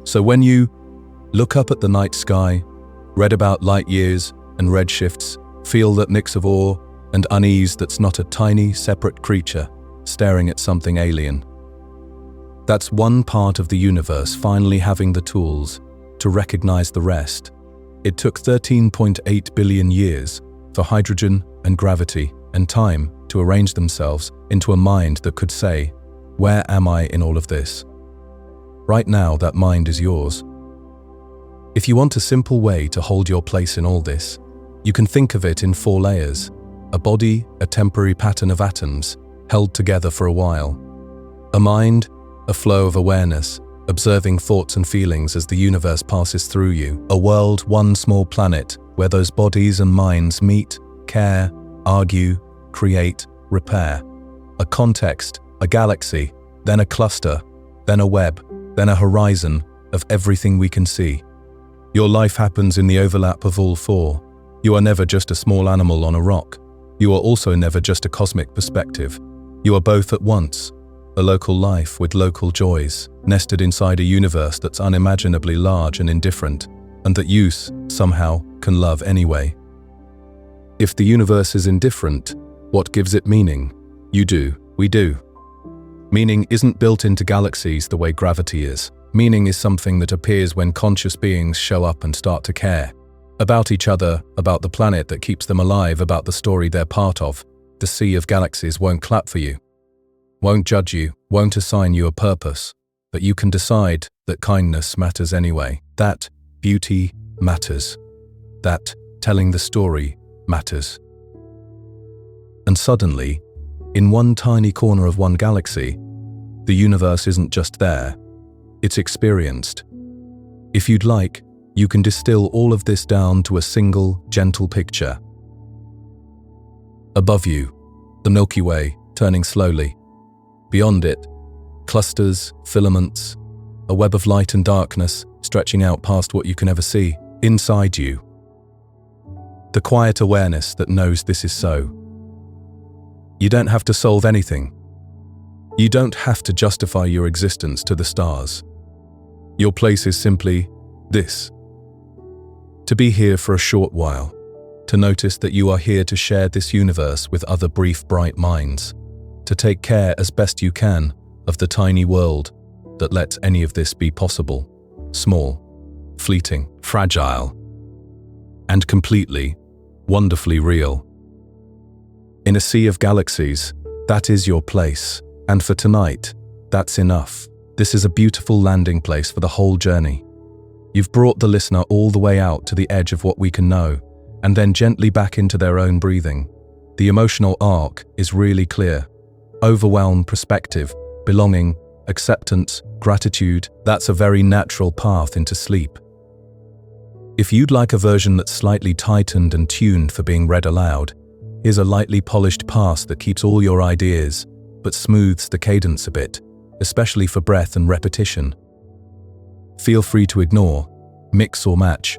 So when you look up at the night sky, read about light years and redshifts, feel that mix of awe and unease that's not a tiny, separate creature staring at something alien. That's one part of the universe finally having the tools to recognize the rest. It took 13.8 billion years for hydrogen and gravity and time to arrange themselves into a mind that could say, "Where am I in all of this?" Right now, that mind is yours. If you want a simple way to hold your place in all this, you can think of it in 4 layers: a body, a temporary pattern of atoms, held together for a while; a mind, a flow of awareness, observing thoughts and feelings as the universe passes through you; a world, one small planet, where those bodies and minds meet, care, argue, create, repair; a context, a galaxy, then a cluster, then a web, then a horizon of everything we can see. Your life happens in the overlap of all 4. You are never just a small animal on a rock. You are also never just a cosmic perspective. You are both at once, a local life with local joys, nested inside a universe that's unimaginably large and indifferent, and that you, somehow, can love anyway. If the universe is indifferent, what gives it meaning? You do, we do. Meaning isn't built into galaxies the way gravity is. Meaning is something that appears when conscious beings show up and start to care. About each other, about the planet that keeps them alive, about the story they're part of. The sea of galaxies won't clap for you, won't judge you, won't assign you a purpose, but you can decide that kindness matters anyway, that beauty matters, that telling the story matters. And suddenly, in one tiny corner of one galaxy, the universe isn't just there, it's experienced. If you'd like, you can distill all of this down to a single, gentle picture. Above you, the Milky Way, turning slowly. Beyond it, clusters, filaments, a web of light and darkness stretching out past what you can ever see. Inside you, the quiet awareness that knows this is so. You don't have to solve anything. You don't have to justify your existence to the stars. Your place is simply this: to be here for a short while, to notice that you are here to share this universe with other brief, bright minds, to take care as best you can of the tiny world that lets any of this be possible, small, fleeting, fragile, and completely, wonderfully real. In a sea of galaxies, that is your place, and for tonight, that's enough. This is a beautiful landing place for the whole journey. You've brought the listener all the way out to the edge of what we can know, and then gently back into their own breathing. The emotional arc is really clear. Overwhelm, perspective, belonging, acceptance, gratitude, that's a very natural path into sleep. If you'd like a version that's slightly tightened and tuned for being read aloud, here's a lightly polished pass that keeps all your ideas, but smooths the cadence a bit, especially for breath and repetition. Feel free to ignore, mix or match.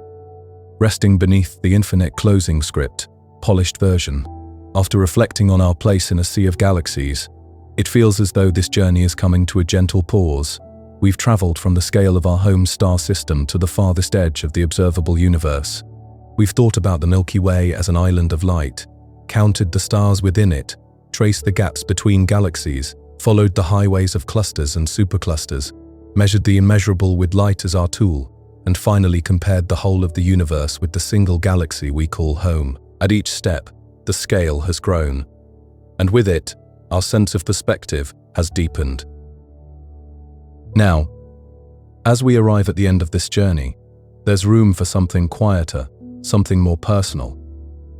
Resting beneath the infinite closing script, polished version. After reflecting on our place in a sea of galaxies, it feels as though this journey is coming to a gentle pause. We've traveled from the scale of our home star system to the farthest edge of the observable universe. We've thought about the Milky Way as an island of light, counted the stars within it, traced the gaps between galaxies, followed the highways of clusters and superclusters, measured the immeasurable with light as our tool, and finally compared the whole of the universe with the single galaxy we call home. At each step, the scale has grown, and with it, our sense of perspective has deepened. Now, as we arrive at the end of this journey, there's room for something quieter, something more personal.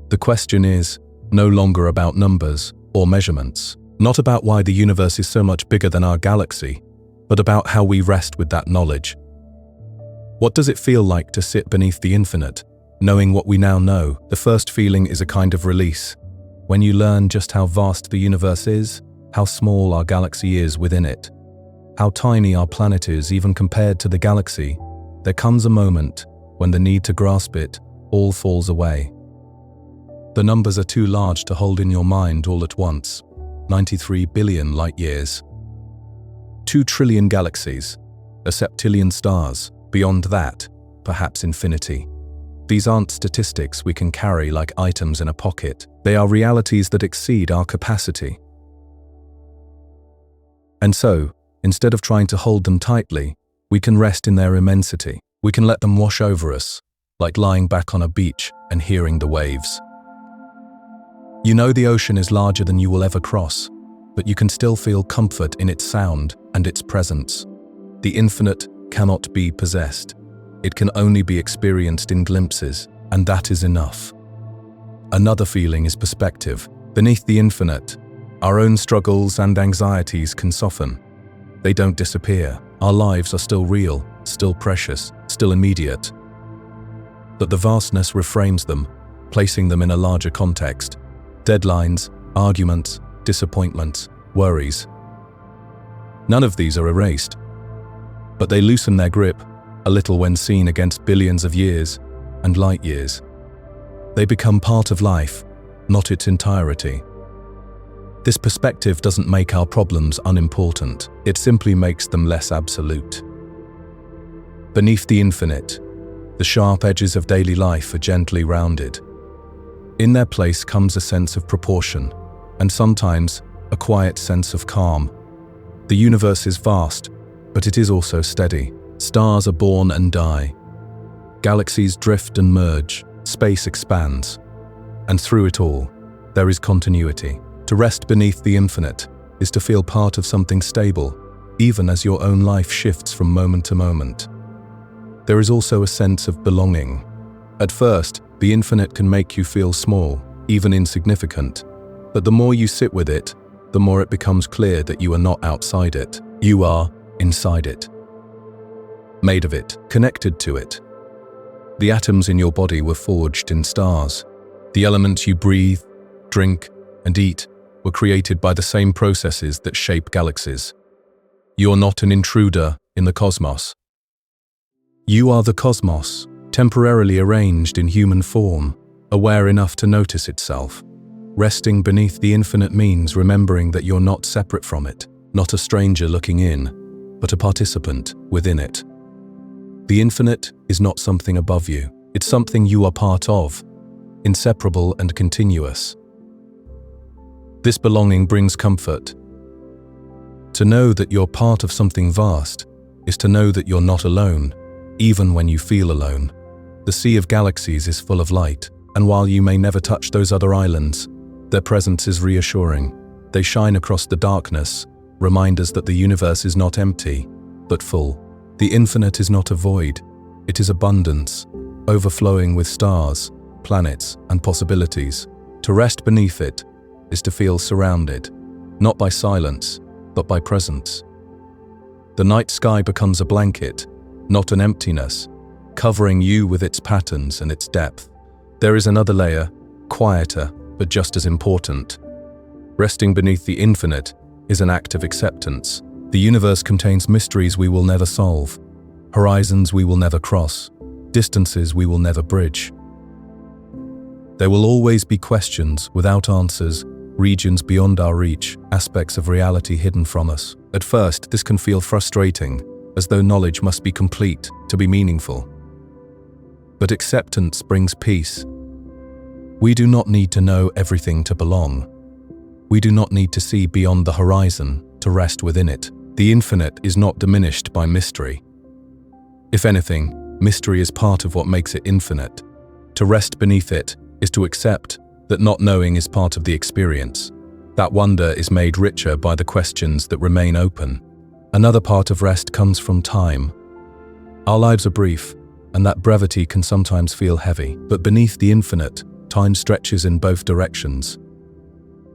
The question is no longer about numbers or measurements, not about why the universe is so much bigger than our galaxy, but about how we rest with that knowledge. What does it feel like to sit beneath the infinite, knowing what we now know? The first feeling is a kind of release. When you learn just how vast the universe is, how small our galaxy is within it, how tiny our planet is even compared to the galaxy, there comes a moment when the need to grasp it all falls away. The numbers are too large to hold in your mind all at once. 93 billion light-years. 2 trillion galaxies. A septillion stars. Beyond that, perhaps infinity. These aren't statistics we can carry like items in a pocket. They are realities that exceed our capacity. And so, instead of trying to hold them tightly, we can rest in their immensity. We can let them wash over us, like lying back on a beach and hearing the waves. You know the ocean is larger than you will ever cross, but you can still feel comfort in its sound and its presence. The infinite cannot be possessed. It can only be experienced in glimpses, and that is enough. Another feeling is perspective. Beneath the infinite, our own struggles and anxieties can soften. They don't disappear. Our lives are still real, still precious, still immediate. But the vastness reframes them, placing them in a larger context. Deadlines, arguments, disappointments, worries. None of these are erased, but they loosen their grip a little when seen against billions of years and light years. They become part of life, not its entirety. This perspective doesn't make our problems unimportant, it simply makes them less absolute. Beneath the infinite, the sharp edges of daily life are gently rounded. In their place comes a sense of proportion, and sometimes a quiet sense of calm. The universe is vast, but it is also steady. Stars are born and die. Galaxies drift and merge, space expands. And through it all, there is continuity. To rest beneath the infinite is to feel part of something stable, even as your own life shifts from moment to moment. There is also a sense of belonging. At first, the infinite can make you feel small, even insignificant. But the more you sit with it, the more it becomes clear that you are not outside it. You are inside it. Made of it, connected to it. The atoms in your body were forged in stars. The elements you breathe, drink, and eat were created by the same processes that shape galaxies. You're not an intruder in the cosmos. You are the cosmos, temporarily arranged in human form, aware enough to notice itself. Resting beneath the infinite means remembering that you're not separate from it, not a stranger looking in, but a participant within it. The infinite is not something above you, it's something you are part of, inseparable and continuous. This belonging brings comfort. To know that you're part of something vast is to know that you're not alone, even when you feel alone. The sea of galaxies is full of light, and while you may never touch those other islands, their presence is reassuring. They shine across the darkness, reminders that the universe is not empty, but full. The infinite is not a void, it is abundance, overflowing with stars, planets, and possibilities. To rest beneath it is to feel surrounded, not by silence, but by presence. The night sky becomes a blanket, not an emptiness, covering you with its patterns and its depth. There is another layer, quieter, but just as important. Resting beneath the infinite is an act of acceptance. The universe contains mysteries we will never solve, horizons we will never cross, distances we will never bridge. There will always be questions without answers, regions beyond our reach, aspects of reality hidden from us. At first, this can feel frustrating, as though knowledge must be complete to be meaningful. But acceptance brings peace. We do not need to know everything to belong. We do not need to see beyond the horizon to rest within it. The infinite is not diminished by mystery. If anything, mystery is part of what makes it infinite. To rest beneath it is to accept that not knowing is part of the experience. That wonder is made richer by the questions that remain open. Another part of rest comes from time. Our lives are brief, and that brevity can sometimes feel heavy. But beneath the infinite, time stretches in both directions.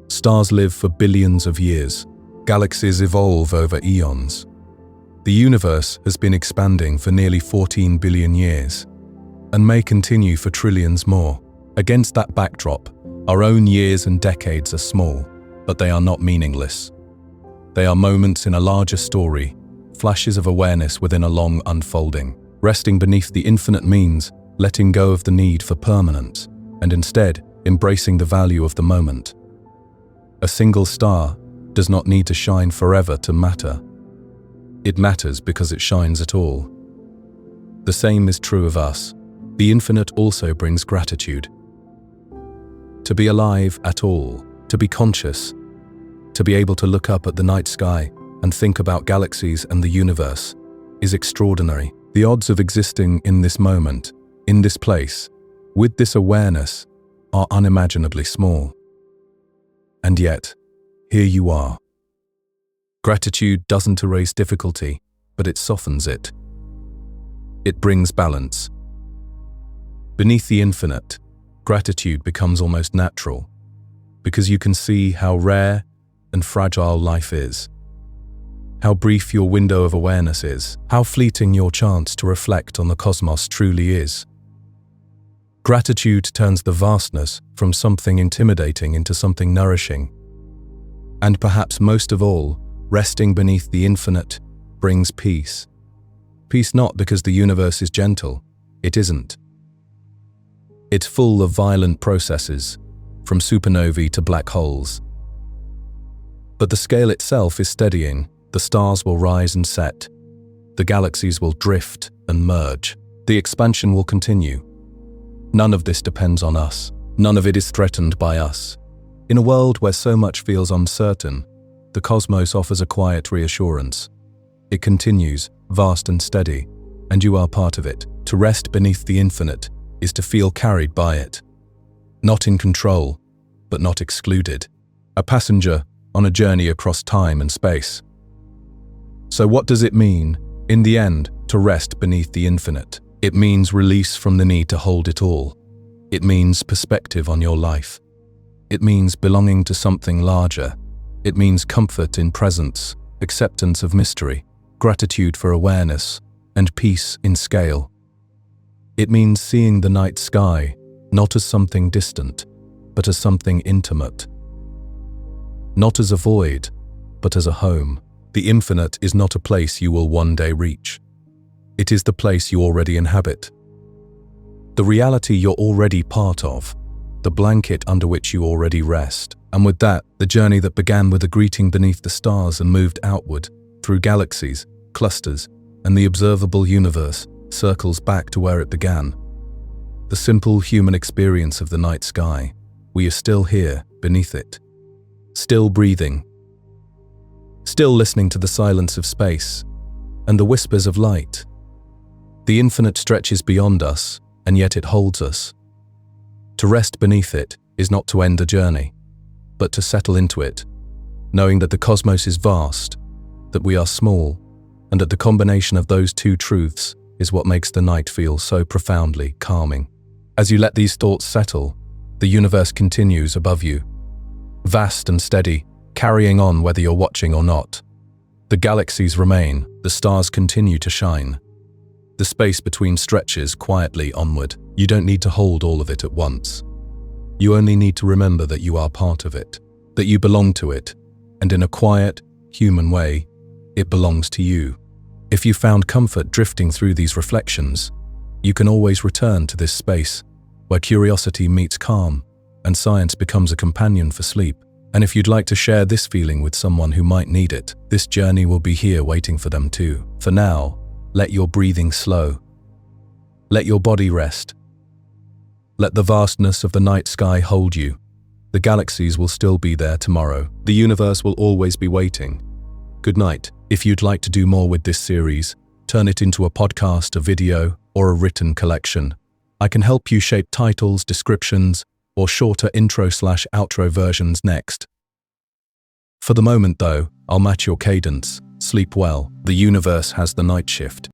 Stars live for billions of years. Galaxies evolve over eons. The universe has been expanding for nearly 14 billion years, and may continue for trillions more. Against that backdrop, our own years and decades are small, but they are not meaningless. They are moments in a larger story, flashes of awareness within a long unfolding. Resting beneath the infinite means letting go of the need for permanence, and instead embracing the value of the moment. A single star does not need to shine forever to matter. It matters because it shines at all. The same is true of us. The infinite also brings gratitude. To be alive at all, to be conscious, to be able to look up at the night sky and think about galaxies and the universe is extraordinary. The odds of existing in this moment, in this place, with this awareness, are unimaginably small. And yet, here you are. Gratitude doesn't erase difficulty, but it softens it. It brings balance. Beneath the infinite, gratitude becomes almost natural, because you can see how rare and fragile life is, how brief your window of awareness is, how fleeting your chance to reflect on the cosmos truly is. Gratitude turns the vastness from something intimidating into something nourishing. And perhaps most of all, resting beneath the infinite brings peace. Peace not because the universe is gentle, it isn't. It's full of violent processes, from supernovae to black holes. But the scale itself is steadying. The stars will rise and set. The galaxies will drift and merge. The expansion will continue. None of this depends on us. None of it is threatened by us. In a world where so much feels uncertain, the cosmos offers a quiet reassurance. It continues, vast and steady, and you are part of it. To rest beneath the infinite is to feel carried by it. Not in control, but not excluded. A passenger on a journey across time and space. So what does it mean, in the end, to rest beneath the infinite? It means release from the need to hold it all. It means perspective on your life. It means belonging to something larger. It means comfort in presence, acceptance of mystery, gratitude for awareness, and peace in scale. It means seeing the night sky not as something distant, but as something intimate. Not as a void, but as a home. The infinite is not a place you will one day reach. It is the place you already inhabit. The reality you're already part of. the blanket under which you already rest. And with that, the journey that began with a greeting beneath the stars and moved outward, through galaxies, clusters, and the observable universe, circles back to where it began. The simple human experience of the night sky. We are still here, beneath it. Still breathing. Still listening to the silence of space and the whispers of light. The infinite stretches beyond us, and yet it holds us. To rest beneath it is not to end a journey, but to settle into it, knowing that the cosmos is vast, that we are small, and that the combination of those two truths is what makes the night feel so profoundly calming. As you let these thoughts settle, the universe continues above you, vast and steady, carrying on whether you're watching or not. The galaxies remain, the stars continue to shine. The space between stretches quietly onward. You don't need to hold all of it at once. You only need to remember that you are part of it, that you belong to it, and in a quiet, human way, it belongs to you. If you found comfort drifting through these reflections, you can always return to this space where curiosity meets calm and science becomes a companion for sleep. And if you'd like to share this feeling with someone who might need it, this journey will be here waiting for them too. For now, let your breathing slow. Let your body rest. Let the vastness of the night sky hold you. The galaxies will still be there tomorrow. The universe will always be waiting. Good night. If you'd like to do more with this series, turn it into a podcast, a video, or a written collection. I can help you shape titles, descriptions, or shorter intro/outro versions next. For the moment though, I'll match your cadence. Sleep well. The universe has the night shift.